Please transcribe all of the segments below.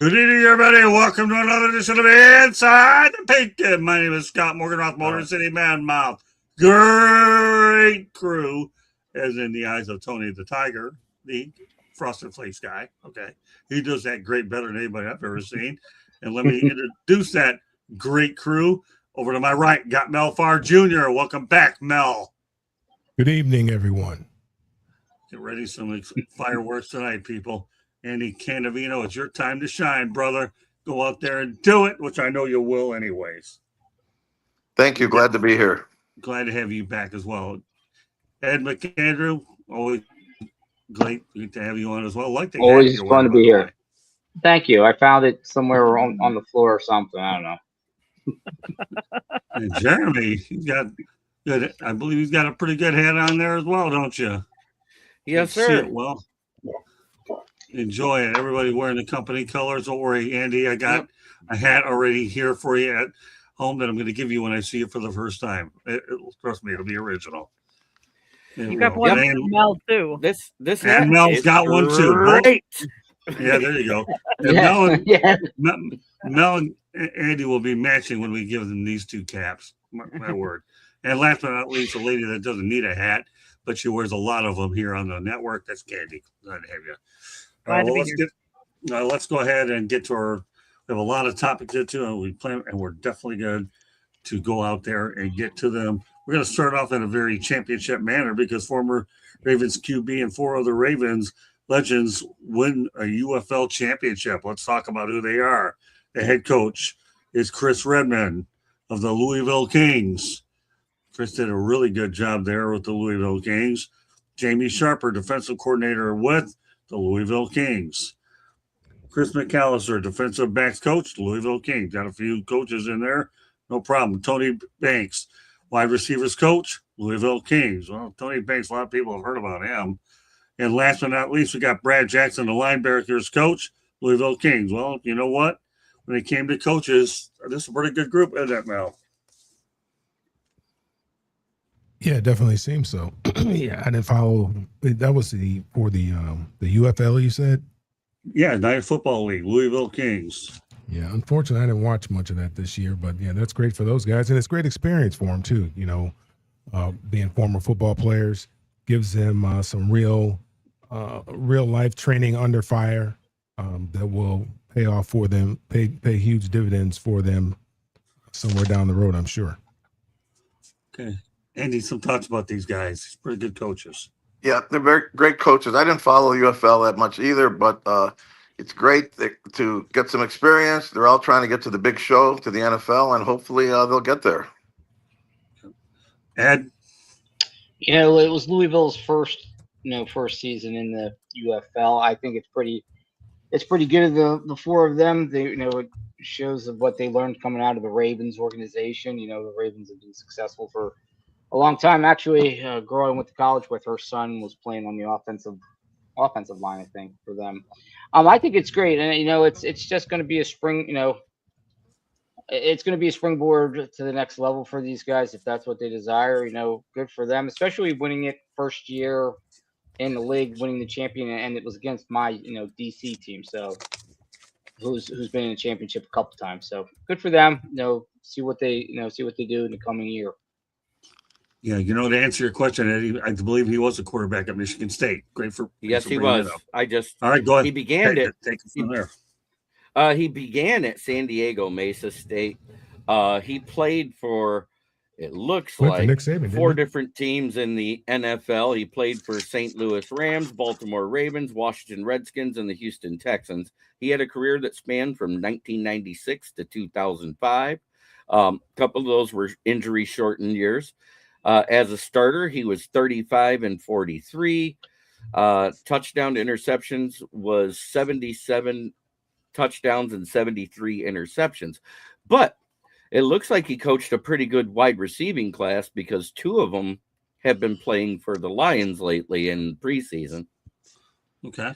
Good evening, everybody. Welcome to another edition of Inside the Pink. My name is Scott Morganroth, Motor City Man Mouth. Great crew, as in the eyes of Tony the Tiger, the Frosted Flakes guy. Okay. He does that great better than anybody I've ever seen. And let me introduce that great crew. Over to my right, got Mel Farr Jr. Welcome back, Mel. Good evening, everyone. Get ready, some fireworks tonight, people. Andy Candavino, it's your time to shine, brother. Go out there and do it, which I know you will anyways. Thank you. Glad to be here. Glad to have you back as well. Ed McAndrew, always great to have you on as well. Like the always fun to be here. Way. Thank you. I found it somewhere on the floor or something. I don't know. And Jeremy, he's got good. I believe he's got a pretty good hat on there as well, don't you? Yes, sir. See it well. Enjoy it. Everybody wearing the company colors. Don't worry, Andy. I got a hat already here for you at home that I'm going to give you when I see it for the first time. Trust me, it'll be original. You got one from Mel too. This and Mel's got one too. Great. Yeah, there you go. And Mel and Andy will be matching when we give them these two caps. My word. And last but not least, a lady that doesn't need a hat, but she wears a lot of them here on the network. That's Candy. Glad to have you. Let's go ahead and get to our. We have a lot of topics to get to, and we're definitely good to go out there and get to them. We're going to start off in a very championship manner because former Ravens QB and 4 other Ravens legends win a UFL championship. Let's talk about who they are. The head coach is Chris Redman of the Louisville Kings. Chris did a really good job there with the Louisville Kings. Jamie Sharper, defensive coordinator with the Louisville Kings. Chris McAllister, defensive backs coach, Louisville Kings. Got a few coaches in there. No problem. Tony Banks, wide receivers coach, Louisville Kings. Well, Tony Banks, a lot of people have heard about him. And last but not least, we got Brad Jackson, the linebackers coach, Louisville Kings. Well, you know what? When it came to coaches, this is a pretty good group, isn't it, Mel? Yeah, it definitely seems so. Yeah, I didn't follow. That was the UFL, you said? Yeah, Night Football League, Louisville Kings. Yeah, unfortunately, I didn't watch much of that this year, but yeah, that's great for those guys, and it's great experience for them too. You know, being former football players gives them some real life training under fire that will pay off for them, pay huge dividends for them somewhere down the road, I'm sure. Okay. Andy, some thoughts about these guys. He's pretty good coaches. Yeah, they're very great coaches. I didn't follow UFL that much either, but it's great to get some experience. They're all trying to get to the big show, to the NFL, and hopefully they'll get there. Ed? You know, it was Louisville's first season in the UFL. I think it's pretty good of the 4 of them. They, it shows of what they learned coming out of the Ravens organization. You know, the Ravens have been successful for a long time. Actually, growing with the college with her son was playing on the offensive line, I think, for them. I think it's great, and it's just going to be a spring. It's going to be a springboard to the next level for these guys if that's what they desire. Good for them, especially winning it first year in the league, winning the champion, and it was against my DC team, so who's been in the championship a couple times. So good for them. See what they do in the coming year. Yeah, to answer your question, Eddie, I believe he was a quarterback at Michigan State. Great for yes, he was. All right, go ahead. He began take it from there. He began at San Diego Mesa State. He played for, it looks like, Nick Saban, 4 different teams in the NFL. He played for St. Louis Rams, Baltimore Ravens, Washington Redskins, and the Houston Texans. He had a career that spanned from 1996 to 2005. A couple of those were injury-shortened years. As a starter, he was 35-43. Touchdown to interceptions was 77 touchdowns and 73 interceptions. But it looks like he coached a pretty good wide receiving class because 2 of them have been playing for the Lions lately in preseason. Okay.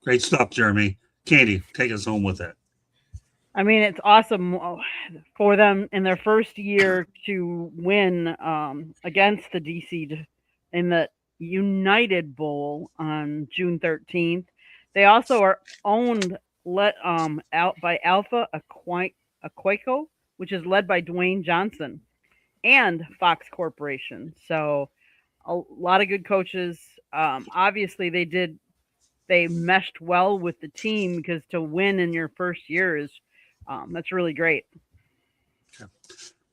Great stuff, Jeremy. Candy, take us home with it. I mean, it's awesome for them in their first year to win against the DC in the United Bowl on June 13th. They also are owned let out by Alpha Aquaco, which is led by Dwayne Johnson and Fox Corporation. So a lot of good coaches. Obviously, they meshed well with the team because to win in your first year is that's really great.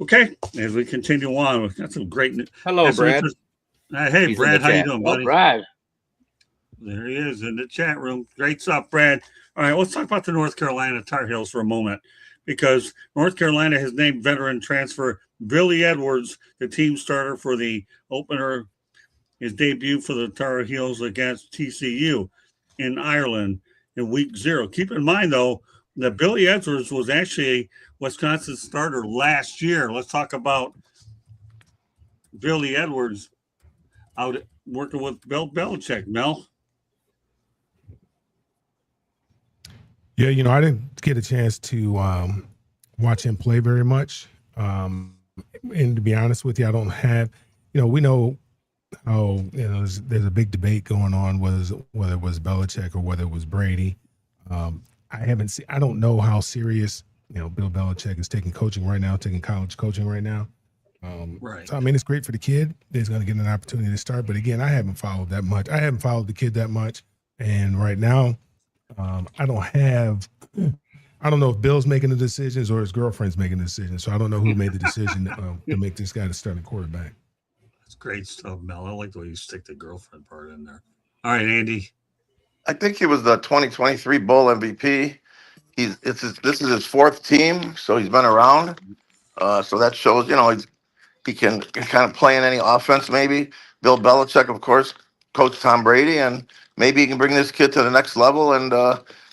Okay, as we continue on, we've got some great. Hello, Brad. Hey, He's in Brad, the how you chat. doing, Oh, buddy? Brad. There he is in the chat room. Great stuff, Brad. All right, let's talk about the North Carolina Tar Heels for a moment because North Carolina has named veteran transfer Billy Edwards the team starter for the opener, his debut for the Tar Heels against TCU in Ireland in week 0. Keep in mind, though, that Billy Edwards was actually a Wisconsin starter last year. Let's talk about Billy Edwards out working with Bill Belichick. Mel? Yeah, I didn't get a chance to watch him play very much. And to be honest with you, I don't have, we know how, there's a big debate going on whether it was Belichick or whether it was Brady. I don't know how serious, Bill Belichick is taking coaching right now, taking college coaching right now. Right. So, it's great for the kid. He's going to get an opportunity to start. But again, I haven't followed that much. I haven't followed the kid that much. And right now, I don't know if Bill's making the decisions or his girlfriend's making the decisions. So I don't know who made the decision to make this guy the starting quarterback. That's great stuff, Mel. I like the way you stick the girlfriend part in there. All right, Andy. I think he was the 2023 Bowl MVP. This is his 4th team, so he's been around. So that shows, he can kind of play in any offense. Maybe Bill Belichick, of course, coach Tom Brady, and maybe he can bring this kid to the next level and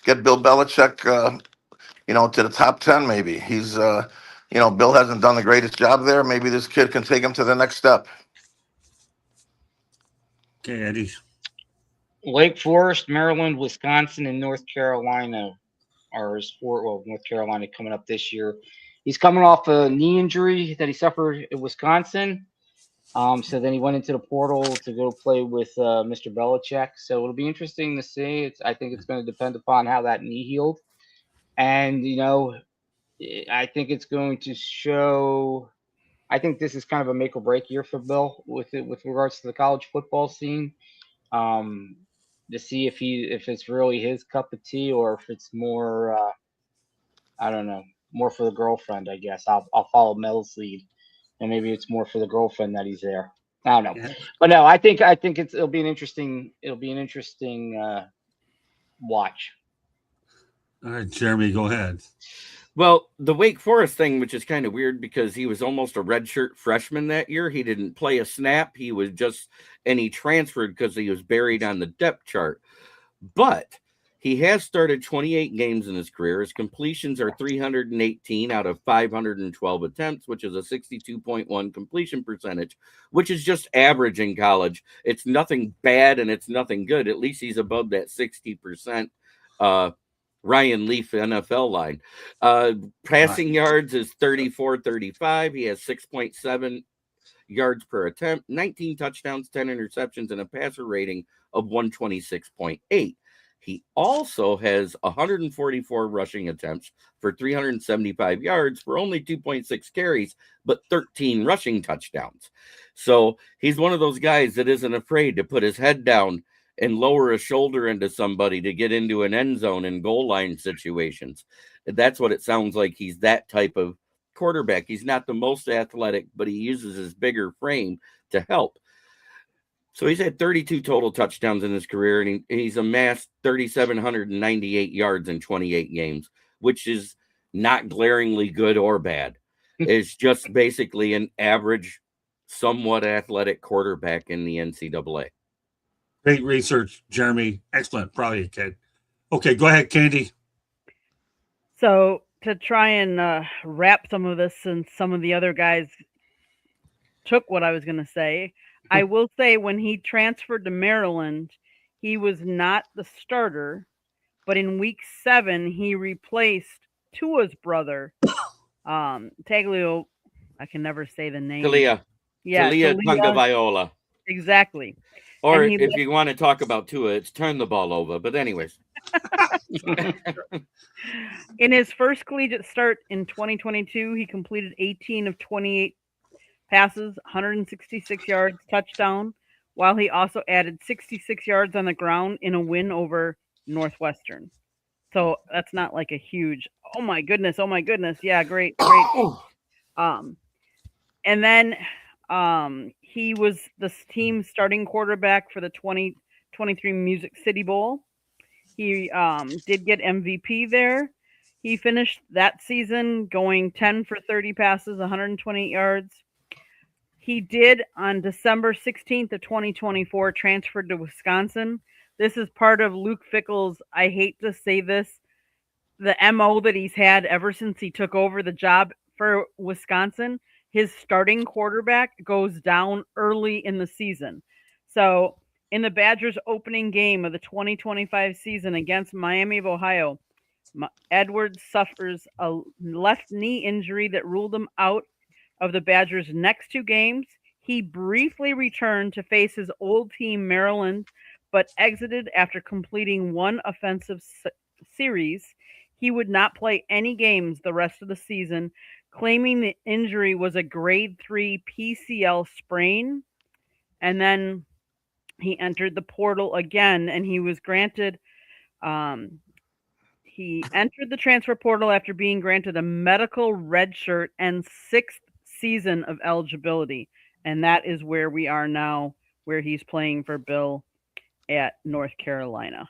get Bill Belichick, to the top 10. Maybe he's, Bill hasn't done the greatest job there. Maybe this kid can take him to the next step. Okay, Eddie. Lake Forest, Maryland, Wisconsin, and North Carolina are his 4. Well, North Carolina coming up this year. He's coming off a knee injury that he suffered in Wisconsin. So then he went into the portal to go play with Mr. Belichick. So it'll be interesting to see. I think it's going to depend upon how that knee healed. And, I think it's going to show. I think this is kind of a make or break year for Bill with regards to the college football scene. To see if it's really his cup of tea or if it's more I don't know, more for the girlfriend. I guess I'll follow Mel's lead, and maybe it's more for the girlfriend that he's there. I don't know, Yeah. but no, I think it'll be an interesting watch. All right, Jeremy, go ahead. Well, the Wake Forest thing, which is kind of weird because he was almost a redshirt freshman that year. He didn't play a snap. And he transferred because he was buried on the depth chart. But he has started 28 games in his career. His completions are 318 out of 512 attempts, which is a 62.1 completion percentage, which is just average in college. It's nothing bad and it's nothing good. At least he's above that 60%. Ryan Leaf NFL line. Passing yards is 34-35. He has 6.7 yards per attempt, 19 touchdowns, 10 interceptions, and a passer rating of 126.8. He also has 144 rushing attempts for 375 yards for only 2.6 carries, but 13 rushing touchdowns. So he's one of those guys that isn't afraid to put his head down and lower a shoulder into somebody to get into an end zone and goal line situations. That's what it sounds like. He's that type of quarterback. He's not the most athletic, but he uses his bigger frame to help. So he's had 32 total touchdowns in his career, and he's amassed 3,798 yards in 28 games, which is not glaringly good or bad. It's just basically an average, somewhat athletic quarterback in the NCAA. Great research, Jeremy. Excellent. Probably a kid. Okay, go ahead, Candy. So to try and wrap some of this, since some of the other guys took what I was going to say, I will say when he transferred to Maryland, he was not the starter, but in week 7, he replaced Tua's brother, Taglio. I can never say the name. Talia Yeah, Talia Talia. Tagovailoa. Exactly. Or And he if you want to talk about Tua, it's turn the ball over. But anyways, In his first collegiate start in 2022, he completed 18 of 28 passes, 166 yards, touchdown, while he also added 66 yards on the ground in a win over Northwestern. So that's not like a huge, oh my goodness, oh my goodness. Yeah, great, great. Um, and then he was the team's starting quarterback for the 2023 Music City Bowl. He did get MVP there. He finished that season going 10 for 30 passes, 128 yards. He did on December 16th of 2024 transferred to Wisconsin. This is part of Luke Fickell's, I hate to say this, the MO that he's had ever since he took over the job for Wisconsin. His starting quarterback goes down early in the season. So in the Badgers opening game of the 2025 season against Miami of Ohio, Edwards suffers a left knee injury that ruled him out of the Badgers' next two games. He briefly returned to face his old team, Maryland, but exited after completing one offensive series. He would not play any games the rest of the season, claiming the injury was a grade 3 PCL sprain. And then he entered the portal again, and he was granted he entered the transfer portal after being granted a medical redshirt and sixth season of eligibility. And that is where we are now, where he's playing for Bill at North Carolina.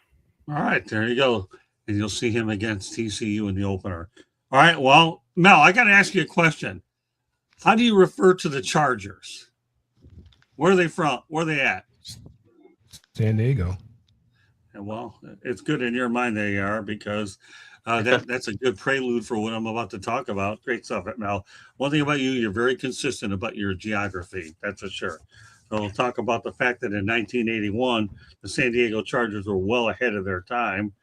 All right, there you go. And you'll see him against TCU in the opener. All right, well, Mel, I got to ask you a question. How do you refer to the Chargers? Where are they from? Where are they at? San Diego. And well, it's good in your mind they are, because that's a good prelude for what I'm about to talk about. Great stuff, Mel. One thing about you, you're very consistent about your geography. That's for sure. So we'll talk about the fact that in 1981, the San Diego Chargers were well ahead of their time.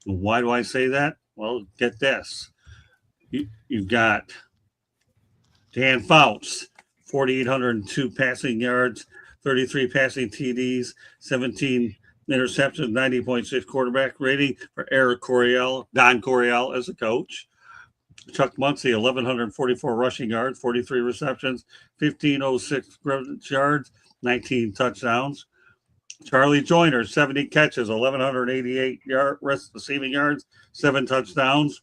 Why do I say that? Well, get this. You've got Dan Fouts, 4,802 passing yards, 33 passing TDs, 17 interceptions, 90.6 quarterback rating for Don Coryell as a coach. Chuck Muncie, 1,144 rushing yards, 43 receptions, 1,506 yards, 19 touchdowns. Charlie Joyner, 70 catches, 1,188 receiving yards, 7 touchdowns.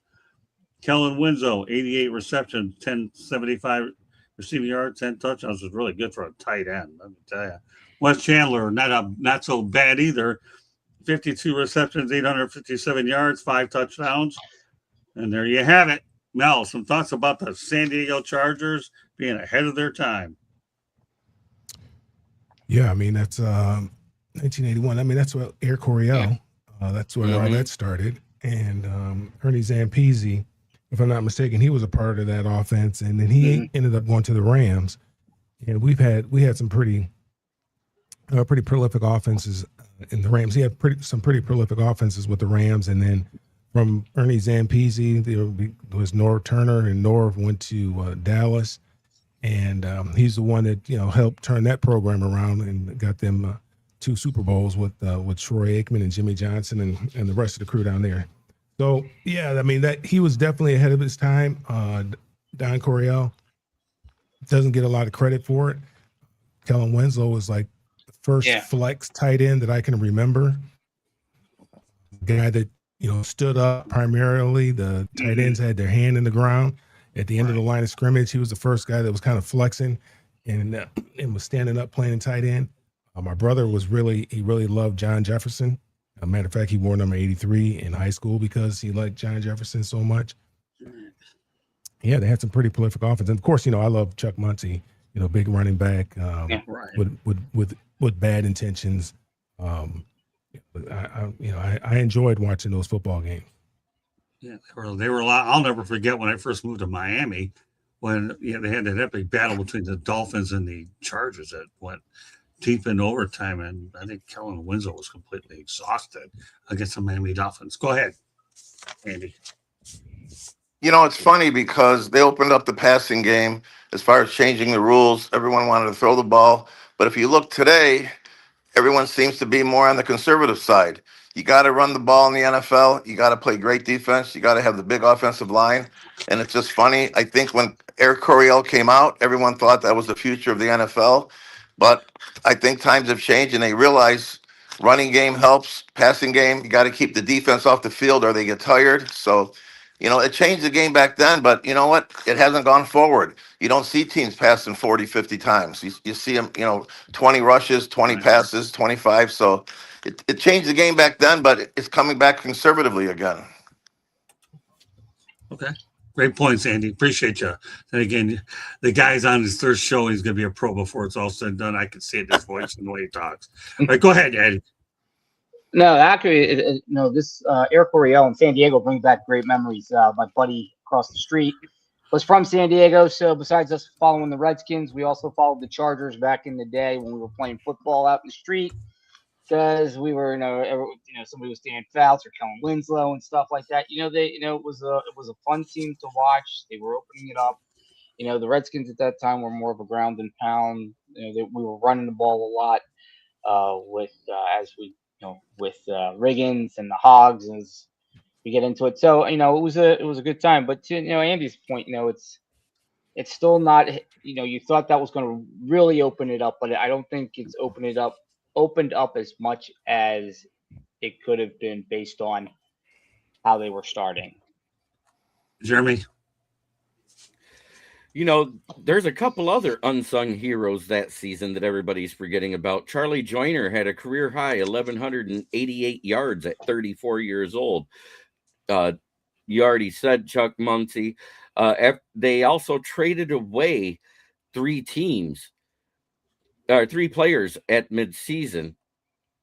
Kellen Winslow, 88 receptions, 1,075 receiving yards, 10 touchdowns. Was really good for a tight end, let me tell you. Wes Chandler, not so bad either. 52 receptions, 857 yards, 5 touchdowns. And there you have it. Mel, some thoughts about the San Diego Chargers being ahead of their time. Yeah, I mean, that's 1981. I mean, that's what Air Coryell, that's where all that started. And Ernie Zampese, if I'm not mistaken, he was a part of that offense. And then he ended up going to the Rams. And we had some pretty prolific offenses in the Rams. He had some pretty prolific offenses with the Rams. And then from Ernie Zampese, there was Norv Turner, and Norv went to Dallas. And he's the one that, helped turn that program around and got them 2 Super Bowls with Troy Aikman and Jimmy Johnson and the rest of the crew down there. So, yeah, I mean, that he was definitely ahead of his time. Don Coryell doesn't get a lot of credit for it. Kellen Winslow was like the first flex tight end that I can remember. Guy that, stood up primarily. The tight ends had their hand in the ground. At the end of the line of scrimmage, he was the first guy that was kind of flexing and was standing up playing tight end. My brother really loved John Jefferson. As a matter of fact, he wore number 83 in high school because he liked John Jefferson so much. Yeah, they had some pretty prolific offense. And of course, I love Chuck Muncie, big running back with bad intentions. But I enjoyed watching those football games. Yeah, they were a lot. I'll never forget when I first moved to Miami, when they had that epic battle between the Dolphins and the Chargers that went deep in overtime, and I think Kellen Winslow was completely exhausted against the Miami Dolphins. Go ahead, Andy. It's funny because they opened up the passing game as far as changing the rules. Everyone wanted to throw the ball. But if you look today, everyone seems to be more on the conservative side. You got to run the ball in the NFL. You got to play great defense. You got to have the big offensive line. And it's just funny. I think when Eric Coryell came out, everyone thought that was the future of the NFL. But I think times have changed, and they realize running game helps, passing game. You got to keep the defense off the field or they get tired. So, it changed the game back then, but you know what? It hasn't gone forward. You don't see teams passing 40, 50 times. You see them, 20 rushes, 20 Right. passes, 25. So it changed the game back then, but it's coming back conservatively again. Okay. Great points, Andy. Appreciate you. And again, the guy's on his third show, and he's going to be a pro before it's all said and done. I can see it in his voice and the way he talks. All right, go ahead, Andy. No, actually, this Eric Coryell in San Diego brings back great memories. My buddy across the street was from San Diego, so besides us following the Redskins, we also followed the Chargers back in the day when we were playing football out in the street. Because we were, somebody was Stan Fouts or Kellen Winslow and stuff like that. It was a fun team to watch. They were opening it up. The Redskins at that time were more of a ground and pound. We were running the ball a lot with Riggins and the Hogs as we get into it. So it was a good time. But to Andy's point, it's still not. You thought that was going to really open it up, but I don't think it's opened up as much as it could have been based on how they were starting. Jeremy? There's a couple other unsung heroes that season that everybody's forgetting about. Charlie Joyner had a career high 1,188 yards at 34 years old. You already said Chuck Muncie. They also traded away three players at midseason.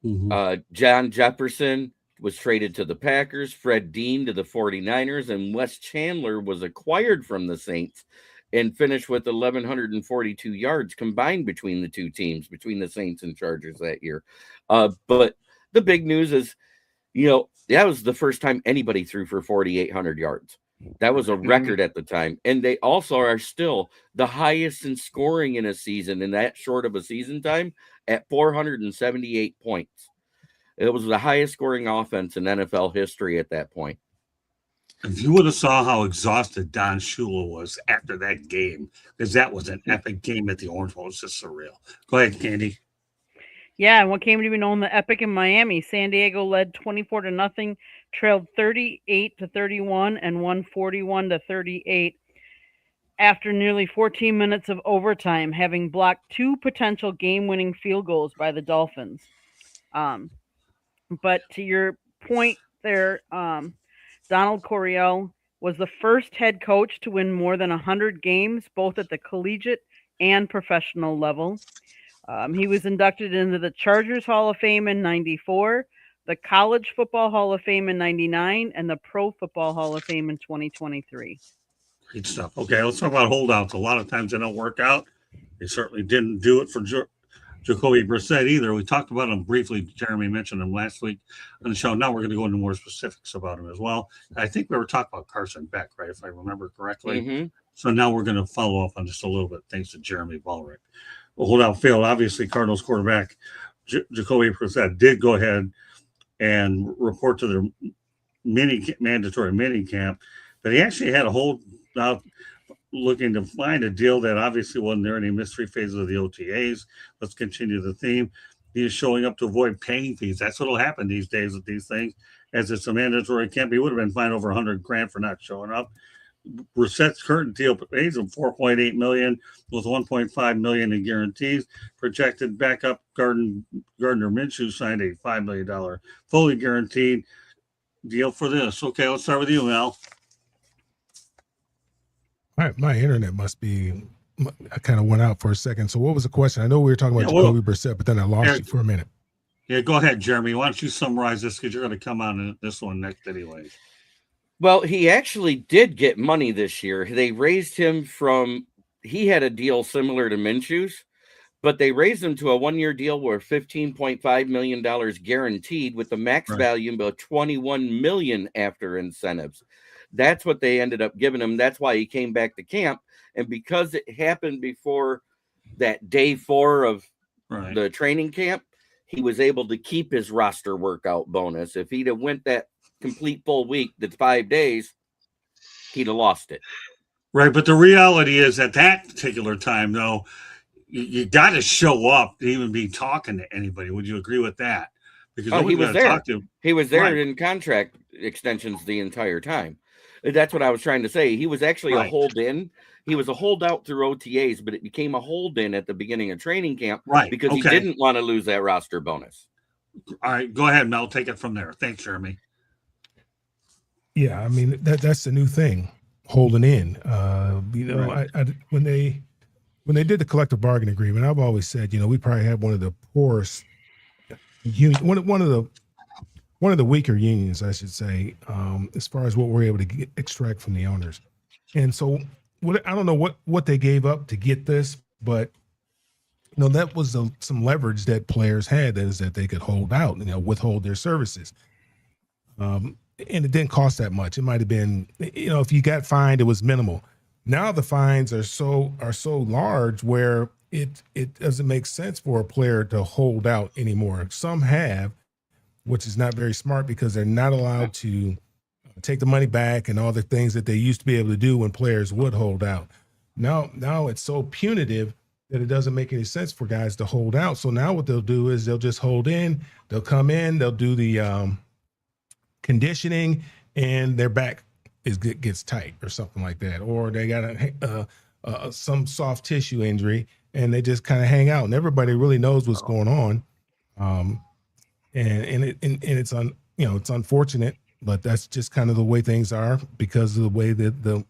Mm-hmm. John Jefferson was traded to the Packers, Fred Dean to the 49ers, and Wes Chandler was acquired from the Saints and finished with 1,142 yards combined between the two teams, between the Saints and Chargers that year. But the big news is, that was the first time anybody threw for 4,800 yards. That was a record at the time. And they also are still the highest in scoring in a season in that short of a season time at 478 points. It was the highest scoring offense in NFL history at that point. If you would have saw how exhausted Don Shula was after that game, because that was an epic game at the Orange Bowl. It's just surreal. Go ahead, Candy. Yeah, and what came to be known the epic in Miami. San Diego led 24-0, trailed 38-31, and won 41-38 after nearly 14 minutes of overtime, having blocked two potential game-winning field goals by the Dolphins. But to your point there, Donald Coryell was the first head coach to win more than 100 games, both at the collegiate and professional level. He was inducted into the Chargers Hall of Fame in 94, the College Football Hall of Fame in 99, and the Pro Football Hall of Fame in 2023. Great stuff. Okay, let's talk about holdouts. A lot of times they don't work out. They certainly didn't do it for Jacoby Brissett either. We talked about him briefly. Jeremy mentioned him last week on the show. Now we're going to go into more specifics about him as well. I think we were talking about Carson Beck, right, if I remember correctly. Mm-hmm. So now we're going to follow up on just a little bit thanks to Jeremy Ballrick. Holdout failed. Obviously, Cardinals quarterback Jacoby Brissett did go ahead and report to their mandatory mini camp, but he actually had a holdout looking to find a deal that obviously wasn't there in the mystery phases of the OTAs. Let's continue the theme. He is showing up to avoid paying fees. That's what'll happen these days with these things, as it's a mandatory camp. He would have been fined over $100,000 for not showing up. Brissett's current deal pays him $4.8 million with $1.5 million in guarantees. Projected backup Gardner Minshew signed a $5 million fully guaranteed deal for this. Okay, let's start with you, Mel. My internet must be. I kind of went out for a second. So what was the question? I know we were talking about Jacoby Brissett, but then I lost you for a minute. Yeah, go ahead, Jeremy. Why don't you summarize this, because you're going to come on this one next anyway. Well, he actually did get money this year. They raised him he had a deal similar to Minshew's, but they raised him to a 1-year deal worth $15.5 million guaranteed with the max value of $21 million after incentives. That's what they ended up giving him. That's why he came back to camp. And because it happened before that day 4 of the training camp, he was able to keep his roster workout bonus. If he'd have went that complete full week, that's 5 days, he'd have lost it. Right, but the reality is at that particular time, though, you got to show up to even be talking to anybody. Would you agree with that? Because Oh, he nobody's was going to there. talk to him. He was there Right. in contract extensions the entire time. That's what I was trying to say. He was actually a Right. hold in. He was a holdout through OTAs, but it became a hold in at the beginning of training camp Right. because he Okay. didn't want to lose that roster bonus. All right, go ahead, Mel. Take it from there. Thanks, Jeremy. Yeah, I mean that's the new thing, holding in. Right. I when they did the collective bargaining agreement, I've always said, we probably had one of the poorest union, one of the weaker unions, I should say, as far as what we're able to extract from the owners. And so, I don't know what they gave up to get this, but that was some leverage that players had, is that they could hold out, withhold their services. And it didn't cost that much. It might have been, if you got fined, it was minimal. Now the fines are so large where it doesn't make sense for a player to hold out anymore. Some have, which is not very smart because they're not allowed to take the money back and all the things that they used to be able to do when players would hold out. Now it's so punitive that it doesn't make any sense for guys to hold out. So now what they'll do is they'll just hold in, they'll come in, they'll do the conditioning, and their back gets tight or something like that, or they got some soft tissue injury and they just kind of hang out, and everybody really knows what's going on. And it's it's unfortunate, but that's just kind of the way things are because of the way that the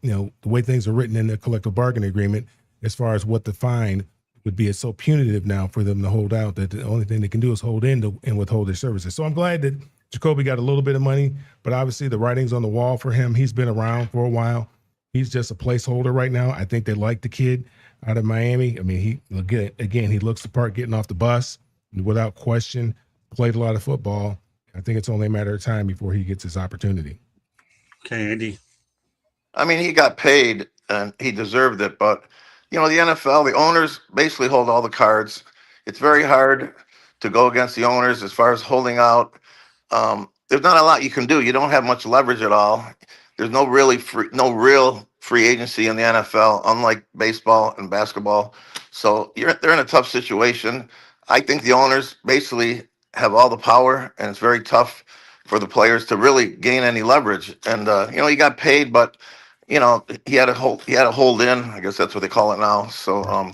way things are written in the collective bargaining agreement, as far as what the fine would be. It's so punitive now for them to hold out that the only thing they can do is hold in and withhold their services. So I'm glad that Jacoby got a little bit of money, but obviously the writing's on the wall for him. He's been around for a while. He's just a placeholder right now. I think they like the kid out of Miami. I mean, he looks the part getting off the bus without question, played a lot of football. I think it's only a matter of time before he gets his opportunity. Okay, Andy. I mean, he got paid and he deserved it, but the NFL, the owners basically hold all the cards. It's very hard to go against the owners as far as holding out. There's not a lot you can do. You don't have much leverage at all. There's no real free agency in the NFL, unlike baseball and basketball. So they're in a tough situation. I think the owners basically have all the power, and it's very tough for the players to really gain any leverage. And he got paid, but he had a hold in. I guess that's what they call it now. So,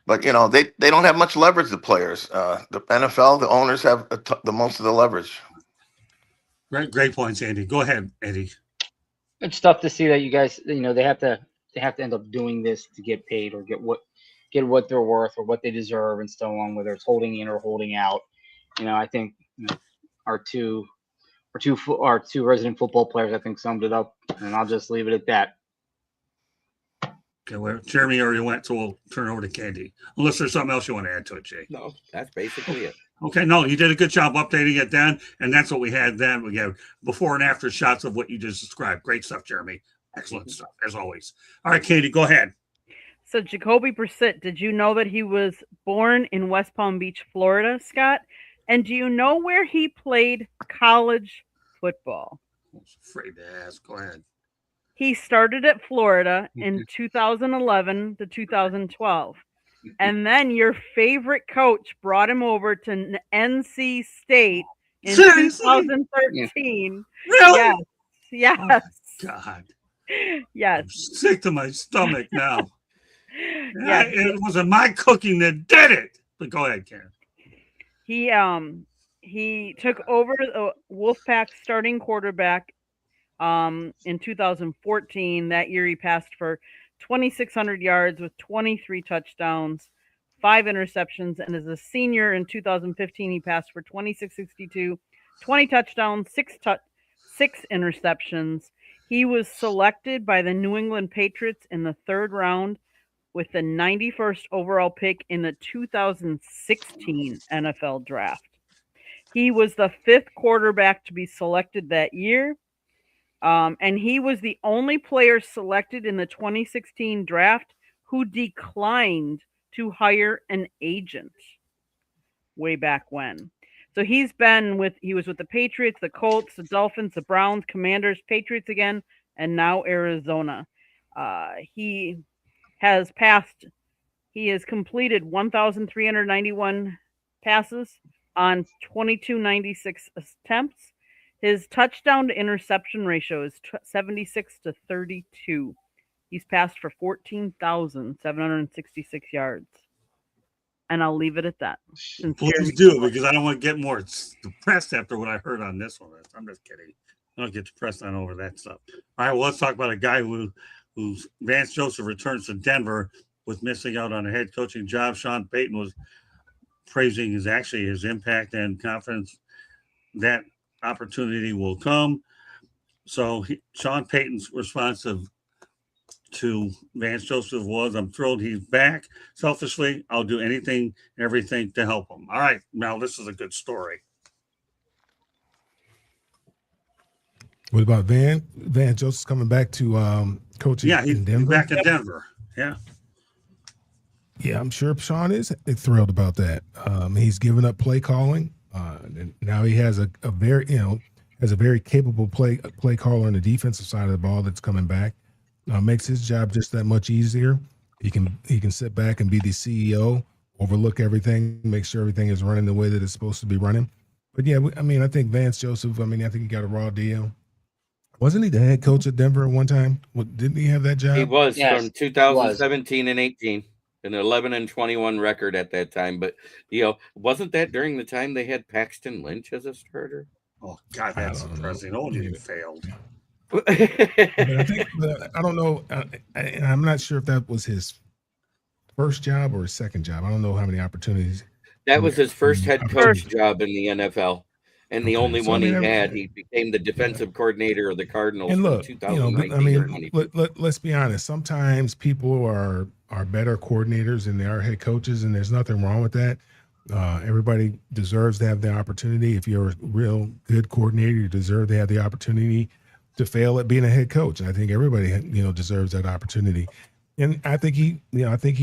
but they don't have much leverage. The players, the NFL, the owners have the most of the leverage. Great points, Andy. Go ahead, Eddie. It's tough to see that you guys, they have to end up doing this to get paid or get what they're worth or what they deserve and so on, whether it's holding in or holding out. I think our two resident football players, I think, summed it up, and I'll just leave it at that. Okay, well, Jeremy already went, so we'll turn over to Candy. Unless there's something else you want to add to it, Jay. No, that's basically it. Okay, no, you did a good job updating it then, and that's what we had then. We had before and after shots of what you just described. Great stuff, Jeremy. Excellent stuff, as always. All right, Katie, go ahead. So Jacoby Brissett, did you know that he was born in West Palm Beach, Florida, Scott? And do you know where he played college football? I was afraid to ask. Go ahead. He started at Florida in 2011 to 2012. And then your favorite coach brought him over to NC State in Seriously? 2013. Really? Yes. Oh, God. Yes. I'm sick to my stomach now. Yes. It wasn't my cooking that did it. But go ahead, Karen. He took over the Wolfpack starting quarterback in 2014. That year he passed for 2,600 yards with 23 touchdowns, 5 interceptions, and as a senior in 2015 he passed for 2,662, 20 touchdowns, 6 interceptions. He was selected by the New England Patriots in the 3rd round with the 91st overall pick in the 2016 NFL draft. He was the 5th quarterback to be selected that year. And he was the only player selected in the 2016 draft who declined to hire an agent way back when. So he was with the Patriots, the Colts, the Dolphins, the Browns, Commanders, Patriots again, and now Arizona. He has completed 1,391 passes on 2,296 attempts. His touchdown to interception ratio is 76 to 32. He's passed for 14,766 yards. And I'll leave it at that. Please do, because I don't want to get more depressed after what I heard on this one. I'm just kidding. I don't get depressed on over that stuff. All right, well, let's talk about a guy who's Vance Joseph returns to Denver with missing out on a head coaching job. Sean Payton was praising his impact and confidence that opportunity will come. So Sean Payton's response to Vance Joseph was, I'm thrilled he's back. Selfishly, I'll do anything, everything to help him. All right, now this is a good story. What about Van Joseph's coming back to coaching in Denver? He's back in Denver. Yeah. Yeah, I'm sure Sean is thrilled about that. He's given up play calling. And now he has a very capable play caller on the defensive side of the ball that's coming back. Makes his job just that much easier. He can sit back and be the CEO, overlook everything, make sure everything is running the way that it's supposed to be running. But yeah, I think Vance Joseph, I think he got a raw deal. Wasn't he the head coach at Denver at one time? Didn't he have that job? He was from 2017 and 18, an 11-21 record at that time. But wasn't that during the time they had Paxton Lynch as a starter? Oh God, that's depressing. Oh, he failed. But I think I don't know. I'm not sure if that was his first job or his second job. I don't know how many opportunities. That was his first head coach job in the NFL, and the only one he had. He became the defensive coordinator of the Cardinals. And look, 2019. Let's be honest. Sometimes people are better coordinators than they are head coaches, and there's nothing wrong with that. Everybody deserves to have the opportunity. If you're a real good coordinator, you deserve to have the opportunity to fail at being a head coach. I think everybody, deserves that opportunity. And I think he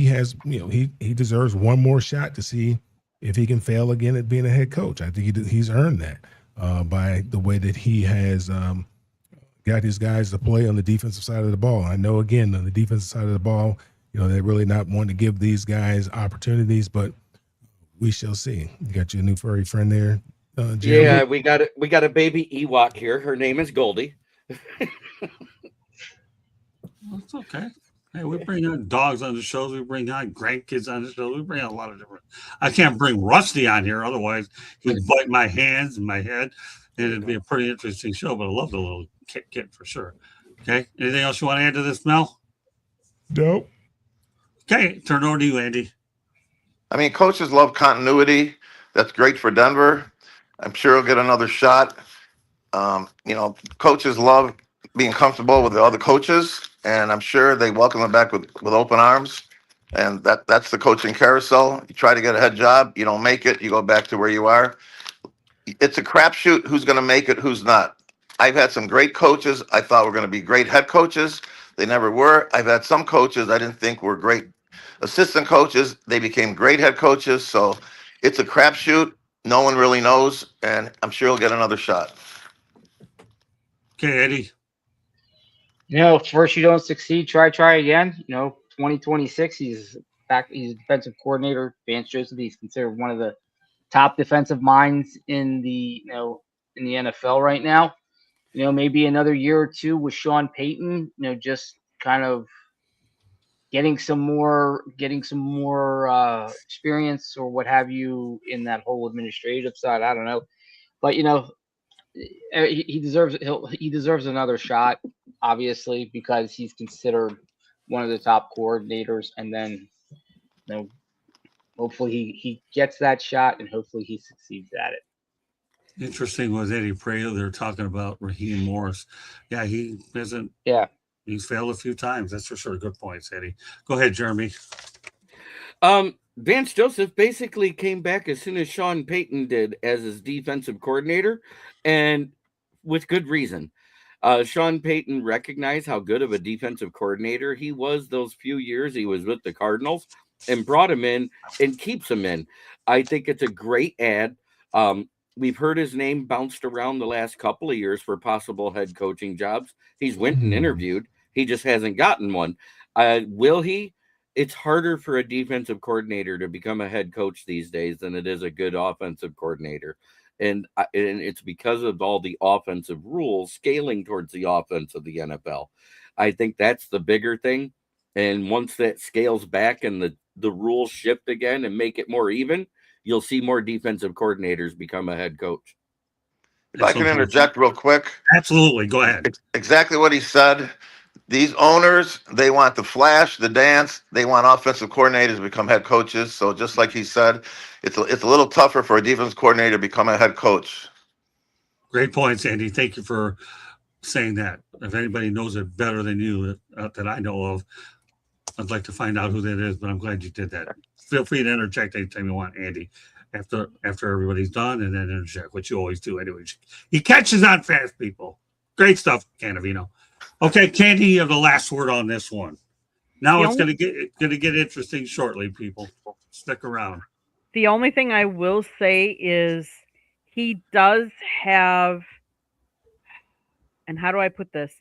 has, he deserves one more shot to see if he can fail again at being a head coach. I think he's earned that by the way that he has got his guys to play on the defensive side of the ball. I know, again, on the defensive side of the ball, they're really not wanting to give these guys opportunities, but we shall see. You got your new furry friend there, Jeremy? Yeah, we got a baby Ewok here. Her name is Goldie. It's okay. Hey, we bring on dogs on the shows. We bring on grandkids on the show. We bring on a lot of different. I can't bring Rusty on here, otherwise he'd bite my hands and my head, and it'd be a pretty interesting show. But I love the little kit for sure. Okay. Anything else you want to add to this, Mel? Nope. Okay, turn over to you, Andy. Coaches love continuity. That's great for Denver. I'm sure he'll get another shot. Coaches love being comfortable with the other coaches, and I'm sure they welcome him back with open arms. And that's the coaching carousel. You try to get a head job, you don't make it, you go back to where you are. It's a crapshoot who's going to make it, who's not. I've had some great coaches I thought were going to be great head coaches. They never were. I've had some coaches I didn't think were great assistant coaches. They became great head coaches. So it's a crapshoot. No one really knows, and I'm sure he'll get another shot. Okay, Eddie. First you don't succeed, try again. 2026, he's back. He's a defensive coordinator. Vance Joseph, he's considered one of the top defensive minds in the NFL right now. Maybe another year or two with Sean Payton. Just kind of getting some more experience or what have you in that whole administrative side. I don't know, but he deserves another shot, obviously, because he's considered one of the top coordinators. And then, hopefully he gets that shot, and hopefully he succeeds at it. Interesting was Eddie Prater. They're talking about Raheem Morris. Yeah, he hasn't. Yeah, he's failed a few times. That's for sure. Good points, Eddie. Go ahead, Jeremy. Vance Joseph basically came back as soon as Sean Payton did as his defensive coordinator, and with good reason. Sean Payton recognized how good of a defensive coordinator he was those few years he was with the Cardinals, and brought him in and keeps him in. I think it's a great ad. We've heard his name bounced around the last couple of years for possible head coaching jobs. He's went and interviewed. He just hasn't gotten one. Will he? It's harder for a defensive coordinator to become a head coach these days than it is a good offensive coordinator. And it's because of all the offensive rules scaling towards the offense of the NFL. I think that's the bigger thing. And once that scales back and the rules shift again and make it more even, you'll see more defensive coordinators become a head coach. If I can interject real quick. Absolutely. Go ahead. Exactly what he said. These owners, they want the flash, the dance. They want offensive coordinators to become head coaches. So just like he said, it's a little tougher for a defense coordinator to become a head coach. Great points, Andy. Thank you for saying that. If anybody knows it better than you that I know of, I'd like to find out who that is, but I'm glad you did that. Feel free to interject anytime you want, Andy, after everybody's done, and then interject, which you always do anyway. He catches on fast, people. Great stuff, Cannavino. Okay, Candy, you have the last word on this one. Now it's going to get interesting shortly, people. Stick around. The only thing I will say is he does have, and how do I put this?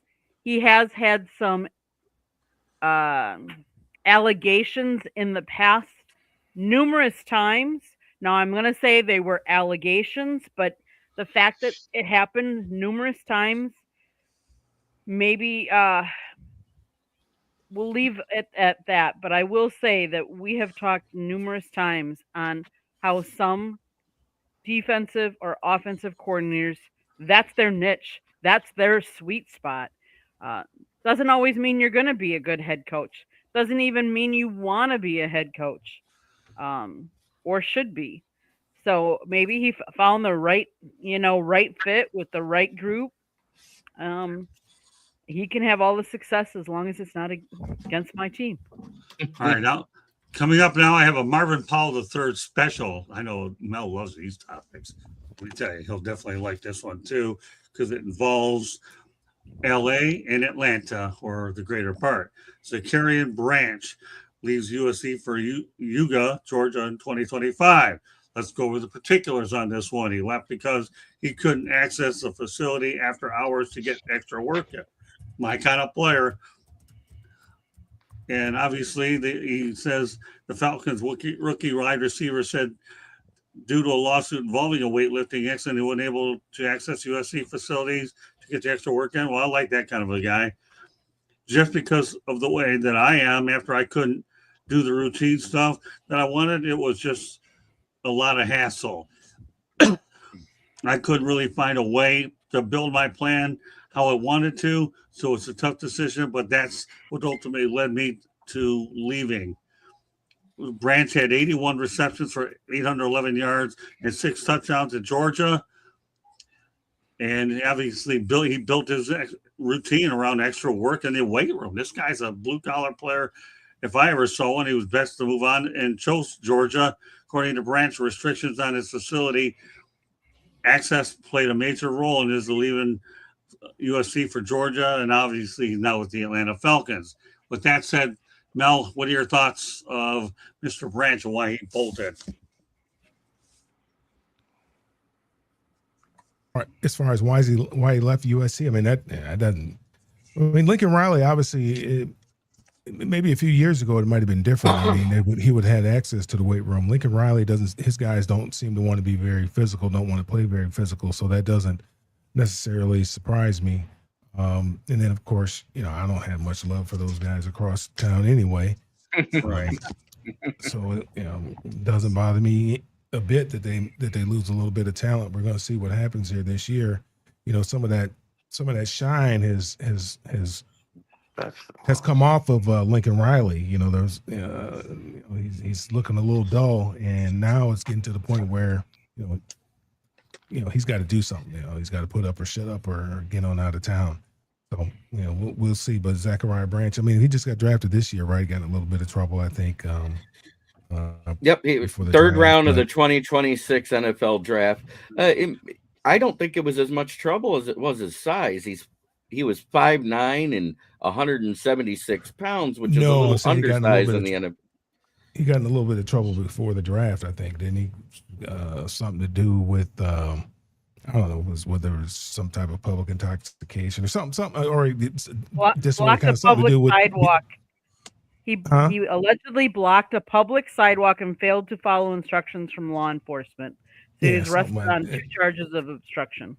He has had some allegations in the past numerous times. Now I'm going to say they were allegations, but the fact that it happened numerous times, maybe we'll leave it at that. But I will say that we have talked numerous times on how some defensive or offensive coordinators, that's their niche. That's their sweet spot. Doesn't always mean you're going to be a good head coach. Doesn't even mean you want to be a head coach, or should be. So maybe he found the right fit with the right group. He can have all the success as long as it's not against my team. All right, now coming up now, I have a Marvin Powell III special. I know Mel loves these topics. Let me tell you, he'll definitely like this one too, because it involves LA and Atlanta, or the greater part. Zakarian Branch leaves USC for Yuga, Georgia in 2025. Let's go over the particulars on this one. He left because he couldn't access the facility after hours to get extra work in. My kind of player. And obviously, he says the Falcons' rookie wide receiver said due to a lawsuit involving a weightlifting accident, he wasn't able to access USC facilities to get the extra work in. Well, I like that kind of a guy. Just because of the way that I am, after I couldn't do the routine stuff that I wanted, it was just a lot of hassle. I couldn't really find a way to build my plan how I wanted to, so it's a tough decision, but that's what ultimately led me to leaving. Branch had 81 receptions for 811 yards and 6 touchdowns in Georgia. And obviously, he built his routine around extra work in the weight room. This guy's a blue-collar player. If I ever saw one, he was best to move on and chose Georgia. According to Branch, restrictions on his facility access played a major role in his leaving USC for Georgia, and obviously he's now with the Atlanta Falcons. With that said, Mel, what are your thoughts of Mr. Branch and why he bolted? As far as why he left USC, I mean that doesn't. I mean, Lincoln Riley, obviously, maybe a few years ago it might have been different. I mean, he would have had access to the weight room. Lincoln Riley doesn't. His guys don't seem to want to be very physical. Don't want to play very physical. So that doesn't necessarily surprise me. And then, of course, I don't have much love for those guys across town anyway. Right. So it doesn't bother me a bit that they lose a little bit of talent. We're going to see what happens here this year. Some of that shine has come off of Lincoln Riley. He's looking a little dull, and now it's getting to the point where he's got to do something. He's got to put up or shut up or get on out of town. So we'll see. But Zachariah Branch, I mean, he just got drafted this year, right? Got in a little bit of trouble, I think. Yep, he was third round of the 2026 NFL draft. I don't think it was as much trouble as it was his size. He was 5'9" and 176 pounds, which is a little undersized in the NFL. he got in a little bit of trouble before the draft, I think, didn't he? Something to do with I don't know, whether it was some type of public intoxication or something, or disorder, Blocked kind a of something to public do with. sidewalk. He Huh? he allegedly blocked a public sidewalk and failed to follow instructions from law enforcement. So he Yeah, was something arrested like on 2 that. charges of obstruction.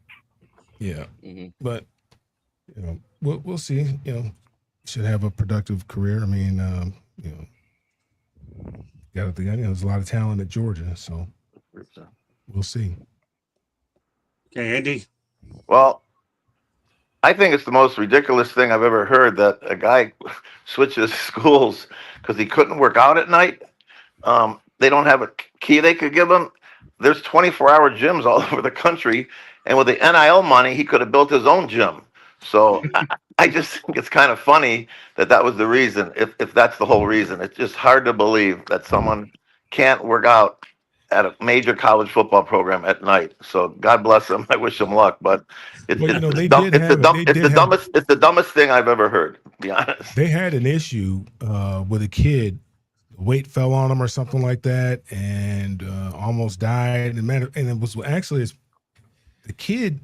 Yeah, Mhm. but we'll see. Should have a productive career. I mean, there's a lot of talent at Georgia, so we'll see. Okay, Andy. Well, I think it's the most ridiculous thing I've ever heard that a guy switches schools because he couldn't work out at night. They don't have a key they could give him. There's 24-hour gyms all over the country, and with the NIL money, he could have built his own gym. So I just think it's kind of funny that was the reason. If that's the whole reason, it's just hard to believe that someone can't work out at a major college football program at night. So God bless them. I wish them luck, but Well, they did have it's the dumbest thing I've ever heard. To be honest, they had an issue with a kid. Weight fell on him or something like that, and almost died. And it was actually the kid.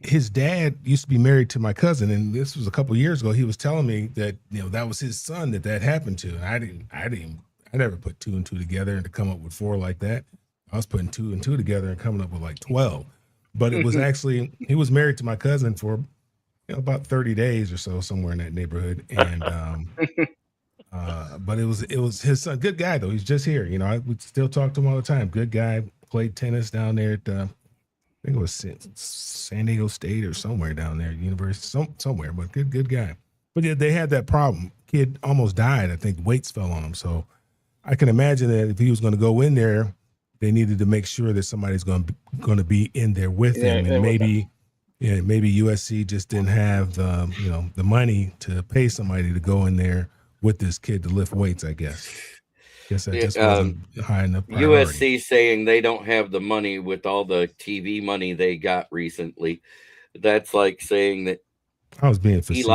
His dad used to be married to my cousin, and this was a couple of years ago. He was telling me that that was his son that happened to. And I never put 2 and 2 together and to come up with 4 like that. I was putting 2 and 2 together and coming up with like 12. But it was actually, he was married to my cousin for about 30 days or so, somewhere in that neighborhood. And but it was his son. Good guy though. He's just here. I would still talk to him all the time. Good guy. Played tennis down there at I think it was San Diego State or somewhere down there, university, somewhere. But good guy. But yeah, they had that problem. Kid almost died. I think weights fell on him. So I can imagine that if he was going to go in there, they needed to make sure that somebody's going to be in there with him, and maybe USC just didn't have the money to pay somebody to go in there with this kid to lift weights. I guess that just wasn't high enough priority. USC saying they don't have the money with all the TV money they got recently. That's like saying that I was being facetious.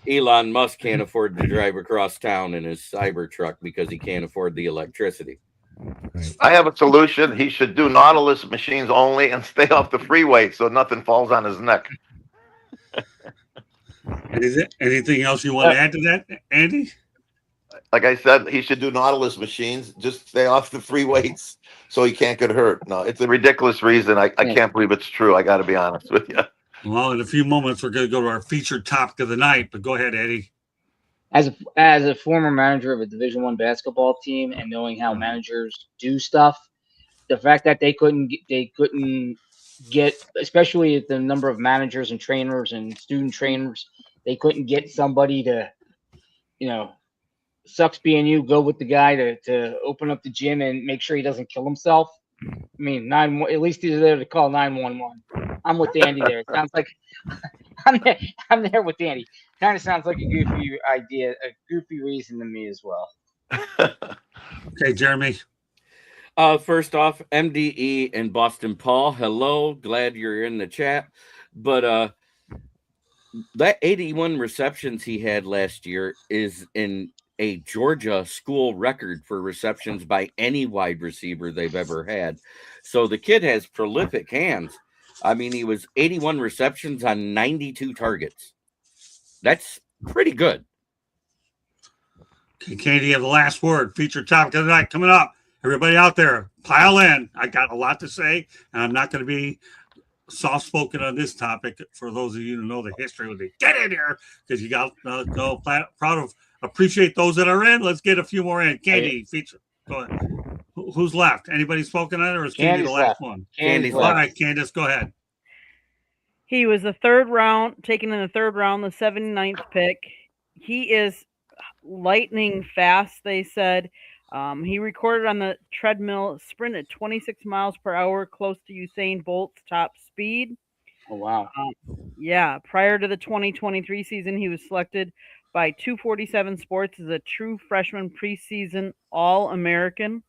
Elon Musk can't afford to drive across town in his Cybertruck because he can't afford the electricity. Right. I have a solution. He should do Nautilus machines only and stay off the freeway so nothing falls on his neck. Anything else you want to add to that, Andy? Like I said, he should do Nautilus machines. Just stay off the free weights so he can't get hurt. No, it's a ridiculous reason. I can't believe it's true. I got to be honest with you. Well, in a few moments, we're going to go to our featured topic of the night. But go ahead, Eddie. As a former manager of a Division I basketball team and knowing how managers do stuff, the fact that they couldn't get, especially at the number of managers and trainers and student trainers, they couldn't get somebody to, sucks being you, go with the guy to open up the gym and make sure he doesn't kill himself. I mean, at least he's there to call 911. I'm with Andy there. It sounds like I'm there with Andy. Kind of sounds like a goofy idea, a goofy reason to me as well. Okay, Jeremy. First off, MDE and Boston Paul, hello. Glad you're in the chat. But that 81 receptions he had last year is in a Georgia school record for receptions by any wide receiver they've ever had. So the kid has prolific hands. I mean, he was 81 receptions on 92 targets. That's pretty good. Okay, Katie, you have the last word. Featured topic of the night coming up. Everybody out there, pile in. I got a lot to say, and I'm not going to be soft-spoken on this topic. For those of you who know the history, when they get in here, because you got go proud of. Appreciate those that are in. Let's get a few more in. Candy, feature. Go ahead. Who's left? Anybody spoken on it, or is Candy the last one? Candy's all right, Candace, go ahead. He was taken in the third round, the 79th pick. He is lightning fast, they said. He recorded on the treadmill sprint at 26 miles per hour, close to Usain Bolt's top speed. Oh, wow. Yeah. Prior to the 2023 season, he was selected by 247 Sports as a true freshman preseason All-American.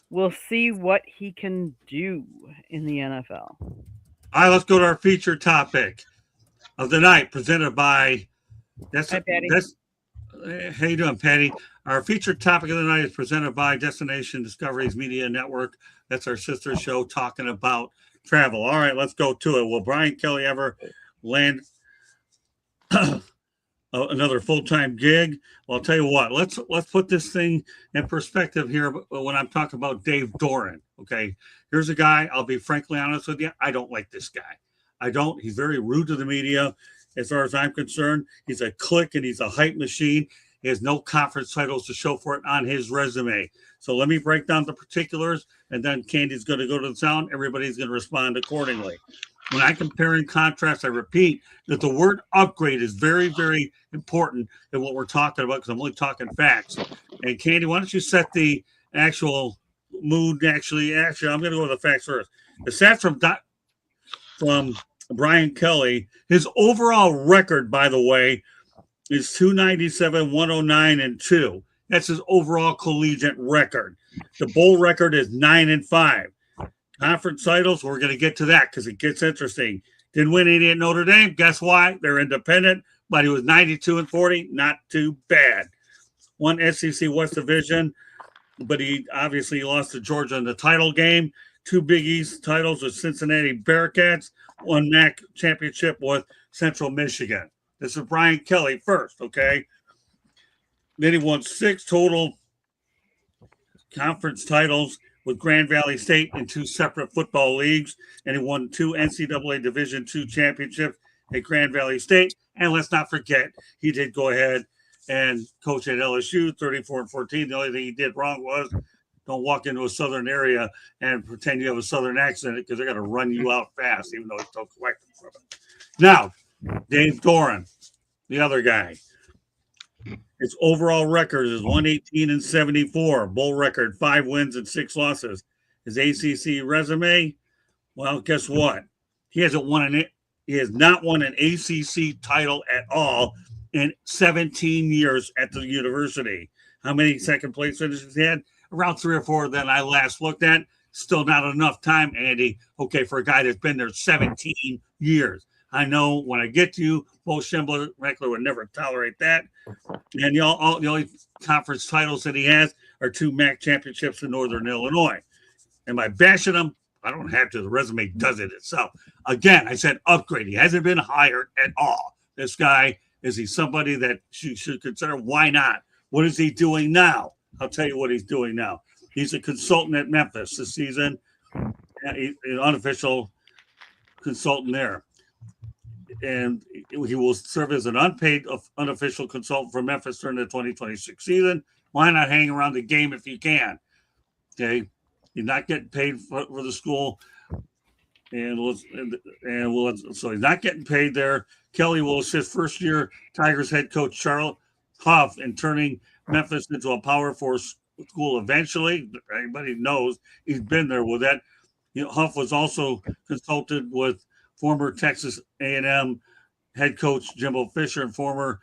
We'll see what he can do in the NFL. All right, let's go to our featured topic of the night, presented by How you doing, Patty? Our featured topic of the night is presented by Destination Discoveries Media Network. That's our sister show talking about travel. All right, let's go to it. Will Brian Kelly ever land another full-time gig? Well, I'll tell you what. Let's put this thing in perspective here. When I'm talking about Dave Doeren, okay, here's a guy. I'll be frankly honest with you. I don't like this guy. I don't. He's very rude to the media. As far as I'm concerned, he's a click and he's a hype machine. He has no conference titles to show for it on his resume. So let me break down the particulars, and then Candy's going to go to the sound. Everybody's going to respond accordingly. When I compare and contrast, I repeat that the word upgrade is very, very important in what we're talking about, because I'm only talking facts. And Candy, why don't you set the actual mood? Actually, I'm going to go with the facts first. The stats from Brian Kelly, his overall record, by the way, is 297, 109, and 2. That's his overall collegiate record. The bowl record is 9-5. Conference titles, we're going to get to that because it gets interesting. Didn't win any at Notre Dame. Guess why? They're independent, but he was 92-40. Not too bad. Won SEC West Division, but he obviously lost to Georgia in the title game. 2 Big East titles with Cincinnati Bearcats. 1 MAC championship with Central Michigan. This is Brian Kelly first, okay? Then he won 6 total conference titles with Grand Valley State in 2 separate football leagues, and he won 2 NCAA Division II championships at Grand Valley State. And let's not forget, he did go ahead and coach at LSU, 34-14. The only thing he did wrong was don't walk into a southern area and pretend you have a southern accent, because they're going to run you out fast, even though it's so collected from it. Now, Dave Doeren, the other guy. His overall record is 118-74. Bowl record, 5 wins and 6 losses. His ACC resume, well, guess what? He has not won an ACC title at all in 17 years at the university. How many second place finishes he had? Around 3 or 4 that I last looked at. Still not enough time, Andy. Okay, for a guy that's been there 17 years. I know when I get to you, Bo Schembler would never tolerate that. And the only conference titles that he has are 2 MAC championships in Northern Illinois. Am I bashing him? I don't have to. The resume does it itself. Again, I said upgrade. He hasn't been hired at all. This guy, is he somebody that you should consider? Why not? What is he doing now? I'll tell you what he's doing now. He's a consultant at Memphis this season. He's an unofficial consultant there. And he will serve as an unpaid unofficial consultant for Memphis during the 2026 season. Why not hang around the game if you can? Okay, he's not getting paid for the school, so he's not getting paid there. Kelly will assist first-year Tigers head coach Charles Huff in turning Memphis into a Power 4 school eventually. Everybody knows he's been there with that. Huff was also consulted with former Texas A&M head coach Jimbo Fisher and former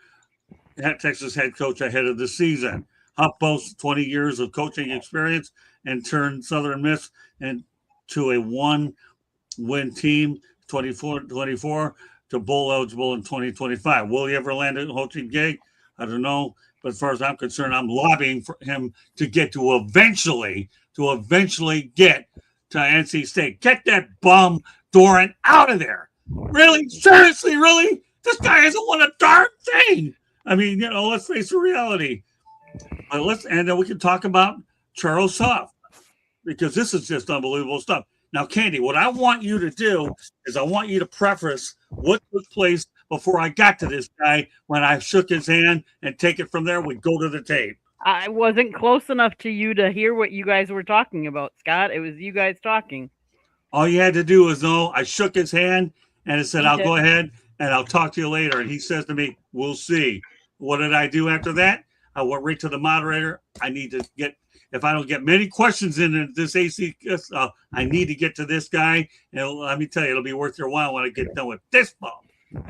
Texas head coach ahead of the season. Huff boasts 20 years of coaching experience and turned Southern Miss into a 1-win team, 24 to bowl eligible in 2025. Will he ever land a coaching gig? I don't know. But as far as I'm concerned, I'm lobbying for him to get to eventually get to NC State. Get that bum Doeren out of there. Really? Seriously, really? This guy hasn't won a darn thing. I mean, let's face the reality. And then we can talk about Charles Huff, because this is just unbelievable stuff. Now, Candy, what I want you to do is I want you to preface what took place before I got to this guy when I shook his hand, and take it from there. We go to the tape. I wasn't close enough to you to hear what you guys were talking about, Scott. It was you guys talking. All you had to do was know I shook his hand and it said, I'll go ahead and I'll talk to you later. And he says to me, we'll see. What did I do after that? I went right to the moderator. I need to get, if I don't get many questions in this AC, I need to get to this guy. And let me tell you, it'll be worth your while when I get done with this bum,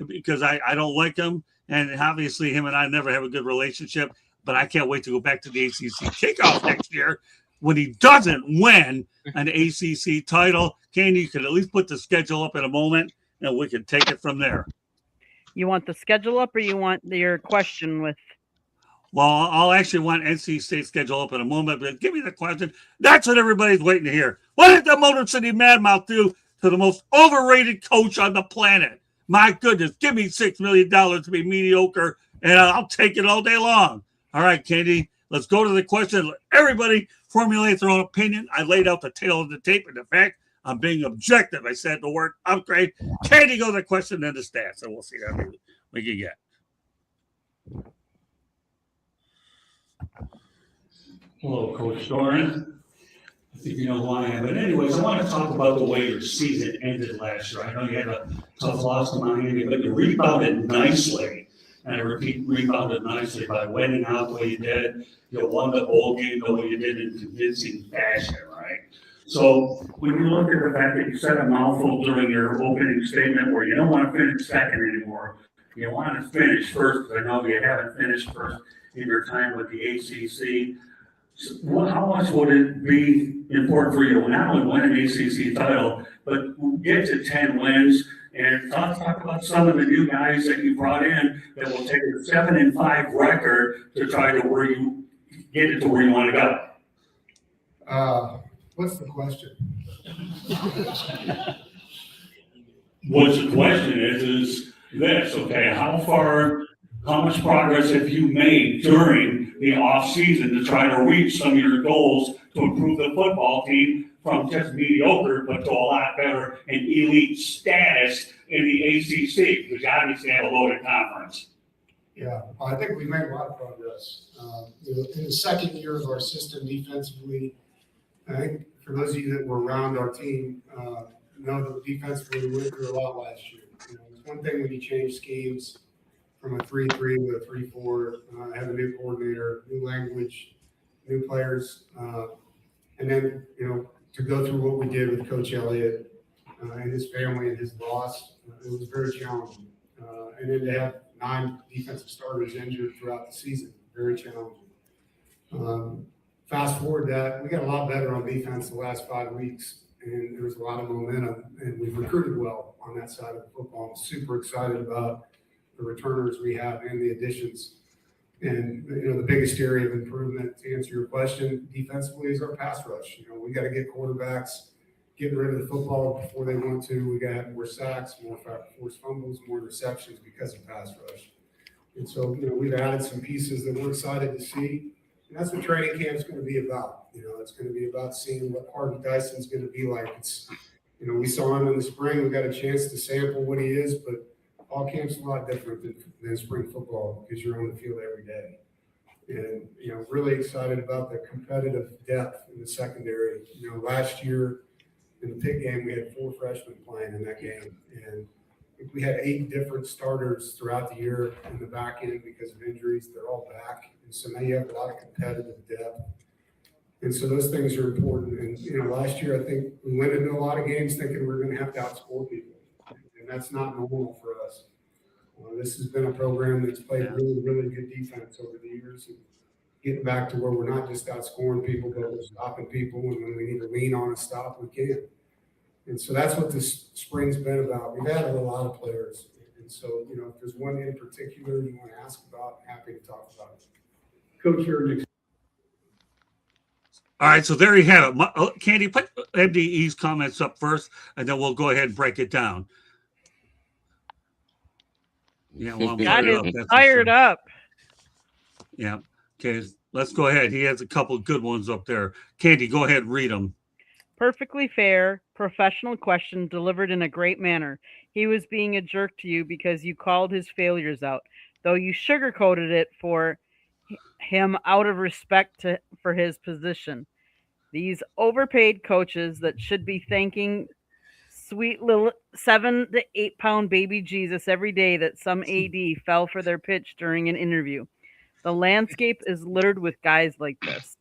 because I don't like him. And obviously him and I never have a good relationship, but I can't wait to go back to the ACC kickoff next year when he doesn't win an ACC title. Candy, you could at least put the schedule up in a moment, and we can take it from there. You want the schedule up, or you want your question with? Well, I'll actually want NC State schedule up in a moment, but give me the question. That's what everybody's waiting to hear. What did the Motor City Madmouth do to the most overrated coach on the planet? My goodness, give me $6 million to be mediocre, and I'll take it all day long. All right, Candy, let's go to the question. Everybody formulate their own opinion. I laid out the tail of the tape and the fact I'm being objective. I said the word upgrade. Candy, go to the question and the stats, and we'll see how we can get. Hello, Coach Doeren. I think you know who I am. But anyways, I want to talk about the way your season ended last year. I know you had a tough loss to Miami, but you rebounded nicely. And I repeat, rebounded nicely by winning out the way you did. You won the bowl game the way you did in convincing fashion, right? So when you look at the fact that you said a mouthful during your opening statement where you don't want to finish second anymore, you want to finish first, because I know you haven't finished first in your time with the ACC. So how much would it be important for you to not only win an ACC title, but get to 10 wins? And talk about some of the new guys that you brought in that will take a 7-5 record to try to where you get it to where you want to go. What's the question? What's the question is this, okay? How much progress have you made during the off season to try to reach some of your goals to improve the football team from just mediocre, but to a lot better and elite status in the ACC, because you obviously have a loaded conference? Yeah, I think we made a lot of progress. In the second year of our system defensively, I think for those of you that were around our team, know that defensively we went through a lot last year. It's one thing when you change schemes from a 3-3 to a 3-4, have a new coordinator, new language, new players, and then to go through what we did with Coach Elliott and his family and his loss, it was very challenging. And then to have 9 defensive starters injured throughout the season, very challenging. Fast forward that, we got a lot better on defense the last 5 weeks, and there was a lot of momentum, and we've recruited well on that side of the football. I'm super excited about the returners we have and the additions. And, the biggest area of improvement, to answer your question, defensively is our pass rush. We got to get quarterbacks getting rid of the football before they want to. We got to have more sacks, more forced fumbles, more interceptions because of pass rush. And so, we've added some pieces that we're excited to see. And that's what training camp is going to be about. It's going to be about seeing what Harvey Dyson's going to be like. It's, we saw him in the spring. We got a chance to sample what he is, but fall camp's a lot different than spring football because you're on the field every day. And, really excited about the competitive depth in the secondary. Last year in the pit game, we had 4 freshmen playing in that game. And I think we had 8 different starters throughout the year in the back end because of injuries. They're all back. And so now you have a lot of competitive depth. And so those things are important. And, last year, I think we went into a lot of games thinking we're going to have to outscore people. And that's not normal for us. This has been a program that's played really, really good defense over the years. And getting back to where we're not just outscoring people, but we're stopping people. And when we need to lean on a stop, we can. And so that's what this spring's been about. We've added a lot of players. And so, if there's one in particular you want to ask about, I'm happy to talk about it. Coach, you're next. All right, so there you have it. Candy, put MDE's comments up first, and then we'll go ahead and break it down. Yeah, well, God is fired up. Yeah. Okay, let's go ahead. He has a couple of good ones up there. Candy, go ahead and read them. Perfectly fair, professional question delivered in a great manner. He was being a jerk to you because you called his failures out, though you sugarcoated it for him out of respect for his position. These overpaid coaches that should be thanking sweet little 7 to 8 pound baby Jesus every day that some AD fell for their pitch during an interview. The landscape is littered with guys like this.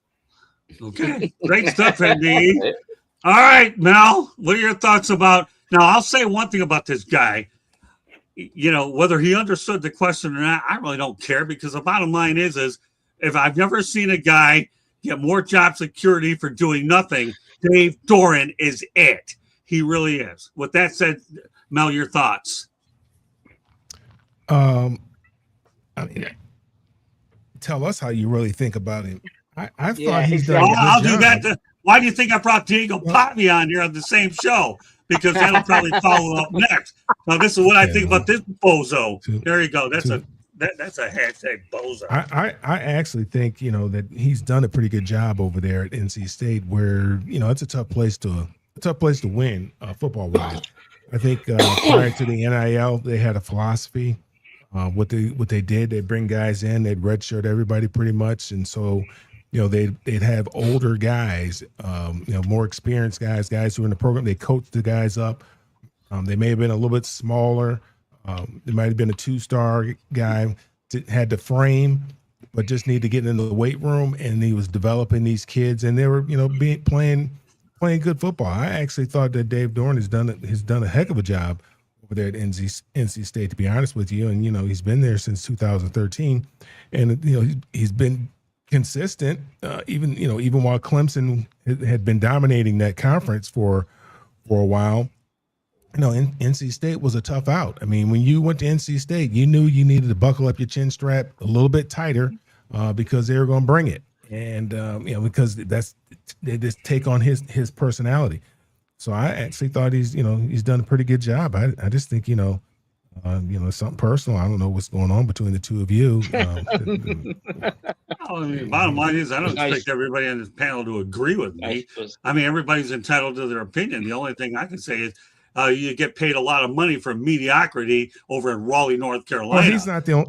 Okay, great stuff, MD. All right, Mel, what are your thoughts about? Now, I'll say one thing about this guy. Whether he understood the question or not, I really don't care, because the bottom line is if I've never seen a guy get more job security for doing nothing, Dave Doeren is it. He really is. With that said, Mel, your thoughts? I mean, tell us how you really think about him. I Yeah, thought he's exactly. done a I'll good do job. that. Why do you think I brought Diego Potney on here on the same show? Because that'll probably follow up next. Now, this is what I think about this bozo. There you go. That's a hashtag bozo. I actually think, that he's done a pretty good job over there at NC State, where it's a tough place to win football wise. I think prior to the NIL, they had a philosophy. What they did, they bring guys in, they'd redshirt everybody pretty much, and so they'd have older guys, more experienced guys who are in the program. They coach the guys up. They may have been a little bit smaller. There might have been a 2-star guy had the frame, but just need to get into the weight room. And he was developing these kids, and they were playing good football. I actually thought that Dave Doeren has done a heck of a job over there at NC State, to be honest with you. And he's been there since 2013, and he's been consistent, even while Clemson had been dominating that conference for a while. NC State was a tough out. I mean, when you went to NC State, you knew you needed to buckle up your chin strap a little bit tighter because they were going to bring it, and because they just take on his personality. So I actually thought he's done a pretty good job. I just think something personal. I don't know what's going on between the two of you. Bottom line is, I don't expect everybody on this panel to agree with me. I mean, everybody's entitled to their opinion. The only thing I can say is you get paid a lot of money for mediocrity over in Raleigh, North Carolina. Well,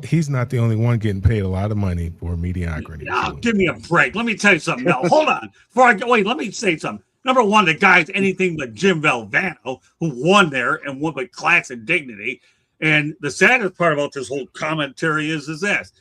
he's not the only one getting paid a lot of money for mediocrity. Give me a break. Let me tell you something. Now, hold on. Let me say something. Number one, the guy's anything but Jim Valvano, who won there and won with class and dignity. And the saddest part about this whole commentary is this.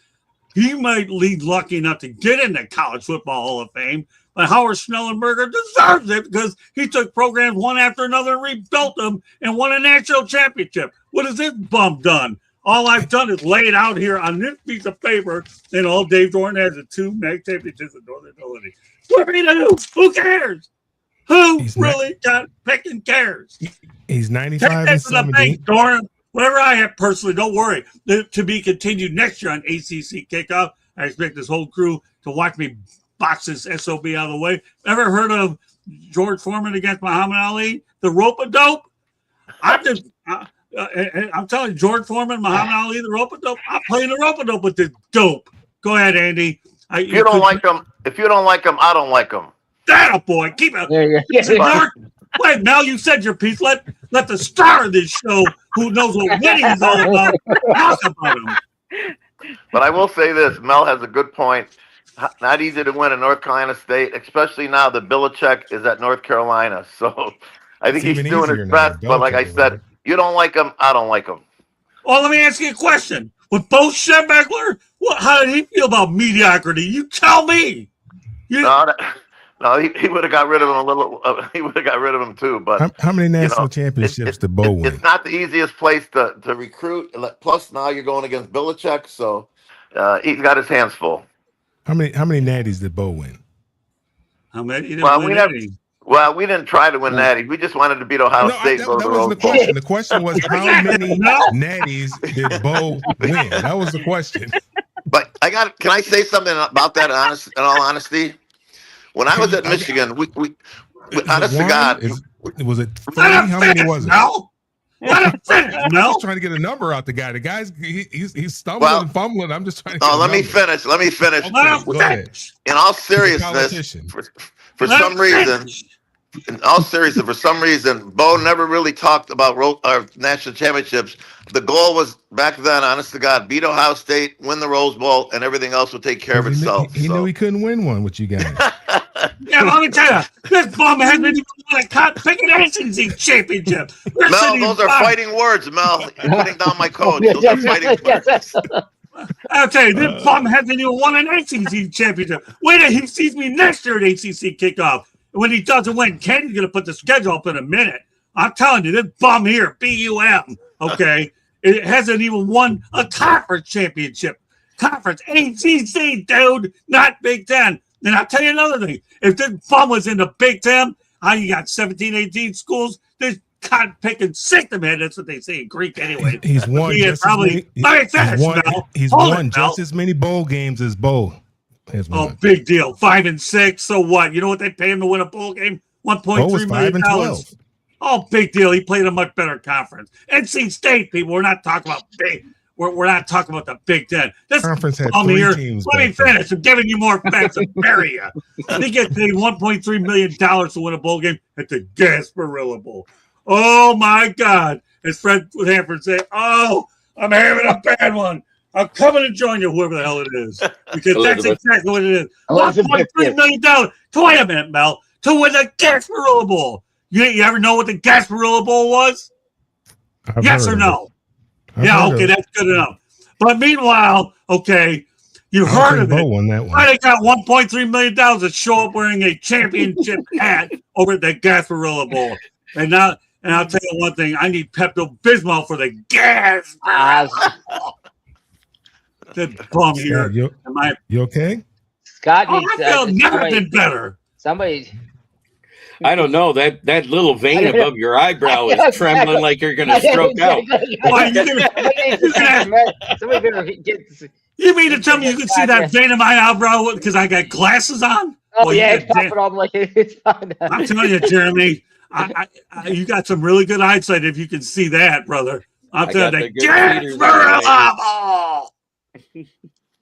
He might lead lucky enough to get into College Football Hall of Fame, but Howard Schnellenberger deserves it because he took programs one after another and rebuilt them and won a national championship. What has this bum done? All I've done is lay it out here on this piece of paper, and all Dave Doeren has is 2 MAC championships in Northern Illinois. What are we to do? Who cares? Who really got picking cares? He's 95 and 70. Doeren. Whatever I have personally, don't worry. To be continued next year on ACC Kickoff. I expect this whole crew to watch me box this SOB out of the way. Ever heard of George Foreman against Muhammad Ali? The rope-a-dope? I'm telling you, George Foreman, Muhammad Ali, the rope-a-dope. I'm playing the rope-a-dope with this dope. Go ahead, Andy. If you don't like them, I don't like them. That a boy. Keep it. Wait, Mel, you said your piece. Let the star of this show, who knows what winning is all about, talk about him. But I will say this: Mel has a good point. Not easy to win at North Carolina State, especially now that Belichick is at North Carolina. So I think he's doing his best. But like I said, you don't like him, I don't like him. Well, let me ask you a question. With Bo Schembechler, how did he feel about mediocrity? You tell me. No, he would have got rid of him a little. He would have got rid of him too. But how many national championships did Bo win? It's not the easiest place to recruit. Plus, now you're going against Belichick, so he's got his hands full. How many natties did Bo win? How many? Well, we didn't try to win natties. We just wanted to beat Ohio State. That wasn't the question. The question was how many natties did Bo win? That was the question. But can I say something about that? In all honesty. When I was at Michigan, we honest to God. Was it 3? How many was it? No. I'm just trying to get a number out the guy. The guy's he's stumbling and fumbling. I'm just trying to let me finish. Let me finish. Go ahead. In all seriousness, for some reason, Bo never really talked about national championships. The goal was back then, honest to God, beat Ohio State, win the Rose Bowl, and everything else would take care of itself. He knew he couldn't win one with you guys. Yeah, let me tell you, this bum hasn't even won a picking ACC championship. Mel, those are fighting words, Mel. You're putting down my coach. Those are fighting words. I'll tell you, this bum hasn't even won an ACC championship. Wait till he sees me next year at ACC kickoff. And when he doesn't win, Ken's going to put the schedule up in a minute. I'm telling you, this bum here, BUM, okay, it hasn't even won a conference championship. Conference, ACC, dude, not Big Ten. And I'll tell you another thing. If this bum was in the Big Ten, how you got 17, 18 schools, this cotton picking system, man. That's what they say in Greek anyway. He's won He is just as probably. many. Let me finish, Mel. He's Hold won it, Mel. just as many bowl games as Bo has Oh, won. big deal. 5 and 6. So what? You know what they pay him to win a bowl game? Bo was $1.3 5 million. and 12. Oh, big deal. He played a much better conference. NC State, people. We're not talking about big. We're not talking about the Big Ten. This Conference had bum 3 here. teams. Let me back then. finish. I'm giving you more facts to bury you. He gets paid $1.3 million to win a bowl game at the Gasparilla Bowl. Oh my God! As Fred Hanford said, "Oh, I'm having a bad one. I'm coming to join you, whoever the hell it is, because that's Elizabeth. exactly what it is. Elizabeth, $1.3 million. Wait a minute, Mel. To win the Gasparilla Bowl. You ever know what the Gasparilla Bowl was? I've Yes heard or of no? it. I've Yeah, heard of okay, it. that's good enough. But meanwhile, okay, you I don't heard think of Bo it. won that Why one. they got $1.3 million to show up wearing a championship hat over at the Gasparilla Bowl? And I'll tell you one thing, I need Pepto-Bismol for the gas. The bum here. Scott, you okay? Scott Oh, needs I feel never somebody, been better. somebody. I don't know. That little vein above your eyebrow is trembling like you're going to stroke out. Why, Somebody better get. You mean to tell me you can see that vein in my eyebrow because I got glasses on? Oh Well, yeah, you it's got popping on like it's fine. I'm telling you, Jeremy, you got some really good eyesight if you can see that, brother. I'm telling you, if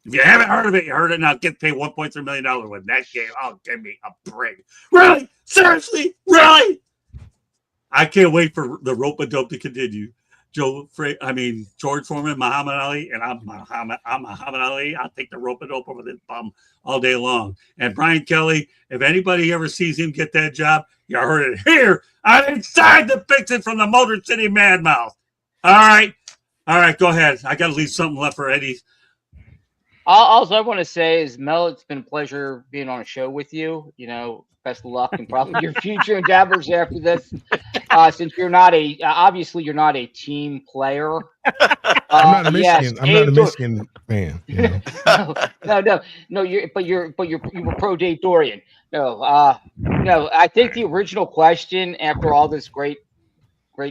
you haven't heard of it, you heard it now. Get paid $1.3 million with that game. Oh, give me a break. Really? Seriously? Really? I can't wait for the rope-a-dope to continue. George Foreman, Muhammad Ali, and I'm Muhammad Ali. I'll take the rope-a-dope over this bum all day long. And Brian Kelly, if anybody ever sees him get that job, you heard it here. I'm inside the Vixen from the Motor City Madmouth. All right, go ahead. I got to leave something left for Eddie. All I want to say is, Mel, it's been a pleasure being on a show with you. You know, best of luck in probably your future endeavors after this. Since you're not obviously you're not a team player. I'm not a Michigan. I'm not a Michigan fan. You know? No. You were pro Dave Doeren. No. I think the original question after all this great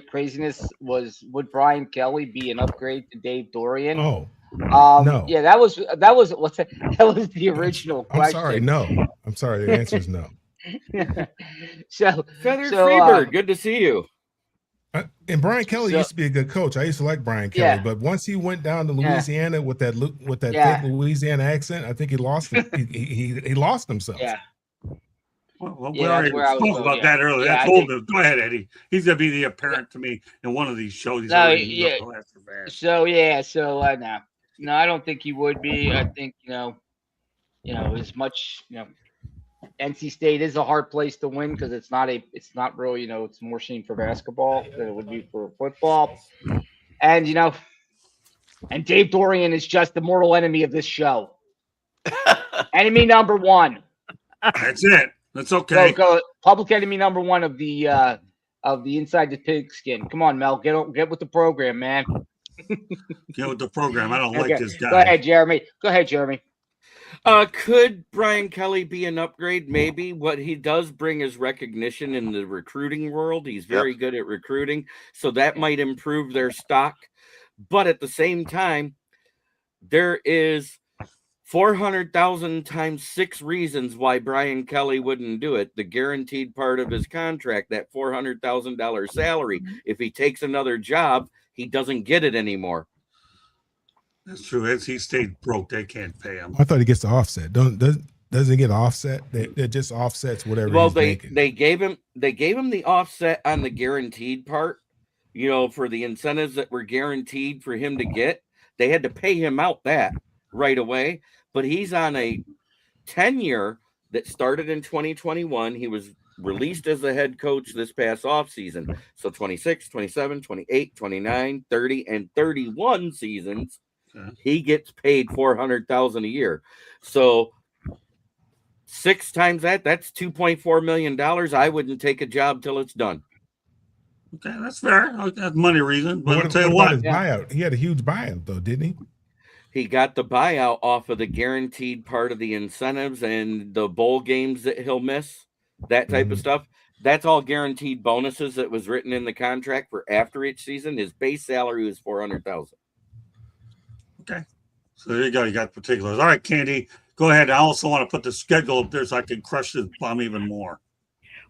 craziness was, would Brian Kelly be an upgrade to Dave Doeren? Oh. No. Yeah, that was the original question. I'm sorry. No. I'm sorry. The answer is no. Feather Freebird, good to see you. And Brian Kelly used to be a good coach. I used to like Brian Kelly, but once he went down to Louisiana with that thick Louisiana accent, I think he lost he lost himself. Yeah. Well, we already spoke about that earlier. I told him. Go ahead, Eddie. He's gonna be the apparent to me in one of these shows. No, I don't think he would be. I think as much NC State is a hard place to win because it's not really it's more seen for basketball than it would be for football, and and Dave Doeren is just the mortal enemy of this show. Enemy number one. That's it. That's okay. Go public enemy number one of the Inside the Pigskin. Come on, Mel, get with the program, man. Get with the program. I don't like this guy. Go ahead, Jeremy. Could Brian Kelly be an upgrade? Maybe. What he does bring is recognition in the recruiting world. He's very good at recruiting, so that might improve their stock. But at the same time, there is 400,000 times 6 reasons why Brian Kelly wouldn't do it. The guaranteed part of his contract, that $400,000 salary. If he takes another job, he doesn't get it anymore. That's true. As he stayed broke, they can't pay him. I thought he gets the offset. Doesn't he get offset? That just offsets whatever. Well, he's making. they gave him the offset on the guaranteed part. For the incentives that were guaranteed for him to get, they had to pay him out that right away. But he's on a 10-year that started in 2021. He was released as a head coach this past offseason. So 26, 27, 28, 29, 30, and 31 seasons, he gets paid $400,000 a year. So 6 times that's $2.4 million. I wouldn't take a job till it's done. Okay, that's fair. That's money reason. But I'll tell you what. His buyout? He had a huge buyout, though, didn't he? He got the buyout off of the guaranteed part of the incentives and the bowl games that he'll miss, that type of stuff. That's all guaranteed bonuses that was written in the contract for after each season. His base salary was $400,000. Okay. So there you go. You got particulars. All right, Candy, go ahead. I also want to put the schedule up there so I can crush this bum even more.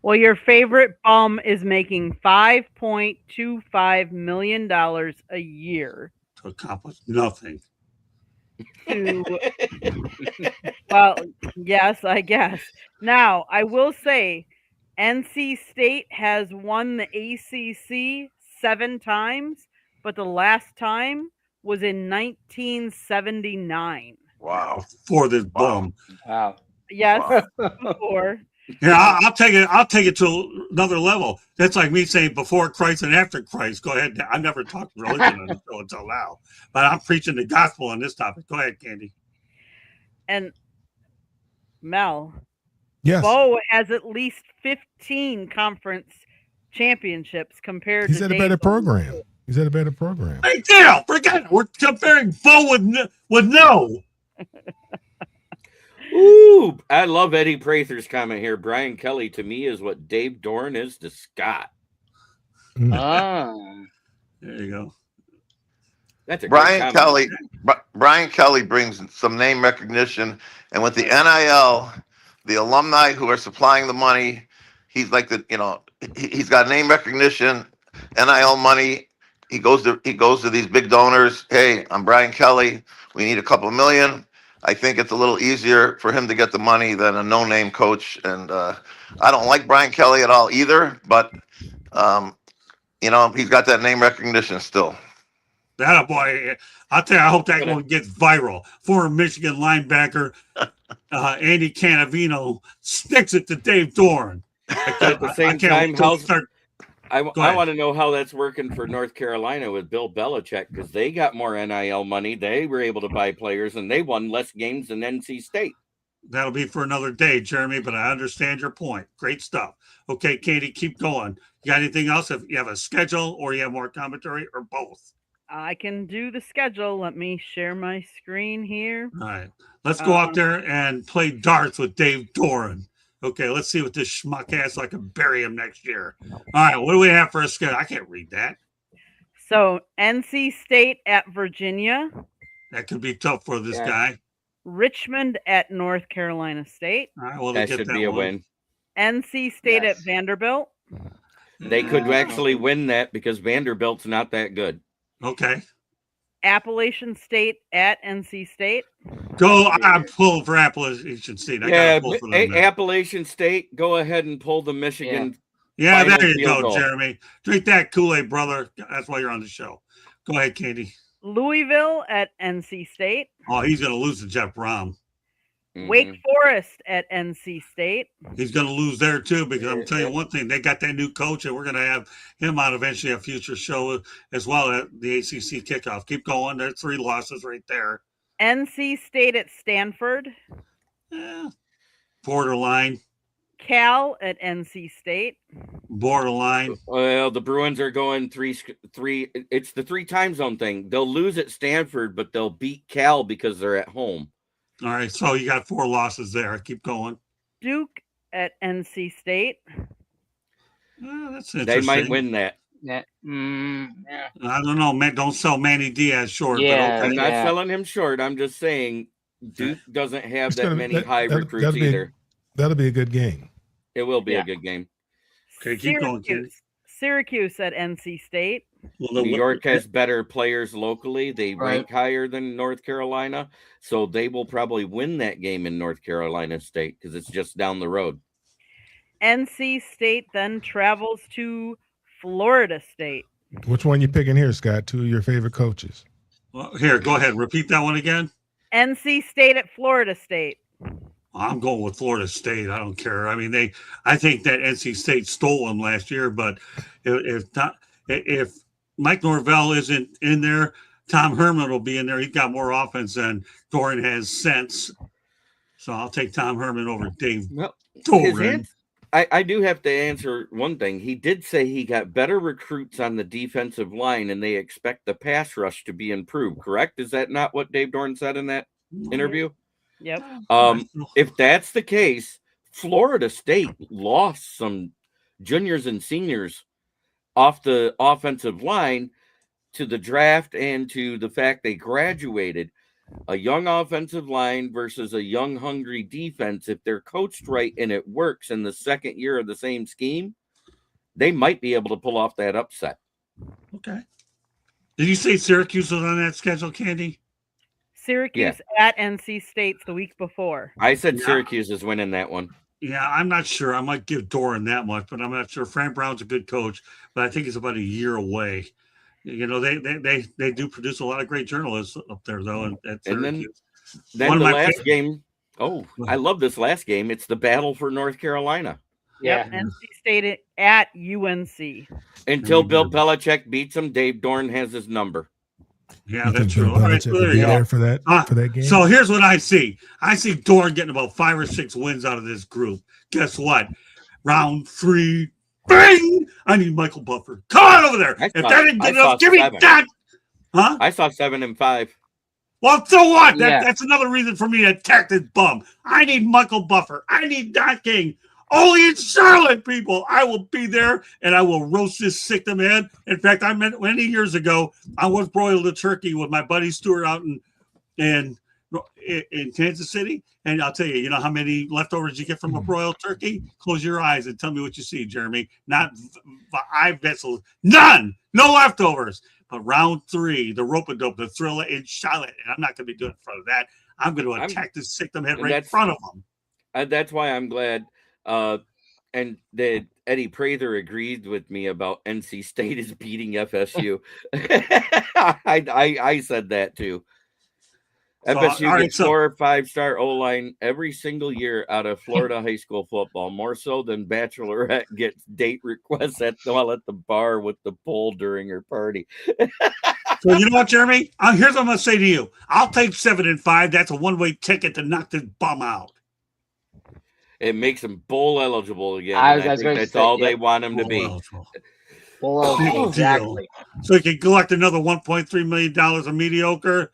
Well, your favorite bum is making $5.25 million a year. To accomplish nothing. Well, yes, I guess. Now, I will say NC State has won the ACC 7 times, but the last time was in 1979. Wow. For this bum. Wow. Yes, before. Yeah, I'll take it. I'll take it to another level. That's like me saying before Christ and after Christ. Go ahead. I never talked religion until now, but I'm preaching the gospel on this topic. Go ahead, Candy. And Mel, Yes. Bo has at least 15 conference championships compared He's to at a Dave better Bowman. program. He's at a better program. Hey, Dale, forget it. We're comparing Bo with no. Ooh, I love Eddie Prather's comment here. Brian Kelly to me is what Dave Doeren is to Scott. Ah. There you go. That's a Brian great comment. Kelly. Brian Kelly brings some name recognition, and with the NIL, the alumni who are supplying the money, he's like he's got name recognition, NIL money. He goes to these big donors. Hey, I'm Brian Kelly. We need a couple million. I think it's a little easier for him to get the money than a no-name coach. And I don't like Brian Kelly at all either, but he's got that name recognition still. That boy, I'll tell you, I hope that one gets viral. Former Michigan linebacker Andy Canavino sticks it to Dave Doeren. At the same time, I Go want to know how that's working for North Carolina with Bill Belichick, because they got more NIL money. They were able to buy players, and they won less games than NC State. That'll be for another day, Jeremy, but I understand your point. Great stuff. Okay, Katie, keep going. You got anything else? If you have a schedule or you have more commentary or both? I can do the schedule. Let me share my screen here. All right. Let's go out there and play darts with Dave Doeren. Okay, let's see what this schmuck has so I can bury him next year. All right, what do we have for a schedule? I can't read that. So, NC State at Virginia. That could be tough for this guy. Richmond at North Carolina State. All right, well, that should be a win. NC State at Vanderbilt. They could actually win that because Vanderbilt's not that good. Okay. Appalachian State at NC State. Go. I'm pulling for Appalachian State. Appalachian State, go ahead and pull the Michigan. Yeah, there you go, Jeremy. Drink that Kool-Aid, brother. That's why you're on the show. Go ahead, Katie. Louisville at NC State. Oh, he's going to lose to Jeff Brom. Wake Forest at NC State. He's going to lose there too, because I'm telling you one thing, they got that new coach, and we're going to have him on eventually a future show as well at the ACC kickoff. Keep going. There's 3 losses right there. NC State at Stanford. Borderline. Cal at NC State. Borderline. Well, the Bruins are going 3. It's the 3 time zone thing. They'll lose at Stanford, but they'll beat Cal because they're at home. All right, so you got 4 losses there. Keep going. Duke at NC State. That's interesting. They might win that. Yeah. I don't know, man. Don't sell Manny Diaz short. Yeah, but okay. I'm not selling him short. I'm just saying Duke doesn't have that many high recruits either. That'll be a good game. It will be a good game. Okay, keep going, Kenny. Syracuse at NC State. New York has better players locally. They rank higher than North Carolina, so they will probably win that game in North Carolina State because it's just down the road. NC State then travels to Florida State. Which one you picking here, Scott? 2 of your favorite coaches. Well, here, go ahead. Repeat that one again. NC State at Florida State. I'm going with Florida State. I don't care. I mean, I think that NC State stole them last year, but if Mike Norvell isn't in there, Tom Herman will be in there. He's got more offense than Doeren has sense. So I'll take Tom Herman over Dave Doeren. I do have to answer one thing. He did say he got better recruits on the defensive line, and they expect the pass rush to be improved. Correct? Is that not what Dave Doeren said in that interview? Yep. If that's the case, Florida State lost some juniors and seniors off the offensive line to the draft and to the fact they graduated. A young offensive line versus a young, hungry defense, if they're coached right and it works in the second year of the same scheme, they might be able to pull off that upset. Okay. Did you say Syracuse was on that schedule, Candy? Syracuse at NC State's the week before. I said Syracuse is winning that one. Yeah, I'm not sure. I might give Doeren that much, but I'm not sure. Frank Brown's a good coach, but I think he's about a year away. You know, they do produce a lot of great journalists up there, though. At Syracuse. Then the last game. Oh, I love this last game. It's the battle for North Carolina. Yeah. NC State at UNC. Until Bill Belichick beats him, Dave Doeren has his number. Yeah, that's true. All right, so there you go. For that game. So here's what I see. I see Doeren getting about 5 or 6 wins out of this group. Guess what? Round 3, bang! I need Michael Buffer. Come on over there. If that ain't good enough, give me that. Huh? I saw 7 and 5. Well, so what? That's another reason for me to attack this bum. I need Michael Buffer. I need Don King. Only in Charlotte, people. I will be there, and I will roast this sick to man. In fact, I met many years ago. I was broiled a turkey with my buddy Stuart out in Kansas City. And I'll tell you, you know how many leftovers you get from a broiled turkey? Close your eyes and tell me what you see, Jeremy. Not eye vessels. None. No leftovers. But round 3, the rope-a-dope, the Thriller in Charlotte. And I'm not going to be doing it in front of that. I'm going to attack this sick to man right in front of them. That's why I'm glad. And that Eddie Prather agreed with me about NC State is beating FSU. I said that too. So, FSU gets 4 or 5-star O-line every single year out of Florida high school football, more so than Bachelorette gets date requests while at the bar with the pole during her party. So you know what, Jeremy? Here's what I'm going to say to you. I'll take 7 and 5. That's a one-way ticket to knock this bum out. It makes him bowl eligible again. I think that's all they want him to be. Bowl eligible, exactly. So he can collect another $1.3 million of mediocre.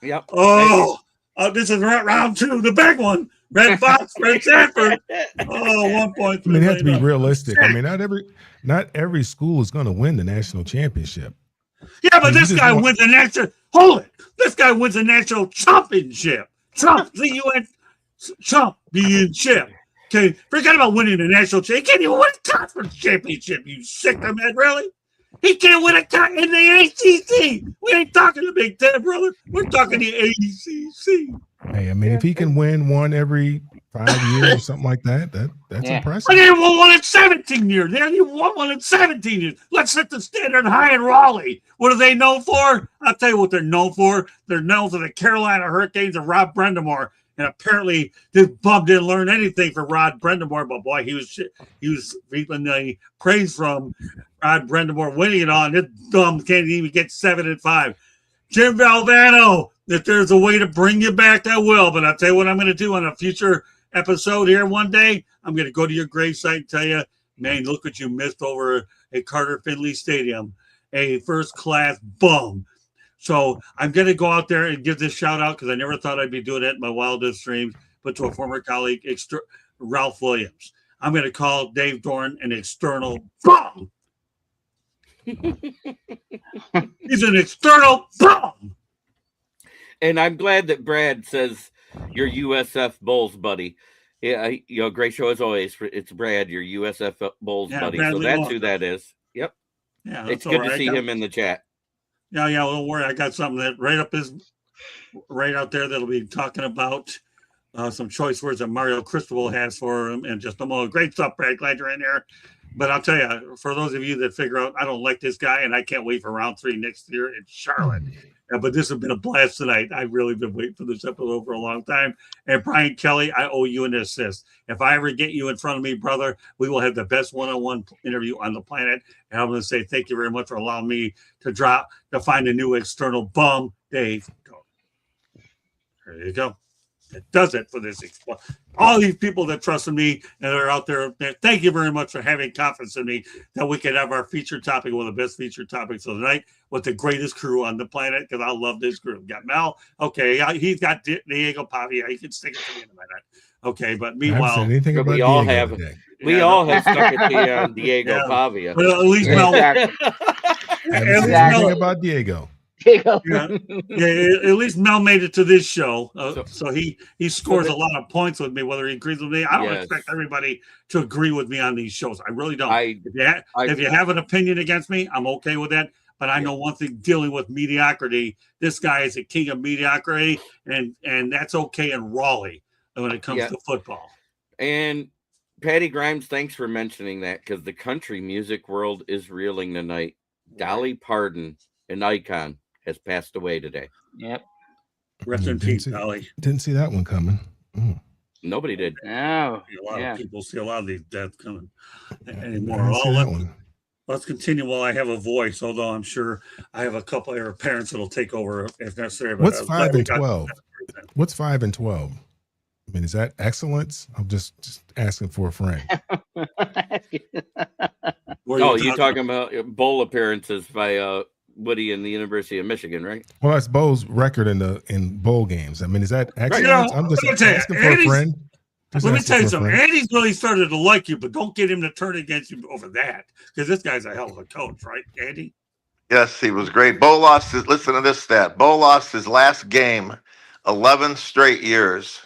Yep. Oh, this is round 2, the big one. Red Fox, Red Sanford. Oh, 1.3. I mean, you have to be realistic. I mean, not every school is going to win the national championship. Yeah, but this guy wins the national. Hold it. This guy wins the national championship. Championship. Okay, forget about winning the national championship. He can't even win a conference championship. You sick of man, really? He can't win a in the ACC. We ain't talking the Big Ten, brother. We're talking the ACC. Hey, I mean, if he can win one every 5 years or something like that, that's impressive. But they won one in 17 years. They only won one in 17 years. Let's set the standard high in Raleigh. What are they known for? I'll tell you what they're known for. They're known for the Carolina Hurricanes and Rob Brendamore. And apparently, this bum didn't learn anything from Rod Brendamore, but boy, he was reaping the praise from Rod Brendamore winning it all. And this dumb can't even get 7 and 5. Jim Valvano, if there's a way to bring you back, I will. But I'll tell you what I'm going to do on a future episode here one day. I'm going to go to your gravesite and tell you, man, look what you missed over at Carter Finley Stadium. A first-class bum. So I'm going to go out there and give this shout out because I never thought I'd be doing it in my wildest dreams, but to a former colleague, Ralph Williams. I'm going to call Dave Doeren an external bum. He's an external bum. And I'm glad that Brad says your USF Bulls buddy. Yeah, great show as always. It's Brad, your USF Bulls buddy. So that's who that is. Yep. Yeah, it's good to see him in the chat. Yeah, don't worry. I got something that right out there that'll be talking about some choice words that Mario Cristobal has for him and just a moment. Great stuff, Brad. Glad you're in there. But I'll tell you, for those of you that figure out I don't like this guy and I can't wait for round 3 next year in Charlotte. But this has been a blast tonight. I've really been waiting for this episode for a long time. And Brian Kelly, I owe you an assist. If I ever get you in front of me, brother, we will have the best one-on-one interview on the planet. And I'm going to say thank you very much for allowing me to find a new external bum, Dave. There you go. It does it for this. All these people that trust in me and are out there, thank you very much for having confidence in me that we can have our featured topic, one of the best featured topics of the night with the greatest crew on the planet, because I love this crew. We got Mel. Okay, he's got Diego Pavia. He can stick it to me in a minute. Okay, but meanwhile, we all have. We Yeah, all have stuck at the Diego Yeah. Pavia. But at least Yeah, Mel, exactly. Haven't at said least anything Mel, about Diego. Diego. yeah, at least Mel made it to this show, so he scores the- a lot of points with me, whether he agrees with me. I don't Yes. expect everybody to agree with me on these shows. I really don't. I If you have an opinion against me, I'm okay with that. But I Yeah. know one thing: dealing with mediocrity, this guy is a king of mediocrity, and that's okay in Raleigh when it comes Yeah. to football. And Patty Grimes, thanks for mentioning that, because the country music world is reeling tonight. Dolly Parton, an icon, has passed away today. Yep. Rest in peace, Dolly. Didn't see that one coming. Mm. Nobody did. Oh, A lot yeah. of people see a lot of these deaths coming I anymore. didn't see that one. Let's continue while I have a voice, although I'm sure I have a couple of our parents that'll take over if necessary. But What's I'm 5 glad we and got 12? that. What's 5 and 12? I mean, is that excellence? I'm just asking for a friend. What are Oh, you you talking about bowl appearances by Woody and the University of Michigan, right? Well, that's Bo's record in bowl games. I mean, is that excellence? I'm just let me tell you, asking for a friend. Just Let me asking tell you for a something. friend. Andy's really started to like you, but don't get him to turn against you over that, because this guy's a hell of a coach, right, Andy? Yes, he was great. Bo lost his. Listen to this stat. Bo lost his last game 11 straight years.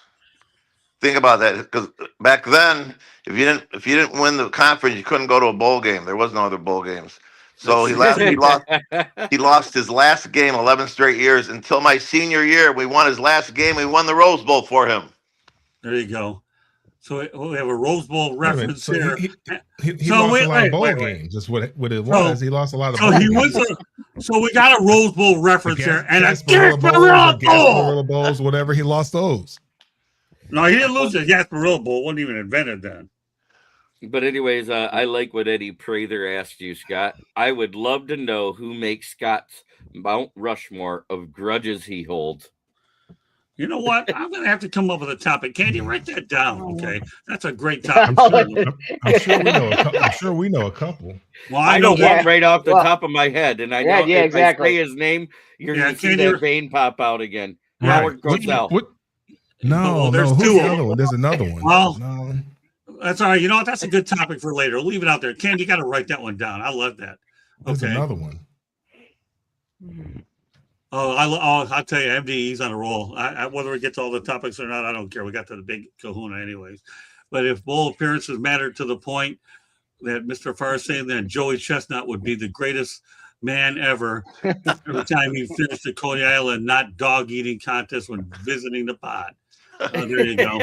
Think about that, because back then, if you didn't win the conference, you couldn't go to a bowl game. There was no other bowl games. So he lost his last game 11 straight years until my senior year. We won his last game. We won the Rose Bowl for him. There you go. So we have a Rose Bowl Wait a minute. reference So here. he So lost wait, a lot of bowl wait. games. That's what it was. He lost a lot of So bowl he games. wins. So we got a Rose Bowl reference there, and a Gasparilla Gasparilla Bowl. Bowls, whatever. He lost those. No, he didn't lose the Gasparilla Bowl. It wasn't even invented then. But anyways, I like what Eddie Prather asked you, Scott. I would love to know who makes Scott's Mount Rushmore of grudges he holds. You know what? I'm going to have to come up with a topic. Candy, write that down, okay? That's a great topic. I'm sure we know a couple. Well, I know that. one right off the top of my head, and I know if exactly. I say his name, you're going to see Candy, that vein pop out again. Right. Howard Cosell. No, there's who's two the of other them. one? There's another one. Well, no. That's all right. You know what? That's a good topic for later. Leave it out there. Candy, you got to write that one down. I love that. There's Okay. another one. I'll tell you, MD, he's on a roll. Whether we get to all the topics or not, I don't care. We got to the big kahuna anyways. But if bowl appearances matter to the point that Mr. Farr is saying that Joey Chestnut would be the greatest man ever every time he finished the Coney Island not dog eating contest when visiting the pod. There you go.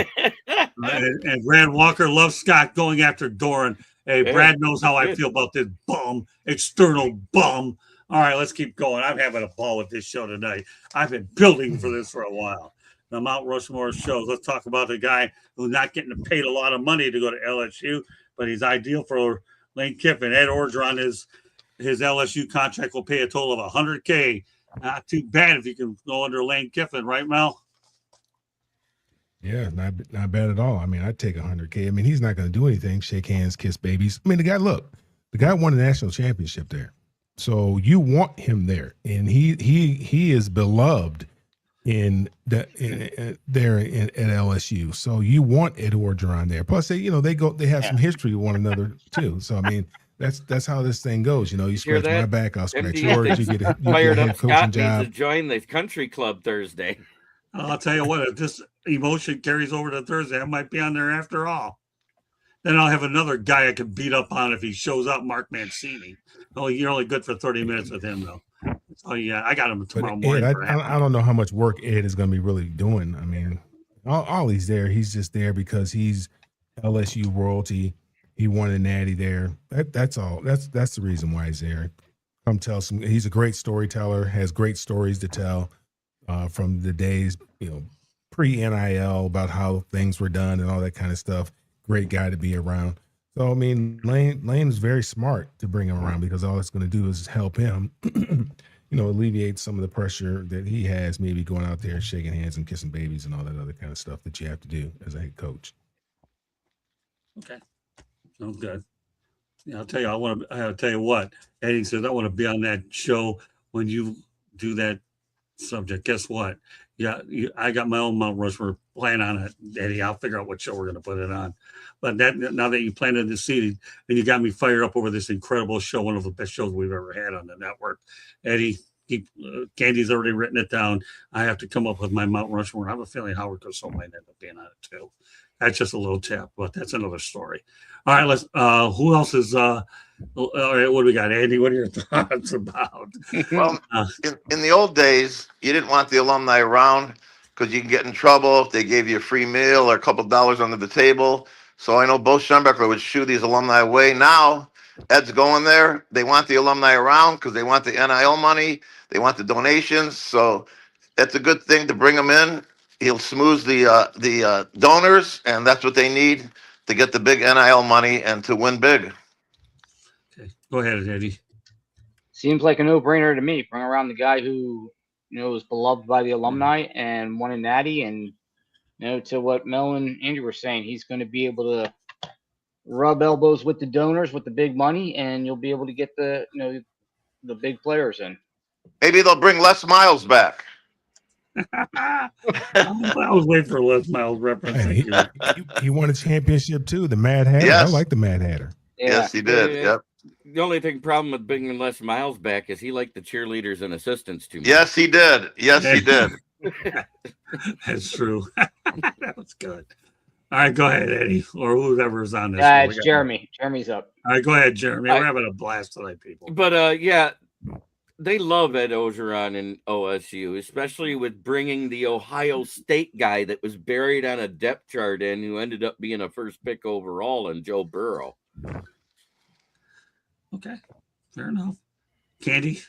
And Brad Walker loves Scott going after Doeren. Hey, Brad knows how I feel about this bum, external bum. All right, let's keep going. I'm having a ball with this show tonight. I've been building for this for a while. The Mount Rushmore shows. Let's talk about the guy who's not getting paid a lot of money to go to LSU, but he's ideal for Lane Kiffin. Ed Orgeron, his LSU contract will pay a total of $100K. Not too bad if you can go under Lane Kiffin, right, Mel? Yeah, not bad at all. I mean, I'd take $100K. I mean, he's not going to do anything. Shake hands, kiss babies. I mean, the guy won a national championship there. So you want him there, and he is beloved at LSU. So you want Ed Orgeron there. Plus, they have some history with one another too. So I mean, that's how this thing goes. You scratch my back, I'll scratch yours. You get a head coaching job. Needs to join the country club Thursday. I'll tell you what, if this emotion carries over to Thursday, I might be on there after all. Then I'll have another guy I can beat up on if he shows up, Mark Mancini. Oh, you're only good for 30 minutes with him, though. Oh, yeah, I got him tomorrow morning. Ed, I don't know how much work Ed is going to be really doing. I mean, all he's there, he's just there because he's LSU royalty. He won a natty there. That's all. That's the reason why he's there. Come tell some. He's a great storyteller. Has great stories to tell from the days, pre-NIL about how things were done and all that kind of stuff. Great guy to be around. So I mean, Lane is very smart to bring him around because all it's going to do is help him, alleviate some of the pressure that he has, maybe going out there shaking hands and kissing babies and all that other kind of stuff that you have to do as a head coach. Okay, sounds good. Yeah, I'll tell you what. Eddie says I want to be on that show when you do that subject. Guess what? Yeah, I got my own Mount Rushmore plan on it, Eddie. I'll figure out what show we're going to put it on. But that now that you planted the seed and you got me fired up over this incredible show, one of the best shows we've ever had on the network, Eddie. Candy's already written it down. I have to come up with my Mount Rushmore. I have a feeling Howard Cosell might end up being on it too. That's just a little tip, but that's another story. All right, let's. Who else is? All right, what do we got, Andy? What are your thoughts about? Well, in the old days, you didn't want the alumni around because you can get in trouble if they gave you a free meal or a couple dollars under the table. So I know Bo Schembecker would shoo these alumni away. Now, Ed's going there. They want the alumni around because they want the NIL money. They want the donations. So it's a good thing to bring them in. He'll smooth the donors, and that's what they need to get the big NIL money and to win big. Okay, go ahead, Eddie. Seems like a no-brainer to me. Bring around the guy who was beloved by the alumni and won a natty, and to what Mel and Andrew were saying, he's going to be able to rub elbows with the donors with the big money, and you'll be able to get the the big players in. Maybe they'll bring Les Miles back. I was waiting for Les Miles reference. Hey, he won a championship too. The Mad Hatter. Yes. I like the Mad Hatter. Yeah. Yes, he did. Yeah. Yep. The only problem with bringing Les Miles back is he liked the cheerleaders and assistants too much. Yes, he did. Yes, he did. That's true. That was good. All right, go ahead, Eddie, or whoever's on this. It's Jeremy. Jeremy's up. All right, go ahead, Jeremy. We're having a blast tonight, people. But yeah, they love Ed Ogeron and OSU, especially with bringing the Ohio State guy that was buried on a depth chart and who ended up being a first pick overall in Joe Burrow. Okay, fair enough. Candy?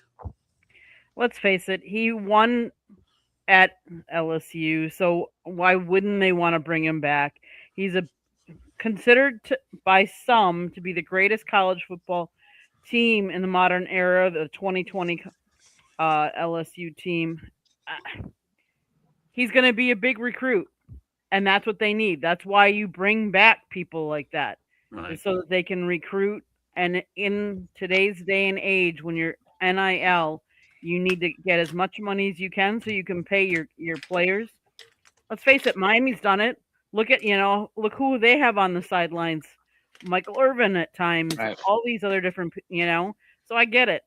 Let's face it, he won at LSU, so why wouldn't they want to bring him back? He's considered by some to be the greatest college football team in the modern era, the 2020 LSU team. He's going to be a big recruit, and that's what they need. That's why you bring back people like that, Right. so that they can recruit. And in today's day and age, when you're NIL, you need to get as much money as you can so you can pay your players. Let's face it, Miami's done it. Look who they have on the sidelines. Michael Irvin at times, Right. all these other different, so I get it.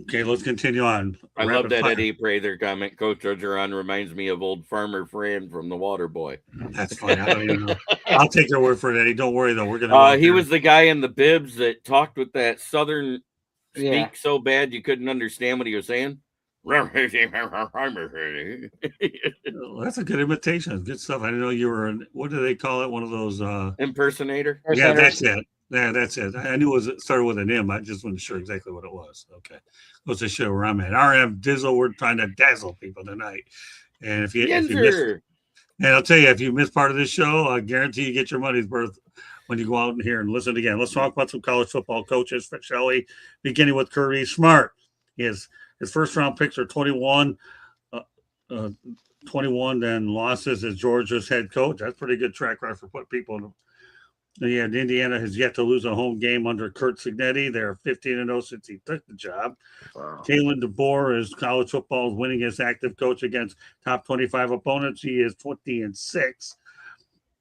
Okay, let's continue on. I love Rapid that fire. Eddie Prather comment. Coach Ogeron reminds me of old Farmer Fran from The Water Boy. That's fine. I don't even know. I'll take your word for it, Eddie. Don't worry, though. We're going to. He was the guy in the bibs that talked with that southern Yeah. speak so bad you couldn't understand what he was saying. That's a good imitation. Good stuff. I didn't know you were, what do they call it? One of those. Impersonator. Yeah, that's it. Yeah, that's it. I knew it started with an M. I just wasn't sure exactly what it was. Okay. Goes to show where I'm at. RM Dizzle, we're trying to dazzle people tonight. And if you miss, and I'll tell you, if you miss part of this show, I guarantee you get your money's worth when you go out in here and listen again. Let's talk about some college football coaches, shall we? Beginning with Kirby Smart. His first round picks are 21, then losses as Georgia's head coach. That's pretty good track record for putting people in. Yeah, Indiana has yet to lose a home game under Kurt Signetti. They're 15-0 since he took the job. Wow. Kalen DeBoer is college football's winningest active coach against top 25 opponents. He is 20-6.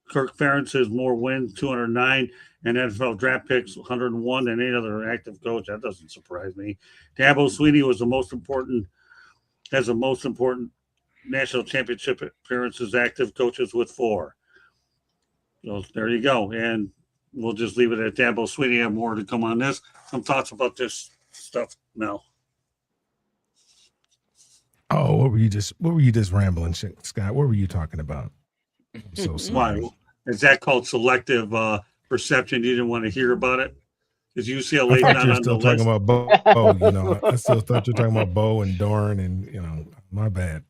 Kirk Ferentz has more wins, 209, and NFL draft picks, 101, than any other active coach. That doesn't surprise me. Dabo Swinney has the most important national championship appearances active coaches with 4. So there you go. And we'll just leave it at Dabo Swinney. Have more to come on this. Some thoughts about this stuff now. Oh, what were you just rambling, Scott? What were you talking about? I'm so sorry. Why? Is that called selective perception? You didn't want to hear about it? Because UCLA I thought not you were on still the talking list. about Bo. I still thought you were talking about Bo and Doeren, and my bad.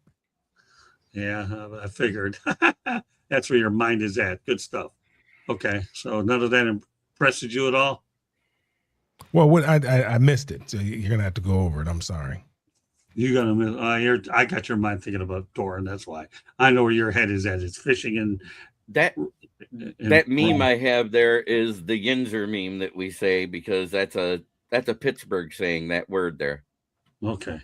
Yeah, I figured. That's where your mind is at. Good stuff. Okay, so none of that impresses you at all? Well, what I missed it, so you're gonna have to go over it. I'm sorry. You're gonna miss. I got your mind thinking about Doeren. That's why I know where your head is at. It's fishing and that meme I have there is the Yinzer meme that we say because that's a Pittsburgh saying that word there. Okay.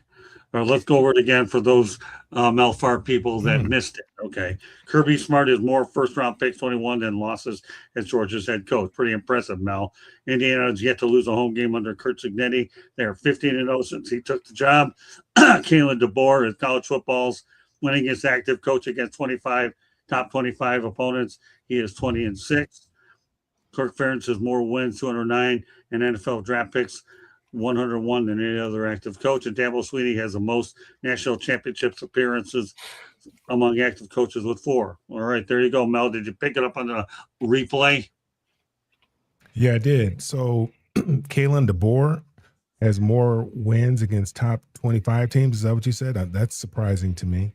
let's go over it again for those Mel Farr people that missed it. Okay. Kirby Smart is more first-round picks, 21, than losses as Georgia's head coach. Pretty impressive, Mel. Indiana has yet to lose a home game under Kurt Cignetti. They are 15-0 since he took the job. Kalen DeBoer is college football's winningest active coach against top 25 opponents. He is 20-6. Kirk Ferentz has more wins, 209, and NFL draft picks, 101 than any other active coach. And Dabo Swinney has the most national championships appearances among active coaches with 4. All right, there you go, Mel. Did you pick it up on the replay? Yeah, I did. So Kalen DeBoer has more wins against top 25 teams. Is that what you said? That's surprising to me.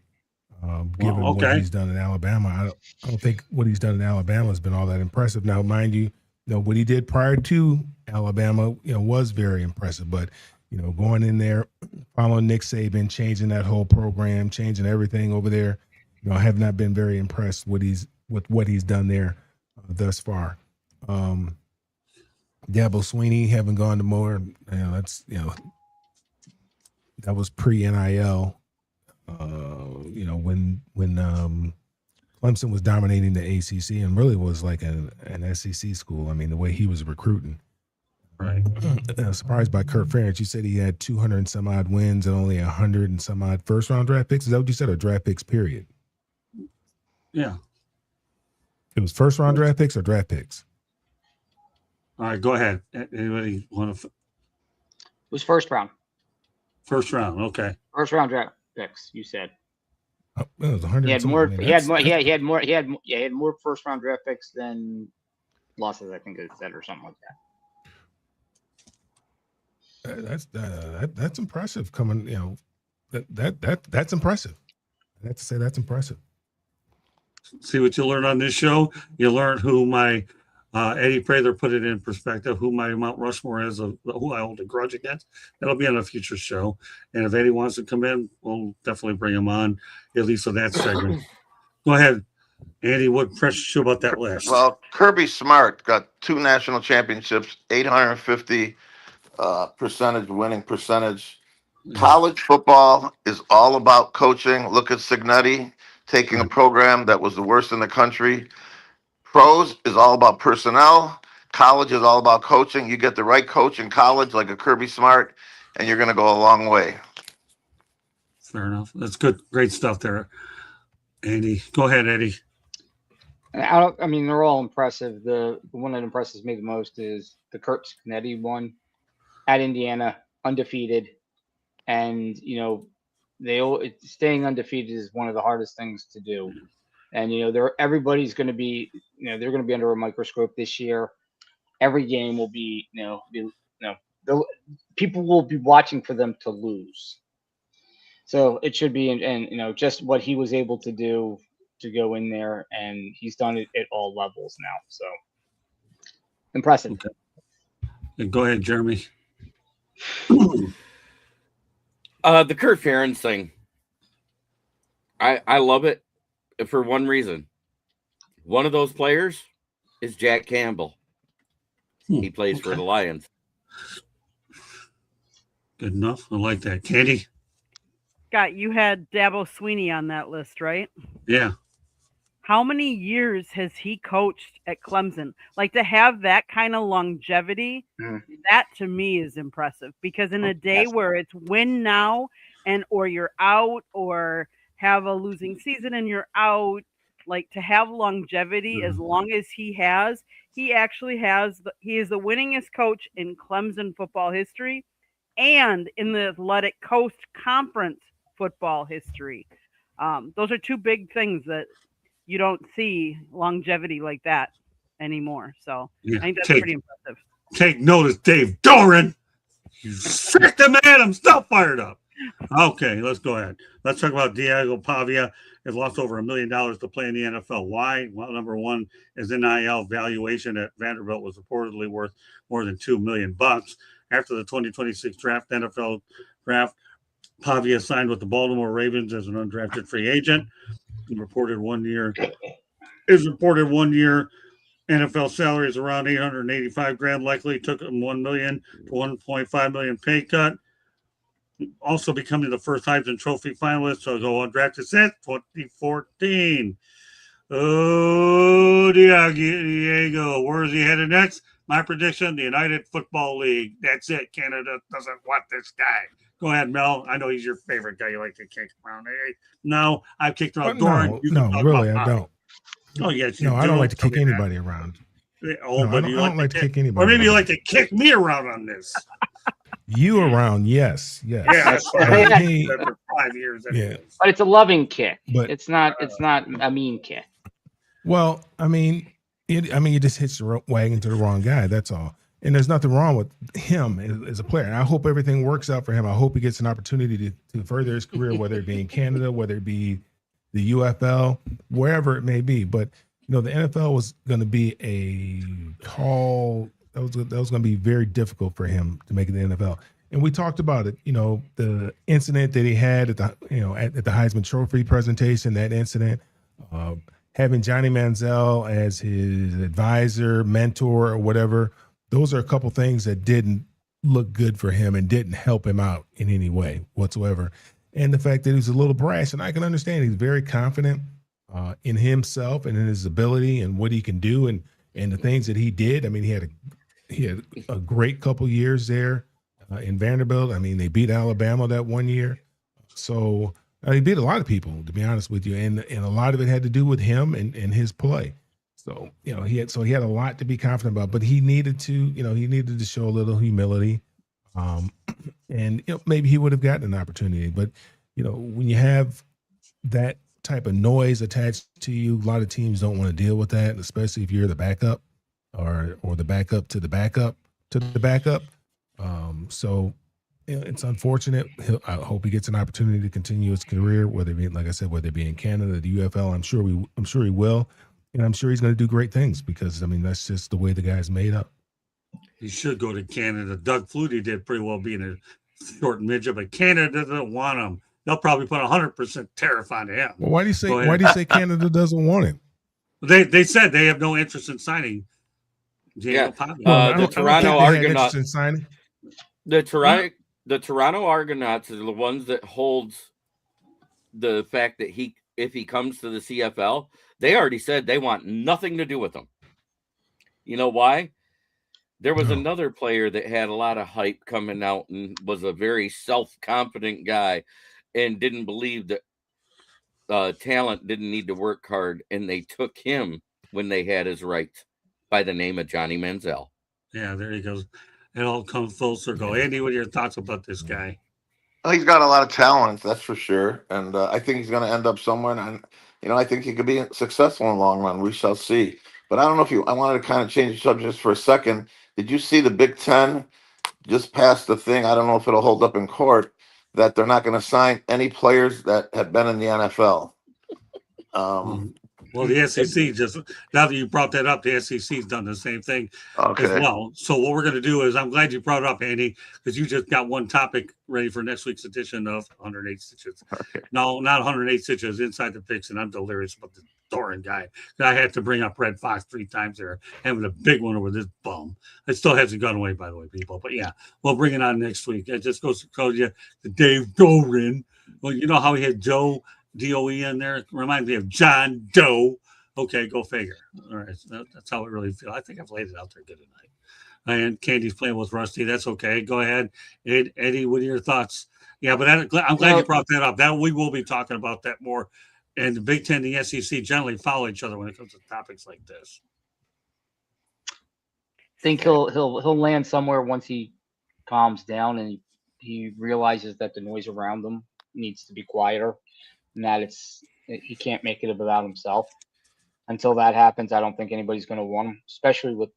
Given what he's done in Alabama, I don't think what he's done in Alabama has been all that impressive. Now, mind you, what he did prior to Alabama, was very impressive. But going in there, following Nick Saban, changing that whole program, changing everything over there, I have not been very impressed with what he's done there thus far. Dabo Swinney having gone to more, that's that was pre-NIL. When Clemson was dominating the ACC and really was like an SEC school. I mean, the way he was recruiting. Right. Surprised by Kurt Ferentz. You said he had 200 and some odd wins and only 100 and some odd first-round draft picks. Is that what you said, or draft picks, period? Yeah. It was first-round draft picks or draft picks? All right, go ahead. Anybody want to? It was first round. First round, okay. First round draft picks. You said. Oh, it was 100. He had more. He had more first round draft picks than losses. I think it said, or something like that. That's impressive. Coming, that's impressive. I have to say that's impressive. See what you learn on this show. You learn who my Eddie Prather put it in perspective, who my Mount Rushmore is, who I hold a grudge against. That'll be on a future show. And if Eddie wants to come in, we'll definitely bring him on, at least for that segment. Go ahead, Andy. What impressed you about that list? Well, Kirby Smart got 2 national championships, 850 winning percentage. College football is all about coaching. Look at Cignetti taking a program that was the worst in the country. Pros is all about personnel. College is all about coaching. You get the right coach in college, like a Kirby Smart, and you're going to go a long way. Fair enough. That's good. Great stuff there, Andy. Go ahead, Eddie. I mean, they're all impressive. The one that impresses me the most is the Kurt Cignetti one at Indiana, undefeated. And, staying undefeated is one of the hardest things to do. And everybody's going to be, they're going to be under a microscope this year. Every game will be, people will be watching for them to lose. So it should be, and just what he was able to do to go in there, and he's done it at all levels now. So impressive. Okay. Go ahead, Jeremy. The Kurt Ferentz thing, I love it. For one reason. One of those players is Jack Campbell. He plays for the Lions. Good enough. I like that. Katie? Scott, you had Dabo Swinney on that list, right? Yeah. How many years has he coached at Clemson? Like, to have that kind of longevity, that to me is impressive. Because in a day where it's win now or you're out, or have a losing season and you're out, like, to have longevity as long as he has, he actually has, he is the winningest coach in Clemson football history and in the Athletic Coast Conference football history. Those are 2 big things that you don't see longevity like that anymore. So I think that's pretty impressive. Take notice, Dave Doeren. You sick the man. I'm still fired up. Okay, let's go ahead. Let's talk about Diego Pavia. Has lost over $1 million to play in the NFL. Why? Well, number one is NIL valuation at Vanderbilt was reportedly worth more than $2 million. After the 2026 NFL draft, Pavia signed with the Baltimore Ravens as an undrafted free agent. His reported 1 year NFL salary is around $885,000. Likely took him $1 million to $1.5 million pay cut. also becoming the first Heisman Trophy finalist to go undrafted since 2014. Oh, Diego, where is he headed next? My prediction: the United Football League. That's it. Canada doesn't want this guy. Go ahead, Mel. I know he's your favorite guy. You like to kick around. Hey, no, I've kicked around Doeren. You can talk really, about I don't. Oh, yes, you No, do. I don't like to Tell kick me that. anybody around. Oh, No, but I you don't like to kick anybody or maybe you around. like to kick me around on this. You around, yes. Yeah, that's what But I he- did for 5 years. Yeah. Anyways. But it's a loving kick. But- It's not a mean kick. Well, I mean, you just hit the wagon to the wrong guy. That's all. And there's nothing wrong with him as a player. And I hope everything works out for him. I hope he gets an opportunity to further his career, whether it be in Canada, whether it be the UFL, wherever it may be. But the NFL was going to be a tall. That was going to be very difficult for him to make it in the NFL. And we talked about it. The incident that he had at the at the Heisman Trophy presentation. That incident. Having Johnny Manziel as his advisor, mentor, or whatever, those are a couple things that didn't look good for him and didn't help him out in any way whatsoever. And the fact that he was a little brash, and I can understand he's very confident in himself and in his ability and what he can do and the things that he did. I mean, he had a great couple years there in Vanderbilt. I mean, they beat Alabama that one year. So he beat a lot of people, to be honest with you, and a lot of it had to do with him and his play. So he had a lot to be confident about, but he needed to show a little humility, and maybe he would have gotten an opportunity. But when you have that type of noise attached to you, a lot of teams don't want to deal with that, especially if you're the backup or the backup to the backup to the backup. So. It's unfortunate. I hope he gets an opportunity to continue his career, whether it be, like I said, whether it be in Canada, the UFL. I'm sure he will, and I'm sure he's going to do great things because that's just the way the guy's made up. He should go to Canada. Doug Flutie did pretty well being a short midget, but Canada doesn't want him. They'll probably put 100% tariff on him. Well, why do you say Canada doesn't want him? They said they have no interest in signing. Yeah, the Toronto Argonauts. In signing. The Toronto Argonauts are the ones that holds the fact that if he comes to the CFL, they already said they want nothing to do with him. You know why? There was another player that had a lot of hype coming out and was a very self-confident guy and didn't believe that talent didn't need to work hard, and they took him when they had his rights by the name of Johnny Manziel. Yeah, there he goes. It all comes full circle. Andy, what are your thoughts about this guy? Well, he's got a lot of talent, that's for sure, and I think he's going to end up somewhere. And I think he could be successful in the long run. We shall see. But I don't know if I wanted to kind of change the subject just for a second. Did you see the Big Ten just passed the thing? I don't know if it'll hold up in court that they're not going to sign any players that have been in the NFL. Well, the SEC now that you brought that up, the SEC's done the same thing as well. So what we're going to do is, I'm glad you brought it up, Andy, because you just got one topic ready for next week's edition of 108 Stitches. Okay. No, not 108 Stitches, Inside the Picks, and I'm delirious about the Doeren guy. I had to bring up Red Fox 3 times there, having a big one over this bum. It still hasn't gone away, by the way, people. But yeah, we'll bring it on next week. It just goes to tell you the Dave Doeren. Well, you know how he had Joe D-O-E in there? Reminds me of John Doe. Okay, go figure. All right, that's how it really feels. I think I've laid it out there good tonight. And Candy's playing with Rusty. That's okay. Go ahead, Eddie. What are your thoughts? Yeah, but I'm glad you brought that up. That we will be talking about that more. And the Big Ten, the SEC generally follow each other when it comes to topics like this. I think he'll land somewhere once he calms down and he realizes that the noise around him needs to be quieter, and that he can't make it about himself. Until that happens, I don't think anybody's going to want him, especially with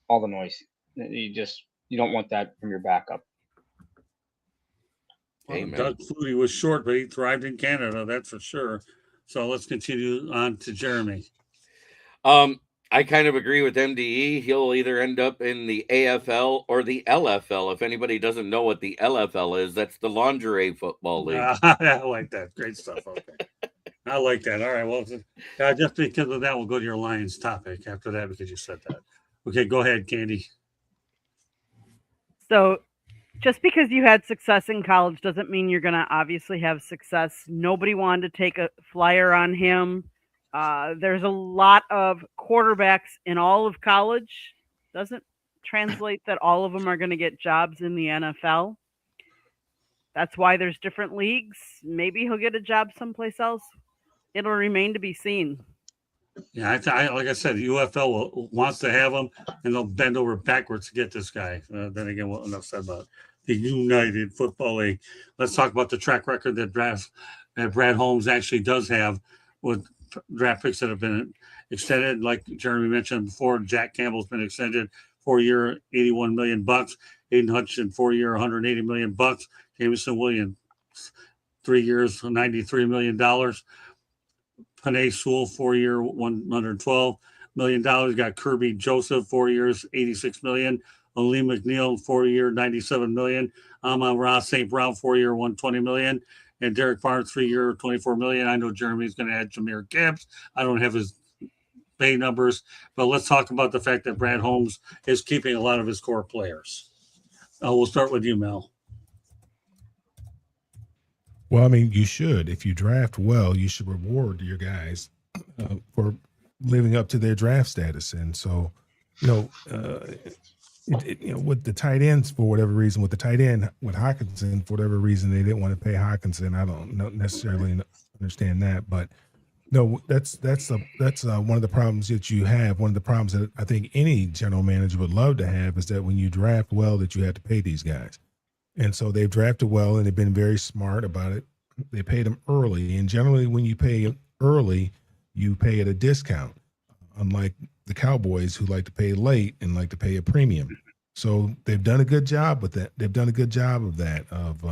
all the noise. You don't want that from your backup. Well, Doug Flutie was short, but he thrived in Canada, that's for sure. So let's continue on to Jeremy. I kind of agree with MDE. He'll either end up in the AFL or the LFL. If anybody doesn't know what the LFL is, that's the Lingerie Football League. I like that. Great stuff. Okay. I like that. All right. Well, just because of that, we'll go to your Lions topic after that because you said that. Okay, go ahead, Candy. So just because you had success in college doesn't mean you're going to obviously have success. Nobody wanted to take a flyer on him. There's a lot of quarterbacks in all of college. Doesn't translate that all of them are going to get jobs in the NFL. That's why there's different leagues. Maybe he'll get a job someplace else. It'll remain to be seen. Yeah, like I said, the UFL wants to have him, and they'll bend over backwards to get this guy. Then again, well, enough said about the United Football League. Let's talk about the track record that Brad Holmes actually does have with draft picks that have been extended. Like Jeremy mentioned before, Jack Campbell's been extended 4-year, $81 million. Aiden Hutchinson, 4-year, $180 million. Jameson Williams, 3 years, $93 million. Panay Sewell, 4-year, $112 million. Got Kirby Joseph, 4 years, $86 million. Ali McNeil, 4-year, $97 million. Amon Ross St. Brown, 4-year, $120 million. And Derek Barnes, 3-year, $24 million. I know Jeremy's going to add Jameer Gibbs. I don't have his pay numbers, but let's talk about the fact that Brad Holmes is keeping a lot of his core players. We'll start with you, Mel. Well, I mean, you should. If you draft well, you should reward your guys for living up to their draft status. And so, with the tight ends, for whatever reason, with Hockenson, for whatever reason, they didn't want to pay Hockenson. I don't necessarily understand that, but no, that's one of the problems that you have. One of the problems that I think any general manager would love to have is that when you draft well, that you have to pay these guys. And so they've drafted well, and they've been very smart about it. They paid them early, and generally when you pay early, you pay at a discount, unlike the Cowboys who like to pay late and like to pay a premium. So they've done a good job with that. They've done a good job of that, of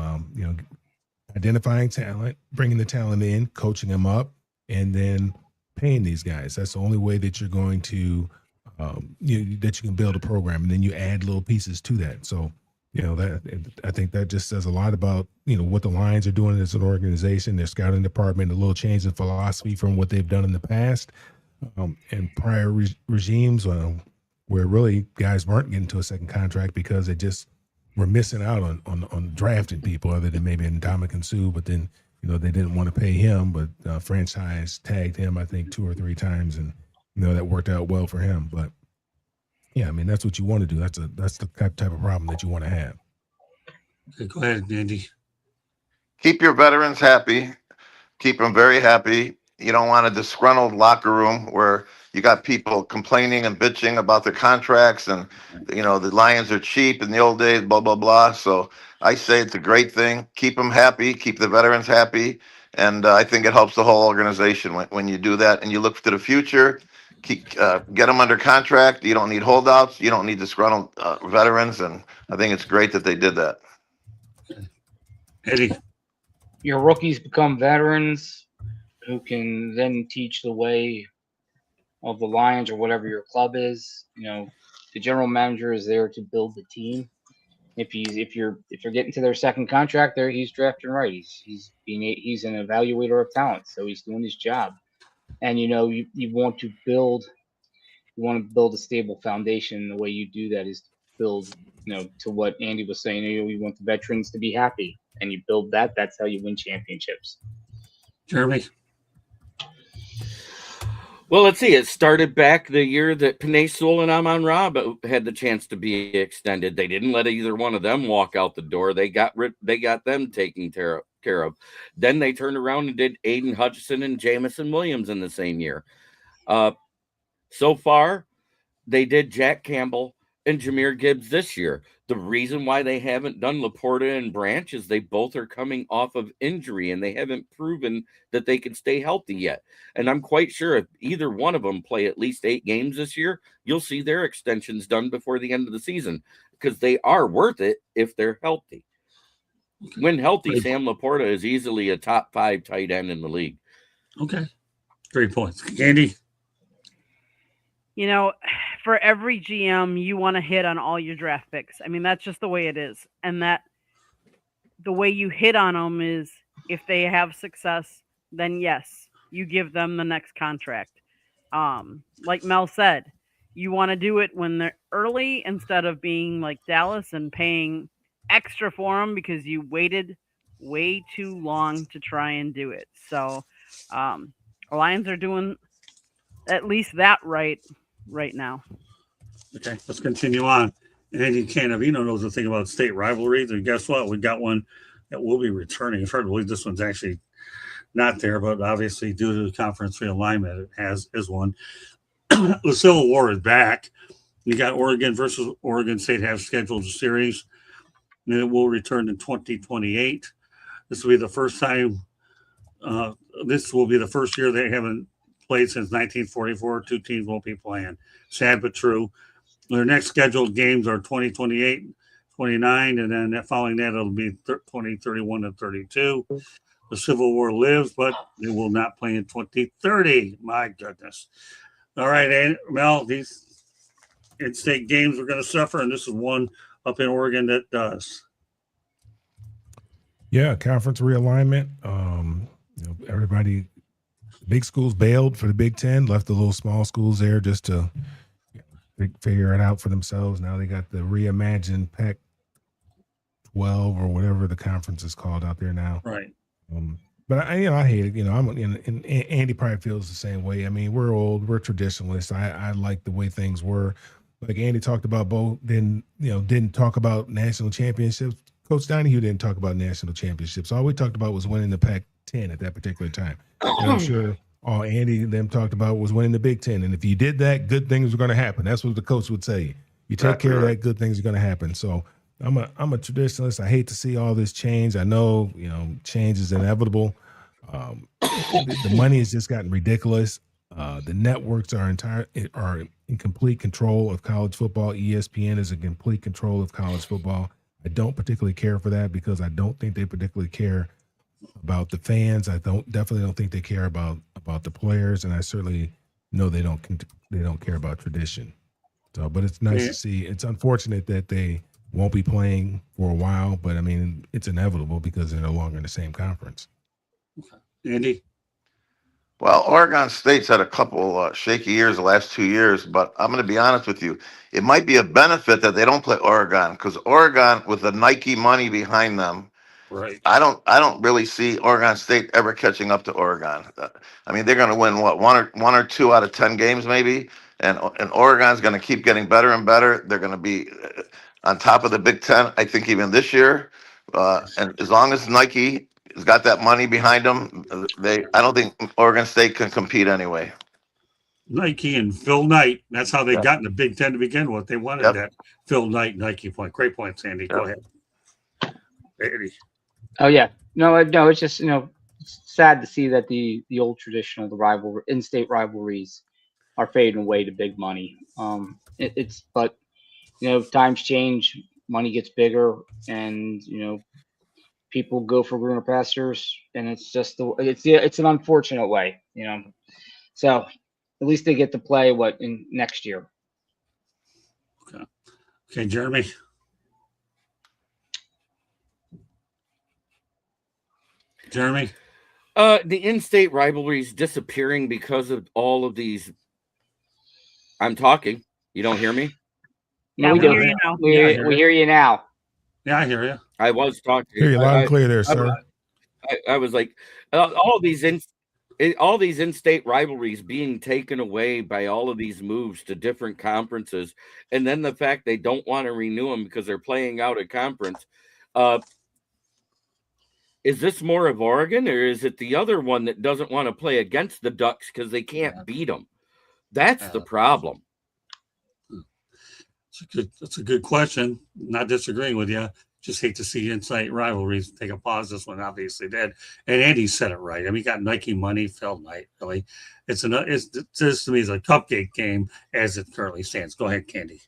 identifying talent, bringing the talent in, coaching them up, and then paying these guys. That's the only way that you're going to that you can build a program, and then you add little pieces to that. So that I think that just says a lot about what the Lions are doing as an organization, their scouting department, a little change in philosophy from what they've done in the past, and prior regimes where really guys weren't getting to a second contract because they just were missing out on drafting people other than maybe Ndamukong Suh, but then they didn't want to pay him, but franchise tagged him I think 2 or 3 times, and that worked out well for him. But yeah, I mean, that's what you want to do. That's the type of problem that you want to have. Okay, go ahead, Andy. Keep your veterans happy. Keep them very happy. You don't want a disgruntled locker room where you got people complaining and bitching about their contracts and, the Lions are cheap in the old days, blah, blah, blah. So I say it's a great thing. Keep them happy. Keep the veterans happy. And I think it helps the whole organization when you do that and you look to the future. Get them under contract. You don't need holdouts. You don't need disgruntled veterans. And I think it's great that they did that. Eddie. Your rookies become veterans who can then teach the way of the Lions or whatever your club is. The general manager is there to build the team. If you're getting to their second contract, there he's drafting right. He's an evaluator of talent, so he's doing his job. And you want to build a stable foundation. The way you do that is to build, to what Andy was saying. You want the veterans to be happy, and you build that. That's how you win championships. Jeremy. Well, let's see. It started back the year that Panay Sewell and Amon Ra had the chance to be extended. They didn't let either one of them walk out the door. They got them taken care of. Then they turned around and did Aiden Hutchinson and Jameson Williams in the same year. So far, they did Jack Campbell and Jameer Gibbs this year. The reason why they haven't done Laporta and Branch is they both are coming off of injury and they haven't proven that they can stay healthy yet. And I'm quite sure if either one of them play at least 8 games this year, you'll see their extensions done before the end of the season because they are worth it if they're healthy. When healthy, Sam Laporta is easily a top 5 tight end in the league. Okay. Great points. Andy? For every GM, you want to hit on all your draft picks. I mean, that's just the way it is. And that the way you hit on them is if they have success, then yes, you give them the next contract. Like Mel said, you want to do it when they're early instead of being like Dallas and paying extra for them because you waited way too long to try and do it. So, um, Lions are doing at least that right now. Okay, let's continue on. Andy Canavino knows the thing about state rivalries, and guess what? We got one that will be returning. It's hard to believe this one's actually not there, but obviously due to the conference realignment, it is one. The Civil War is back. You got Oregon versus Oregon State have scheduled a series, and it will return in 2028. This will be the first time. Uh, this will be the first year they haven't played since 1944. Two teams won't be playing. Sad but true. Their next scheduled games are 2028, 29, and then following that, it'll be 20, 31, and 32. The Civil War lives, but it will not play in 2030. My goodness. All right, Mel, these in-state games are going to suffer, and this is one up in Oregon that does. Yeah, conference realignment. Everybody, big schools bailed for the Big Ten, left the little small schools there just to figure it out for themselves. Now they got the reimagined Pac-12 or whatever the conference is called out there now. Right. But I hate it. And Andy probably feels the same way. I mean, we're old, we're traditionalists. I like the way things were. Like Andy talked about didn't talk about national championships. Coach Donahue didn't talk about national championships. All we talked about was winning the Pac-10 at that particular time. And I'm sure all Andy and them talked about was winning the Big Ten. And if you did that, good things were going to happen. That's what the coach would say. You take care of that, good things are going to happen. So I'm a traditionalist. I hate to see all this change. I know, change is inevitable. The money has just gotten ridiculous. The networks are in complete control of college football. ESPN is in complete control of college football. I don't particularly care for that because I don't think they particularly care about the fans. I definitely don't think they care about the players, and I certainly know they don't care about tradition. So, but it's nice to see. It's unfortunate that they won't be playing for a while, but I mean, it's inevitable because they're no longer in the same conference. Andy? Well, Oregon State's had a couple shaky years the last 2 years, but I'm going to be honest with you. It might be a benefit that they don't play Oregon because Oregon, with the Nike money behind them, Right. I don't really see Oregon State ever catching up to Oregon. I mean, they're going to win one or two out of 10 games maybe, and Oregon's going to keep getting better and better. They're going to be on top of the Big Ten, I think, even this year. And as long as Nike has got that money behind them, I don't think Oregon State can compete anyway. Nike and Phil Knight. That's how they Yep. got in the Big Ten to begin with. They wanted Yep. that Phil Knight Nike point. Great point, Sandy. Go ahead. Andy. Oh yeah, no, it's just it's sad to see that the old traditional, the in-state rivalries are fading away to big money. But times change, money gets bigger, and people go for greener pastures, and it's just it's an unfortunate way, So at least they get to play in next year. Okay, Jeremy. Jeremy? The in-state rivalries disappearing because of all of these. I'm talking. You don't hear me? Yeah, we hear you now. We hear you now. Yeah, I hear you. I was talking. Hear you loud and clear there, sir. I was like, all these in-state rivalries being taken away by all of these moves to different conferences, and then the fact they don't want to renew them because they're playing out of conference. Is this more of Oregon, or is it the other one that doesn't want to play against the Ducks because they can't beat them? That's the problem. That's a good question. Not disagreeing with you. Just hate to see in-state rivalries. Take a pause. This one obviously did. And Andy said it right. I mean, got Nike money, Phil Knight, really. This to me is a cupcake game as it currently stands. Go ahead, Candy.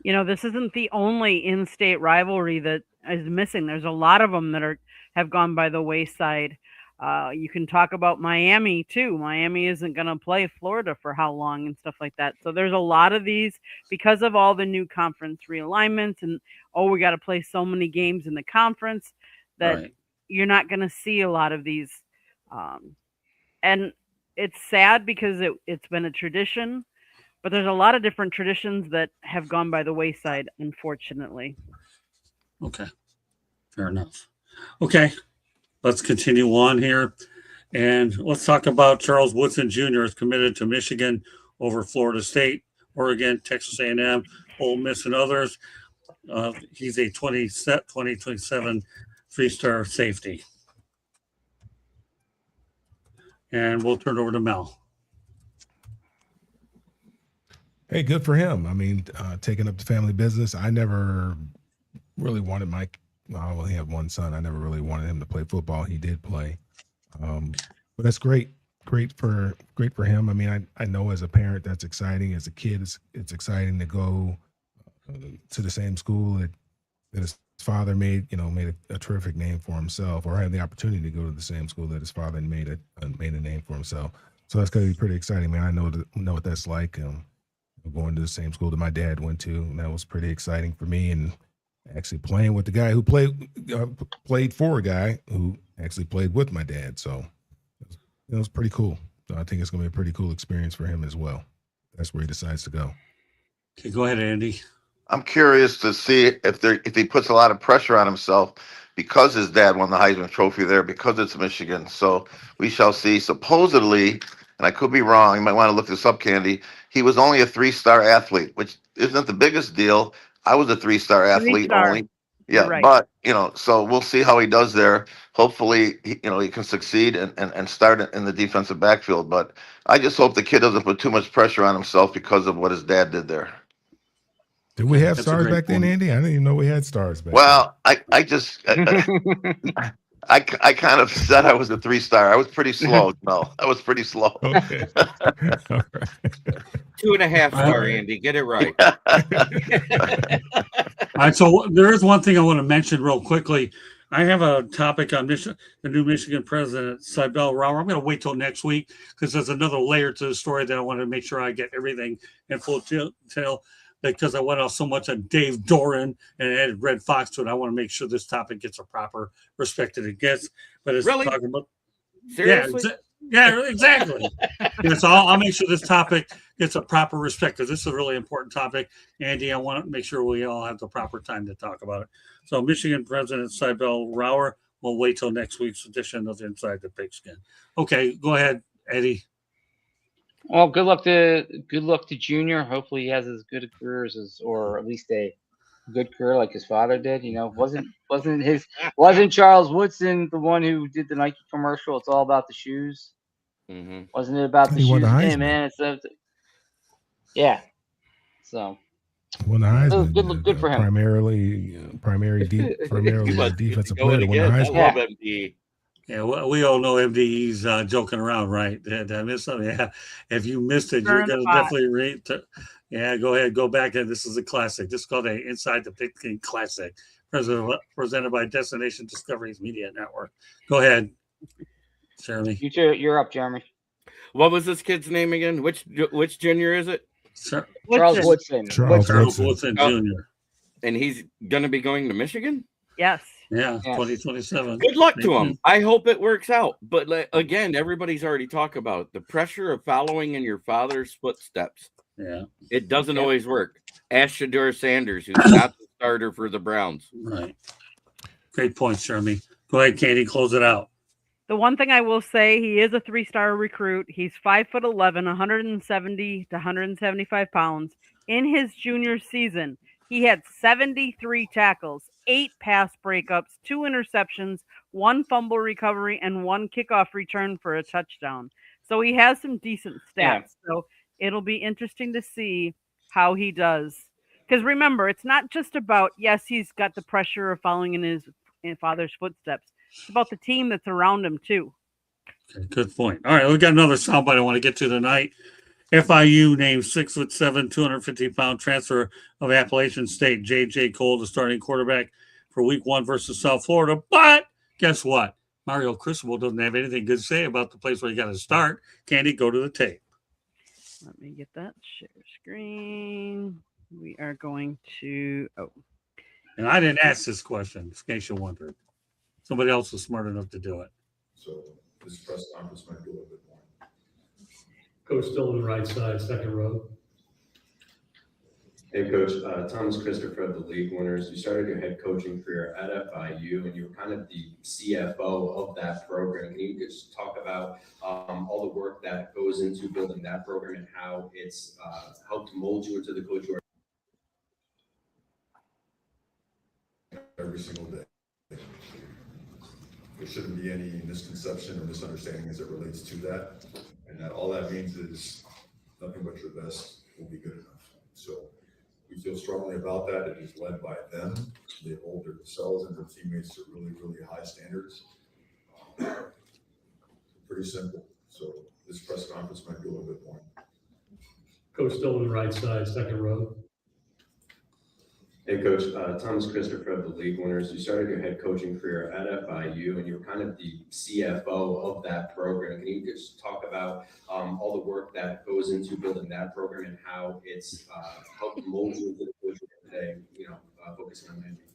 This isn't the only in-state rivalry that is missing. There's a lot of them that have gone by the wayside. You can talk about Miami too. Miami isn't going to play Florida for how long and stuff like that. So there's a lot of these because of all the new conference realignments and we got to play so many games in the conference that you're not going to see a lot of these. And it's sad because it's been a tradition, but there's a lot of different traditions that have gone by the wayside, unfortunately. Okay, fair enough. Okay, let's continue on here. And let's talk about Charles Woodson Jr. is committed to Michigan over Florida State, Oregon, Texas A&M, Ole Miss, and others. He's a 2027 three-star safety. And we'll turn it over to Mel. Hey, good for him. I mean, taking up the family business. I never really wanted I only have one son. I never really wanted him to play football. He did play. But that's great. Great for him. I mean, I know as a parent that's exciting. As a kid, it's exciting to go to the same school that his father made a terrific name for himself, or had the opportunity to go to the same school that his father made a name for himself. So that's going to be pretty exciting, man. I know what that's like. Going to the same school that my dad went to, and that was pretty exciting for me. And actually playing with the guy who played for a guy who actually played with my dad. So it was pretty cool. So I think it's going to be a pretty cool experience for him as well. That's where he decides to go. Okay, go ahead, Andy. I'm curious to see if he puts a lot of pressure on himself because his dad won the Heisman Trophy there, because it's Michigan. So we shall see. Supposedly, and I could be wrong, you might want to look this up, Candy, he was only a three-star athlete, which isn't the biggest deal. I was a three-star athlete Three-star. only. Yeah, Right. but, so we'll see how he does there. Hopefully, he can succeed and start in the defensive backfield. But I just hope the kid doesn't put too much pressure on himself because of what his dad did there. Did we have That's a stars great back then, point. Andy? I didn't even know we had stars back Well, I just I kind of said I was a three-star. I was pretty slow. No, I was pretty slow. then. Okay. All right. 2.5 star, right. Andy. Get it right. All right, so there is one thing I want to mention real quickly. I have a topic on the new Michigan president, Cybelle Rauer. I'm going to wait till next week because there's another layer to the story that I want to make sure I get everything in full detail, because I went off so much on Dave Doeren and added Red Fox to it. I want to make sure this topic gets a proper respect that it gets. But it's Really? talking about Seriously? Yeah, exactly. Yeah, so I'll make sure this topic gets a proper respect, because this is a really important topic. Andy, I want to make sure we all have the proper time to talk about it. So Michigan President Cybelle Rauer, we'll wait till next week's edition of Inside the Pigskin. Okay, go ahead, Eddie. Well, good luck to Junior. Hopefully, he has as good a career or at least a good career like his father did. Wasn't Charles Woodson the one who did the Nike commercial? It's all about the shoes. Mm-hmm. Wasn't it about the He won shoes? the Hey, Heisman. man, yeah. So Won the Heisman. good for him. Primarily defensive player to win the I Heisman. love MD. Yeah, well, we all know MD's joking around, right? Did I miss something? Yeah. If you missed it, you're going to definitely read. Yeah, go ahead, go back. And this is a classic. This is called a Inside the Pigskin Classic, presented by Destination Discoveries Media Network. Go ahead, Jeremy. You're up, Jeremy. What was this kid's name again? Which junior is it? Charles Woodson. Charles Woodson Jr. And he's going to be going to Michigan? Yes. Yeah, 2027. Good luck to him. I hope it works out. But again, everybody's already talked about it. The pressure of following in your father's footsteps. Yeah. It doesn't always work. Ask Shedeur Sanders, who's not the starter for the Browns. Right. Great points, Jeremy. Go ahead, Katie, close it out. The one thing I will say, he is a 3-star recruit. He's 5'11", 170 to 175 pounds. In his junior season, he had 73 tackles, 8 pass breakups, 2 interceptions, 1 fumble recovery, and 1 kickoff return for a touchdown. So he has some decent stats. Yeah. So it'll be interesting to see how he does. Because remember, it's not just about, yes, he's got the pressure of following in his father's footsteps. It's about the team that's around him, too. Okay, good point. All right, we got another soundbite I want to get to tonight. FIU named 6'7", 250-pound transfer of Appalachian State, J.J. Cole, the starting quarterback for Week 1 versus South Florida. But guess what? Mario Cristobal doesn't have anything good to say about the place where he got to start. Candy, go to the tape. Let me get that share screen. We are going to. And I didn't ask this question, in case you wondered. Somebody else was smart enough to do it. So this press conference might be a little bit more. Coach still on the right side, second row. Hey, Coach. Thomas Christopher of the League Winners. You started your head coaching career at FIU, and you were kind of the CFO of that program. Can you just talk about all the work that goes into building that program and how it's helped mold you into the coach you are? Every single day. There shouldn't be any misconception or misunderstanding as it relates to that. And that all that means is nothing but your best will be good enough. So we feel strongly about that. It is led by them. They hold themselves and their teammates to really, really high standards. Pretty simple. So this press conference might be a little bit more. Coach, still on the right side, second row. Hey, Coach. Thomas Christopher of the League Winners. You started your head coaching career at FIU, and you were kind of the CFO of that program. Can you just talk about all the work that goes into building that program and how it's helped mold you into the coach you are today, focusing on management?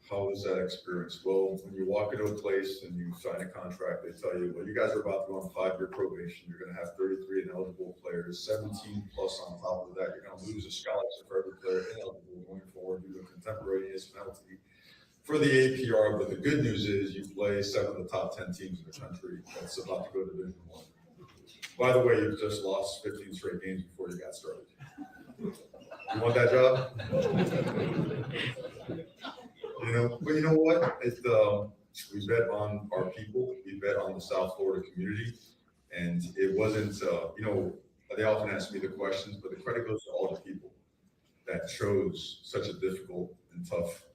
How was that experience? Well, when you walk into a place and you sign a contract, they tell you, well, you guys are about to go on 5-year probation. You're going to have 33 ineligible players, 17 plus on top of that. You're going to lose a scholarship for every player ineligible going forward due to contemporaneous penalty for the APR. But the good news is you play 7 of the top 10 teams in the country that's about to go to Division I. By the way, you've just lost 15 straight games before you got started. You want that job? But you know what? We bet on our people. We bet on the South Florida community. And it wasn't, they often ask me the questions, but the credit goes to all the people that chose such a difficult and tough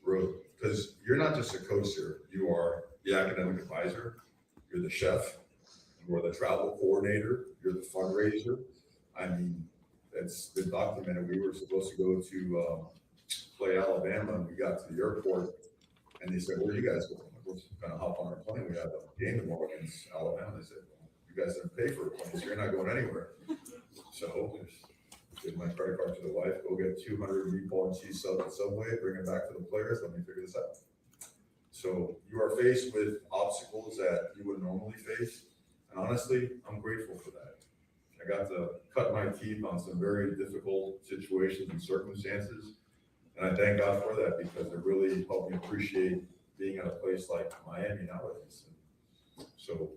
road. Because you're not just a coach here. You are the academic advisor. You're the chef. You're the travel coordinator. You're the fundraiser. I mean, it's been documented. We were supposed to go to play Alabama, and we got to the airport, and they said, "Where are you guys going?" We're going to hop on our plane. We have a game tomorrow against Alabama. They said, well, "You guys didn't pay for it, so you're not going anywhere." So give my credit card to the wife, go get 200 meatball and cheese subs at Subway, bring it back to the players, let me figure this out. So you are faced with obstacles that you would normally face, and honestly, I'm grateful for that. I got to cut my teeth on some very difficult situations and circumstances. And I thank God for that because it really helped me appreciate being at a place like Miami nowadays. So,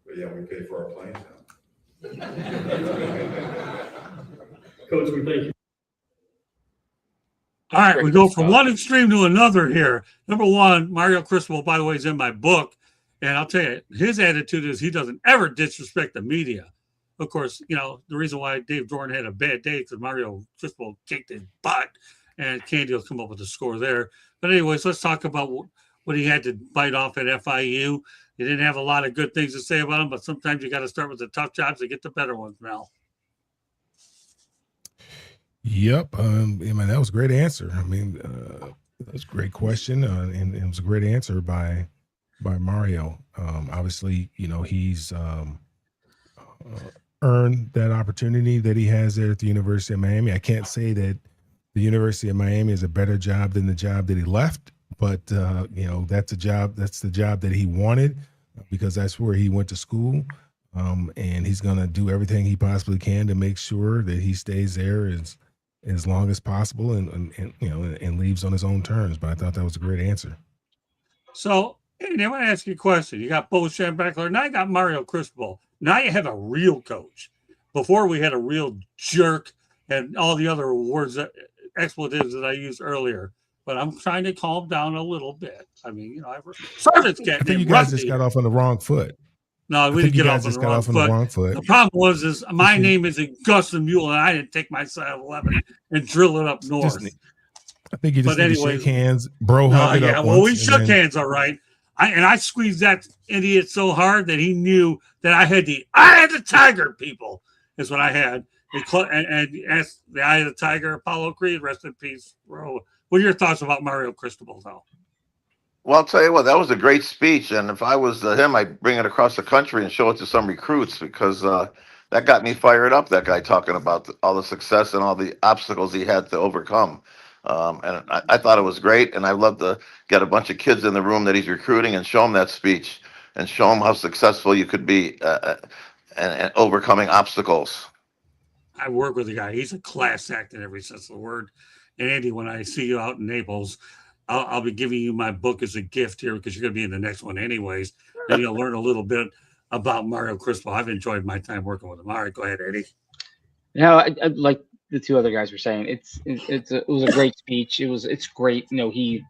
but yeah, we pay for our planes now. Coach, we thank you. All right, we go from one extreme to another here. Number one, Mario Cristobal, by the way, is in my book. And I'll tell you, his attitude is he doesn't ever disrespect the media. Of course, the reason why Dave Doeren had a bad day because Mario Cristobal kicked his butt, and Candy will come up with the score there. But anyways, let's talk about what he had to bite off at FIU. He didn't have a lot of good things to say about him, but sometimes you got to start with the tough jobs to get the better ones, Mel. Yep. That was a great answer. That was a great question, and it was a great answer by Mario. Obviously, he's earned that opportunity that he has there at the University of Miami. I can't say that the University of Miami is a better job than the job that he left, but that's the job that he wanted because that's where he went to school. And he's going to do everything he possibly can to make sure that he stays there as long as possible and leaves on his own terms. But I thought that was a great answer. So, I want to ask you a question. You got Bo Schembechler. Now you got Mario Cristobal. Now you have a real coach. Before we had a real jerk and all the other words, expletives that I used earlier. But I'm trying to calm down a little bit. I mean, servants get. I think you guys just got off on the wrong foot. No, we didn't get off on the wrong foot. The problem was my name is Augustin Mule, and I didn't take my side of 11 and drill it up north. I think you just need to shake hands, bro. Hug it up well, we shook hands, all right. I squeezed that idiot so hard that he knew that I had the eye of the tiger. People is what I had. And asked the eye of the tiger, Apollo Creed, rest in peace, bro. What are your thoughts about Mario Cristobal, though? Well, I'll tell you what, that was a great speech. And if I was him, I'd bring it across the country and show it to some recruits because that got me fired up, that guy talking about all the success and all the obstacles he had to overcome. And I thought it was great. And I'd love to get a bunch of kids in the room that he's recruiting and show them that speech and show them how successful you could be and overcoming obstacles. I work with a guy. He's a class act in every sense of the word. And Andy, when I see you out in Naples, I'll be giving you my book as a gift here because you're going to be in the next one anyways. Then you'll learn a little bit about Mario Crispo. I've enjoyed my time working with him. All right, go ahead, Eddie. No, I like the two other guys were saying. It was a great speech. It's great. He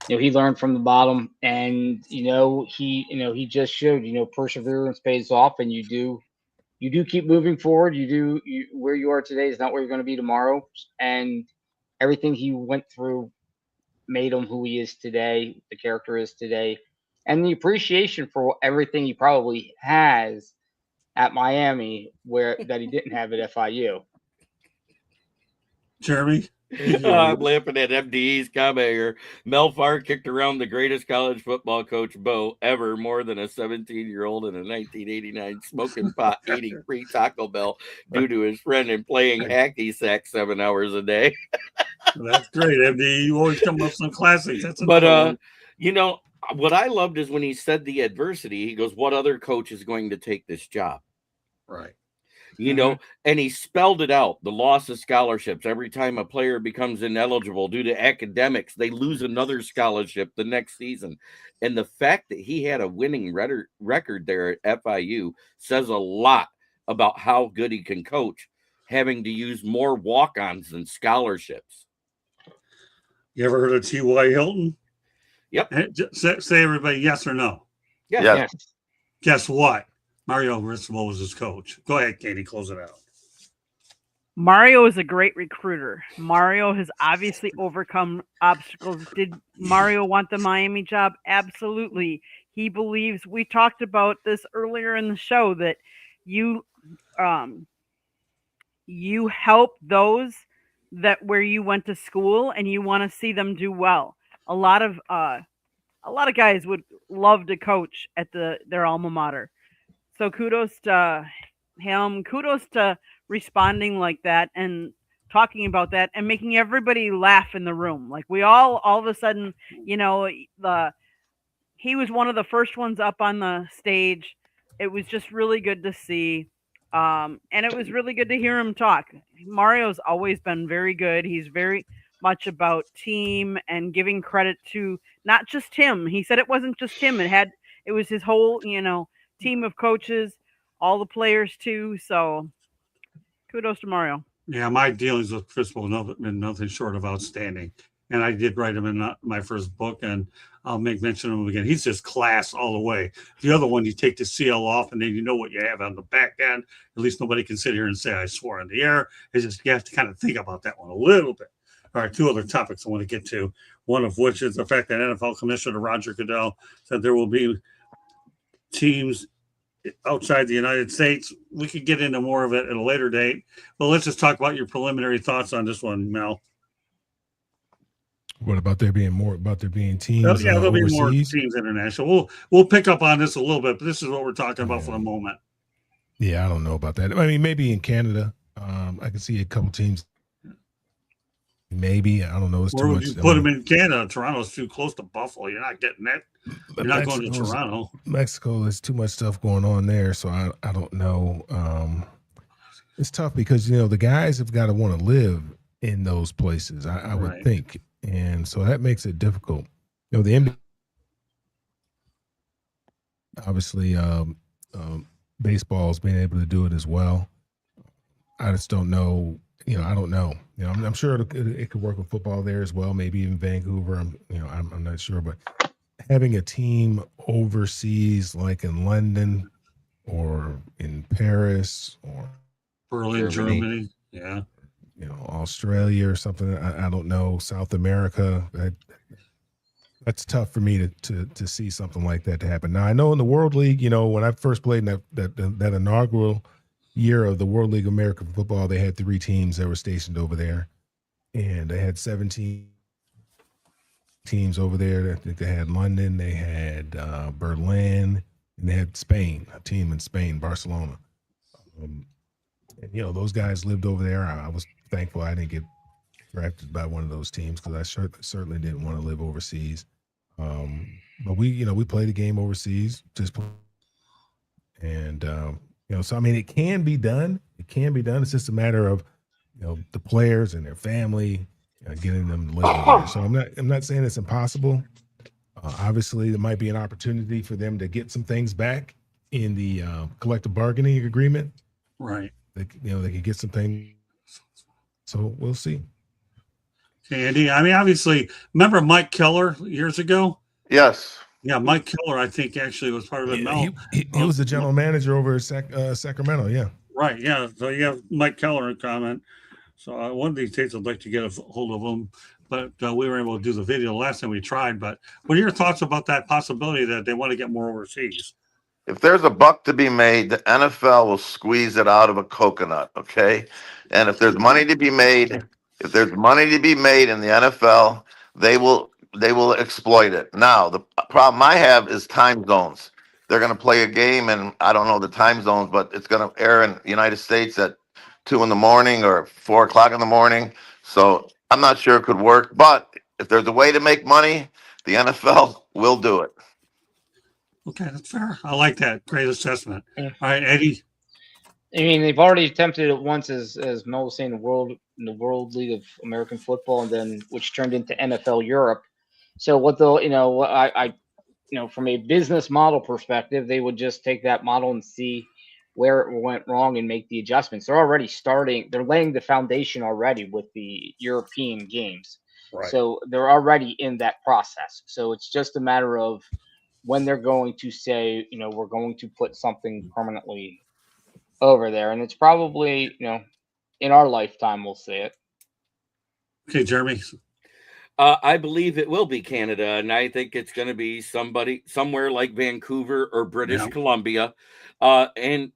learned from the bottom, and he just showed perseverance pays off, and you do keep moving forward. Where you are today is not where you're going to be tomorrow, and everything he went through made him who he is today, the character is today, and the appreciation for everything he probably has at Miami that he didn't have at FIU. Jeremy? I'm laughing at MDE's comment here. Mel Farr kicked around the greatest college football coach Bo ever, more than a 17-year-old in a 1989 smoking pot, eating free Taco Bell due to his friend and playing hacky sack 7 hours a day. That's great, MD. You always come up with some classics. That's But one. what I loved is when he said the adversity, he goes, what other coach is going to take this job? Right. And he spelled it out, the loss of scholarships. Every time a player becomes ineligible due to academics, they lose another scholarship the next season. And the fact that he had a winning record there at FIU says a lot about how good he can coach, having to use more walk-ons than scholarships. You ever heard of T.Y. Hilton? Yep. Say everybody yes or no. Yes. Guess what? Mario Crispo was his coach. Go ahead, Katie, close it out. Mario is a great recruiter. Mario has obviously overcome obstacles. Did Mario want the Miami job? Absolutely. He believes, we talked about this earlier in the show, that you help those that where you went to school and you want to see them do well. A lot of guys would love to coach at their alma mater. So kudos to him. Kudos to responding like that and talking about that and making everybody laugh in the room. Like we all of a sudden, he was one of the first ones up on the stage. It was just really good to see. And it was really good to hear him talk. Mario's always been very good. He's very much about team and giving credit to not just him. He said it wasn't just him. It was his whole, team of coaches, all the players too. So kudos to Mario. Yeah, my dealings with Crispo have been nothing short of outstanding. And I did write him in my first book, and I'll make mention of him again. He's just class all the way. The other one, you take the CL off, and then you know what you have on the back end. At least nobody can sit here and say I swore in the air. It's just you have to kind of think about that one a little bit. All right, two other topics I want to get to, one of which is the fact that NFL Commissioner Roger Goodell said there will be teams outside the United States. We could get into more of it at a later date, but let's just talk about your preliminary thoughts on this one, Mel. What about there being teams? There'll overseas? be more teams international. We'll pick up on this a little bit, but this is what we're talking about for the moment. Yeah, I don't know about that. I mean, maybe in Canada, I can see a couple teams. Maybe, I don't know. It's Where too would much. you put them in Canada? Toronto's too close to Buffalo. You're not getting that. You're not going to Toronto. Mexico, there's too much stuff going on there, so I don't know. It's tough because the guys have got to want to live in those places. I would think, and so that makes it difficult. The NBA, obviously, baseball's been able to do it as well. I just don't know. I don't know. I'm sure it could work with football there as well. Maybe in Vancouver. I'm not sure, but having a team overseas, like in London or in Paris or Berlin, Germany. Yeah. Australia or something. I don't know. South America. That's tough for me to see something like that to happen. Now I know in the World League, when I first played in that inaugural year of the World League of American Football, they had 3 teams that were stationed over there, and they had 17 teams over there. I think they had London, they had Berlin, and they had Spain, a team in Spain, Barcelona. And those guys lived over there. I was thankful I didn't get drafted by one of those teams because I certainly didn't want to live overseas. But we played a game overseas, and So I mean, it can be done. It can be done. It's just a matter of the players and their family getting them to live over there. So I'm not saying it's impossible. Obviously, there might be an opportunity for them to get some things back in the collective bargaining agreement. Right. They could get some things. So we'll see. Okay, Andy. I mean, obviously, remember Mike Keller years ago? Yes. Yeah, Mike Keller, I think, actually was part of it. Yeah, he was the general manager over at Sacramento. Yeah. Right. Yeah. So you have Mike Keller in comment. So one of these days, I'd like to get a hold of him, but we were able to do the video the last time we tried. But what are your thoughts about that possibility that they want to get more overseas? If there's a buck to be made, the NFL will squeeze it out of a coconut, okay? And if there's money to be made, in the NFL, they will exploit it. Now, the problem I have is time zones. They're going to play a game, and I don't know the time zones, but it's going to air in the United States at 2 in the morning or 4 o'clock in the morning. So I'm not sure it could work, but if there's a way to make money, the NFL will do it. Okay, that's fair. I like that. Great assessment. Yeah. All right, Eddie. I mean, they've already attempted it once, as Mel was saying, in the World League of American Football, and then which turned into NFL Europe. So what they'll, I from a business model perspective, they would just take that model and see where it went wrong and make the adjustments. They're already starting. They're laying the foundation already with the European games. Right. So they're already in that process. So it's just a matter of when they're going to say, we're going to put something permanently over there, and it's probably in our lifetime we'll see it. Okay, Jeremy. I believe it will be Canada, and I think it's going to be somewhere like Vancouver or British Columbia. And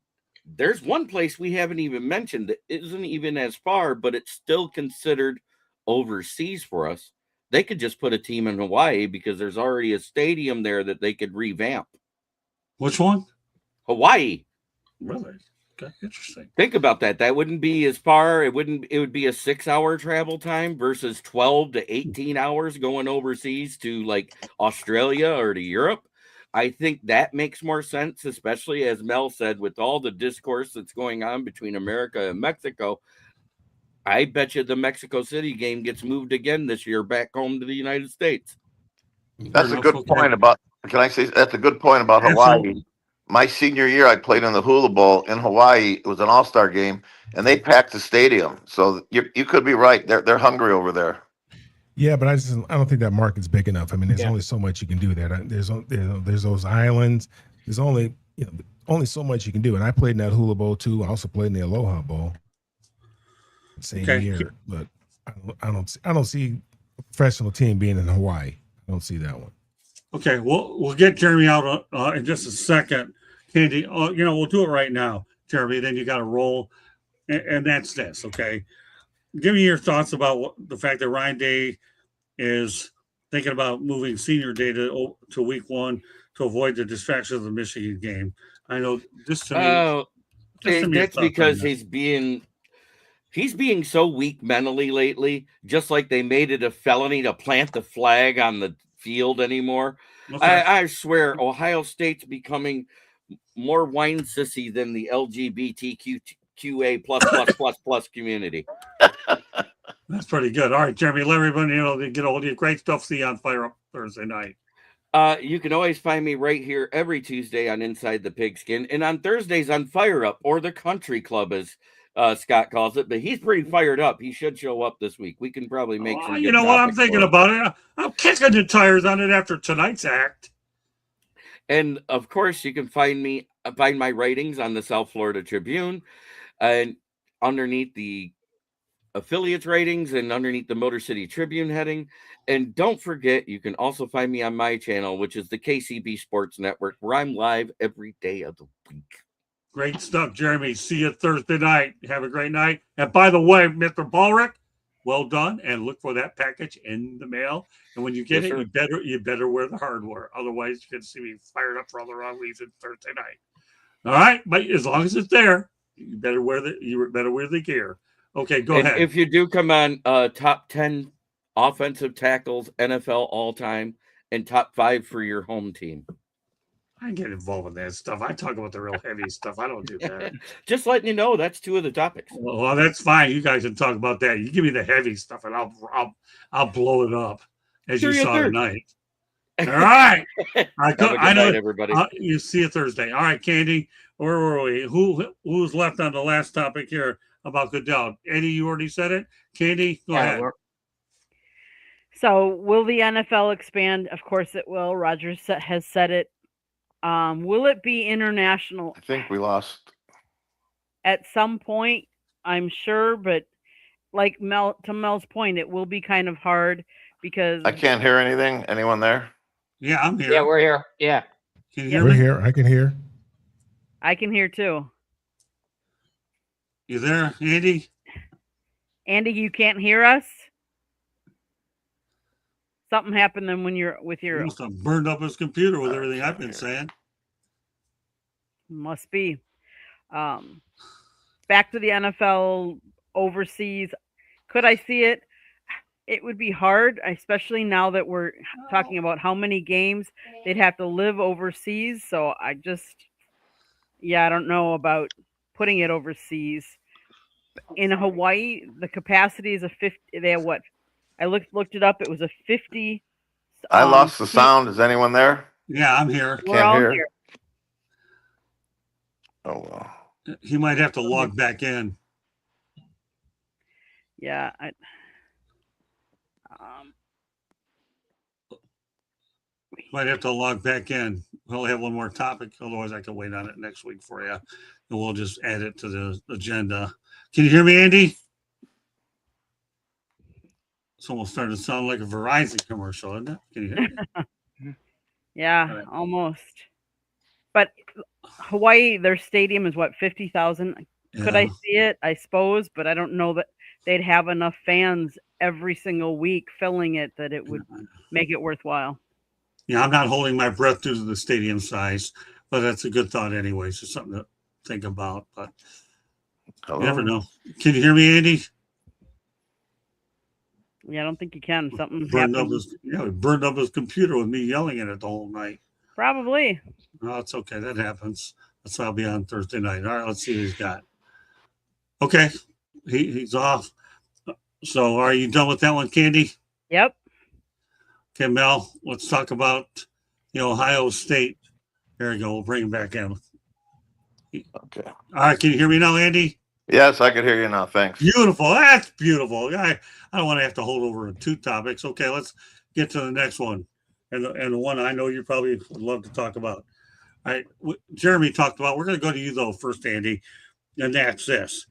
there's one place we haven't even mentioned that isn't even as far, but it's still considered overseas for us. They could just put a team in Hawaii because there's already a stadium there that they could revamp. Which one? Hawaii. Really? Okay, interesting. Think about that. That wouldn't be as far. It would be a 6-hour travel time versus 12 to 18 hours going overseas to like Australia or to Europe. I think that makes more sense, especially as Mel said, with all the discourse that's going on between America and Mexico. I bet you the Mexico City game gets moved again this year back home to the United States. That's a good point about, can I say, that's a good point about Hawaii. My senior year, I played in the Hula Bowl in Hawaii. It was an all-star game, and they packed the stadium. So you could be right. They're hungry over there. Yeah, but I don't think that market's big enough. I mean, there's only so much you can do there. There's those islands. There's only so much you can do. And I played in that Hula Bowl too. I also played in the Aloha Bowl. Same year, but I don't see a professional team being in Hawaii. I don't see that one. Okay, we'll get Jeremy out in just a second. Candy, we'll do it right now, Jeremy. Then you got to roll, and that's this. Okay, give me your thoughts about the fact that Ryan Day is thinking about moving Senior Day to week 1 to avoid the distraction of the Michigan game. I know this to me. That's because he's being so weak mentally lately. Just like they made it a felony to plant the flag on the field anymore. Okay. I swear, Ohio State's becoming more wine sissy than the LGBTQA plus community. That's pretty good. All right, Jeremy, let everybody get a hold of you. Great stuff. See you on Fire Up Thursday night. You can always find me right here every Tuesday on Inside the Pigskin, and on Thursdays on Fire Up, or the Country Club, as Scott calls it. But he's pretty fired up. He should show up this week. We can probably make some. You know what? I'm thinking about it. I'm kicking the tires on it after tonight's act. And of course, you can find my writings on the South Florida Tribune, and underneath the affiliates ratings and underneath the Motor City Tribune heading. And don't forget, you can also find me on my channel, which is the KCB Sports Network, where I'm live every day of the week. Great stuff, Jeremy. See you Thursday night. Have a great night. And by the way, Mr. Ballrick, well done. And look for that package in the mail. And when you get it, you better wear the hardware. Otherwise, you can see me fired up for all the wrong reasons Thursday night. All right, but as long as it's there, you better wear the gear. Okay, go ahead. If you do come on, top 10 offensive tackles NFL all time, and top 5 for your home team. I get involved with that stuff. I talk about the real heavy stuff. I don't do that. Just letting you know, that's two of the topics. Well, that's fine. You guys can talk about that. You give me the heavy stuff, and I'll blow it up, as you saw tonight. All right. Have a good night, everybody. You see you Thursday. All right, Candy. Where were we? Who's left on the last topic here about Goodell? Eddie, you already said it. Candy, go ahead. So, will the NFL expand? Of course, it will. Rogers has said it. Will it be international? I think we lost. At some point, I'm sure, but like to Mel's point, it will be kind of hard because I can't hear anything. Anyone there? Yeah, I'm here. Yeah, we're here. Yeah. Can you hear We're me? here. I can hear. I can hear too. You there, Andy? Andy, you can't hear us? Something happened then when you're with your. He must have burned up his computer with everything I've been saying. Must be. Back to the NFL overseas. Could I see it? It would be hard, especially now that we're talking about how many games they'd have to live overseas. So I don't know about putting it overseas. In Hawaii, the capacity is a 50. They have what? I looked it up. It was a 50. I lost the sound. Is anyone there? Yeah, I'm here. We're all Can't hear. here. Oh well. He might have to log back in. Yeah. Might have to log back in. We'll have one more topic. Otherwise, I can wait on it next week for you. And we'll just add it to the agenda. Can you hear me, Andy? It's almost starting to sound like a Verizon commercial, isn't it? Can you hear me? Yeah, right. Almost. But Hawaii, their stadium is what, 50,000? Yeah. Could I see it? I suppose, but I don't know that they'd have enough fans every single week filling it that it would make it worthwhile. Yeah, I'm not holding my breath due to the stadium size, but that's a good thought anyway. So something to think about, but you never know. Can you hear me, Andy? Yeah, I don't think you can. Something burned up his computer with me yelling at it the whole night. Probably. No, it's okay. That happens. That's why I'll be on Thursday night. All right, let's see what he's got. Okay, he's off. So are you done with that one, Candy? Yep. Okay, Mel, let's talk about Ohio State. There we go. We'll bring him back in. Okay. All right, can you hear me now, Andy? Yes, I can hear you now. Thanks. Beautiful. That's beautiful. I don't want to have to hold over two topics. Okay, let's get to the next one. And the one I know you probably would love to talk about. All right, Jeremy talked about. We're going to go to you, though, first, Andy, and that's this.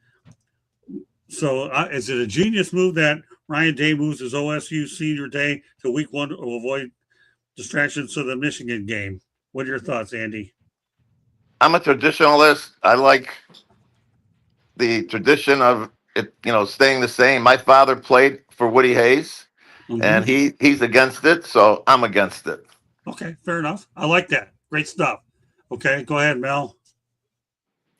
So is it a genius move that Ryan Day moves his OSU senior day to week 1 to avoid distractions to the Michigan game? What are your thoughts, Andy? I'm a traditionalist. I like the tradition of it, staying the same. My father played for Woody Hayes, and he's against it, so I'm against it. Okay, fair enough. I like that. Great stuff. Okay, go ahead, Mel.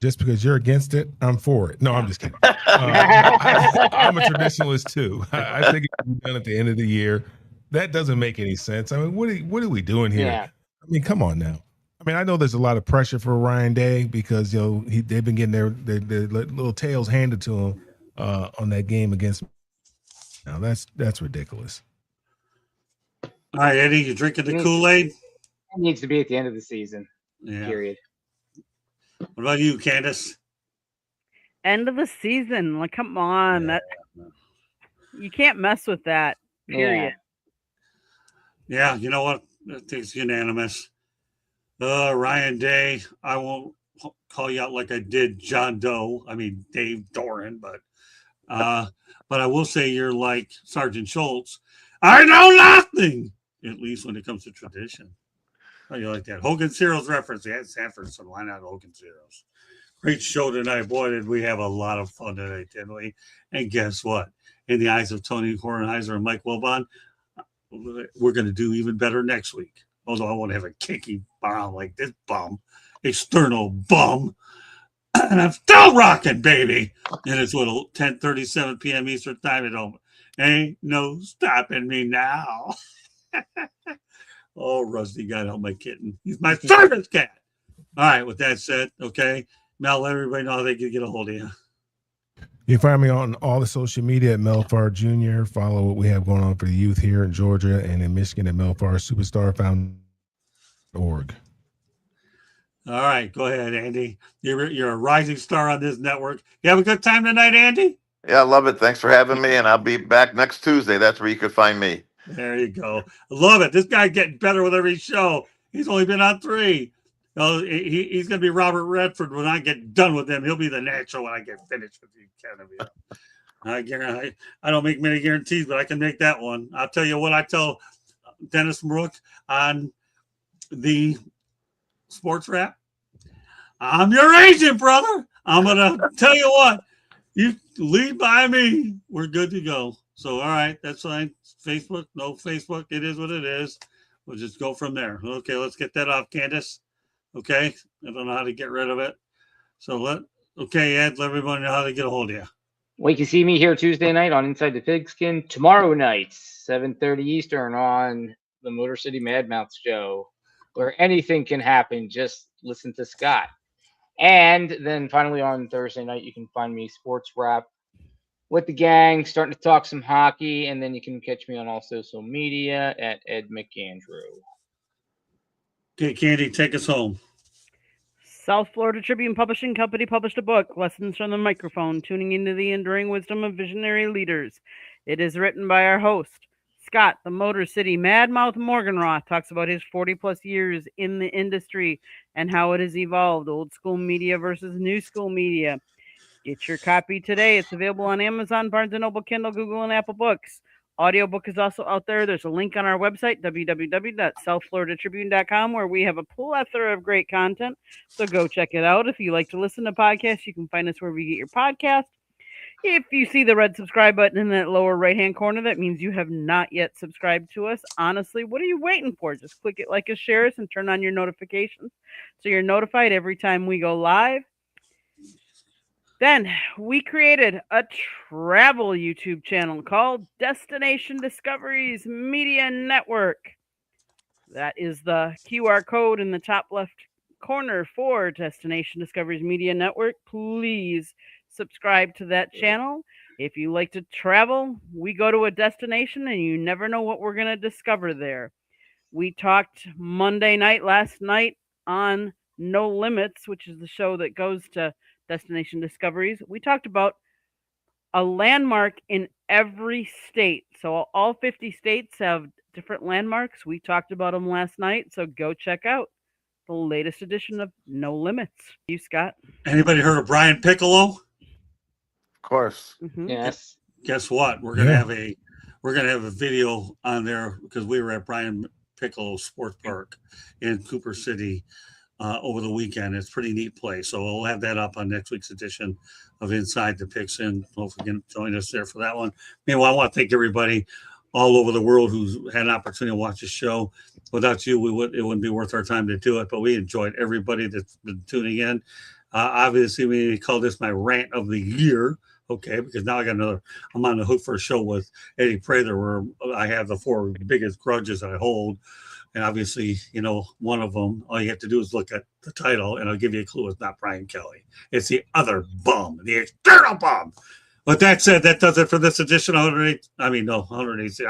Just because you're against it, I'm for it. No, I'm just kidding. I'm a traditionalist too. I think it can be done at the end of the year. That doesn't make any sense. I mean, what are we doing here? Yeah. I mean, come on now. I mean, I know there's a lot of pressure for Ryan Day because they've been getting their little tails handed to him on that game against. Now that's ridiculous. All right, Eddie, you drinking the Kool-Aid? It needs to be at the end of the season. Yeah. Period. What about you, Candace? End of the season. Like, come on. That you can't mess with that. Period. Yeah, you know what? I think it's unanimous. Ryan Day, I won't call you out like I did Dave Doeren, but I will say you're like Sergeant Schultz. I know nothing, at least when it comes to tradition. How you like that? Hogan Cereals reference. Yeah, Sanford, so why not Hogan Cereals? Great show tonight. Boy, did we have a lot of fun tonight, didn't we? And guess what? In the eyes of Tony Kornheiser and Mike Wilbon, we're going to do even better next week. Although I won't have a kicking bomb like this bum, external bum. And I'm still rocking, baby. And it's 10:37 p.m. Eastern time at home. Ain't no stopping me now. Oh, Rusty, God help my kitten. He's my service cat. All right, with that said, okay. Mel, let everybody know how they can get a hold of you. You can find me on all the social media at Melfar Jr. Follow what we have going on for the youth here in Georgia and in Michigan at Melfar Superstar Found.org. All right, go ahead, Andy. You're a rising star on this network. You have a good time tonight, Andy? Yeah, I love it. Thanks for having me, and I'll be back next Tuesday. That's where you could find me. There you go. I love it. This guy's getting better with every show. He's only been on 3. He's going to be Robert Redford when I get done with him. He'll be the natural when I get finished with you, Kennedy. I don't make many guarantees, but I can make that one. I'll tell you what I tell Dennis Brook on the sports rap. I'm your agent, brother. I'm going to tell you what. You lead by me. We're good to go. So, all right, that's fine. Facebook, no Facebook. It is what it is. We'll just go from there. Okay, let's get that off, Candace. Okay, I don't know how to get rid of it. So okay, Ed, let everybody know how to get a hold of you. Well, you can see me here Tuesday night on Inside the Pigskin. Tomorrow night, 7:30 Eastern on the Motor City Mad Mouth Show, where anything can happen. Just listen to Scott. And then finally on Thursday night, you can find me Sports Wrap with the gang, starting to talk some hockey. And then you can catch me on all social media at Ed McAndrew. Okay, Candy, take us home. South Florida Tribune Publishing Company published a book, Lessons from the Microphone, Tuning into the Enduring Wisdom of Visionary Leaders. It is written by our host, Scott, the Motor City Madmouth Morganroth, talks about his 40-plus years in the industry and how it has evolved, old school media versus new school media. Get your copy today. It's available on Amazon, Barnes & Noble, Kindle, Google, and Apple Books. Audiobook is also out there. There's a link on our website, www.southfloridatribune.com, where we have a plethora of great content. So go check it out. If you like to listen to podcasts, you can find us wherever you get your podcast. If you see the red subscribe button in that lower right-hand corner, that means you have not yet subscribed to us. Honestly, what are you waiting for? Just click it, like, and share us, and turn on your notifications so you're notified every time we go live. Then we created a travel YouTube channel called Destination Discoveries Media Network. That is the QR code in the top left corner for Destination Discoveries Media Network. Please subscribe to that channel. If you like to travel, we go to a destination and you never know what we're going to discover there. We talked Monday night, last night, on No Limits, which is the show that goes to Destination Discoveries. We talked about a landmark in every state. So all 50 states have different landmarks. We talked about them last night. So go check out the latest edition of No Limits. You, Scott? Anybody heard of Brian Piccolo? Of course. Mm-hmm. Yes. Guess what? We're gonna have a video on there because we were at Brian Piccolo Sports Park in Cooper City over the weekend. It's a pretty neat place. So we'll have that up on next week's edition of Inside the Pigskin. Hopefully you can join us there for that one. Meanwhile, I want to thank everybody all over the world who's had an opportunity to watch the show. Without you, it wouldn't be worth our time to do it, but we enjoyed everybody that's been tuning in. Obviously, we call this my rant of the year. Okay, because now I'm on the hook for a show with Eddie Prather where I have the 4 biggest grudges I hold. And obviously, one of them, all you have to do is look at the title and I'll give you a clue. It's not Brian Kelly. It's the other bum, the external bum. With that said, that does it for this edition of 108. I'm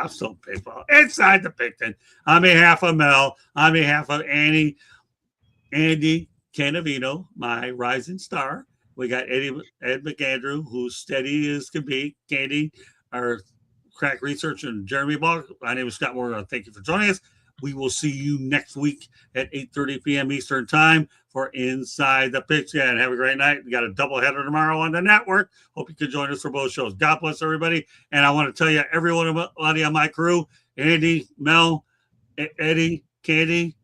still baseball. Inside the Pigpen. On behalf of Mel, on behalf of Andy Canavino, my rising star. We got Ed McAndrew, who's steady as can be. Candy, our crack researcher, and Jeremy Ball. My name is Scott Morgan. Thank you for joining us. We will see you next week at 8:30 p.m. Eastern Time for Inside the Pigskin. Have a great night. We got a doubleheader tomorrow on the network. Hope you can join us for both shows. God bless everybody. And I want to tell you, everybody on my crew, Andy, Mel, Eddie, Candy,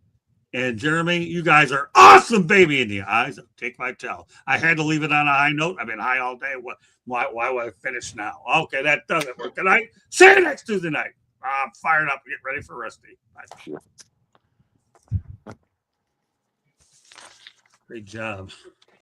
and Jeremy, you guys are awesome, baby, in the eyes. Take my towel. I had to leave it on a high note. I've been high all day. Why would I finish now? Okay, that doesn't work tonight. See you next Tuesday night. I'm fired up. Get ready for Rusty. Bye. Great job.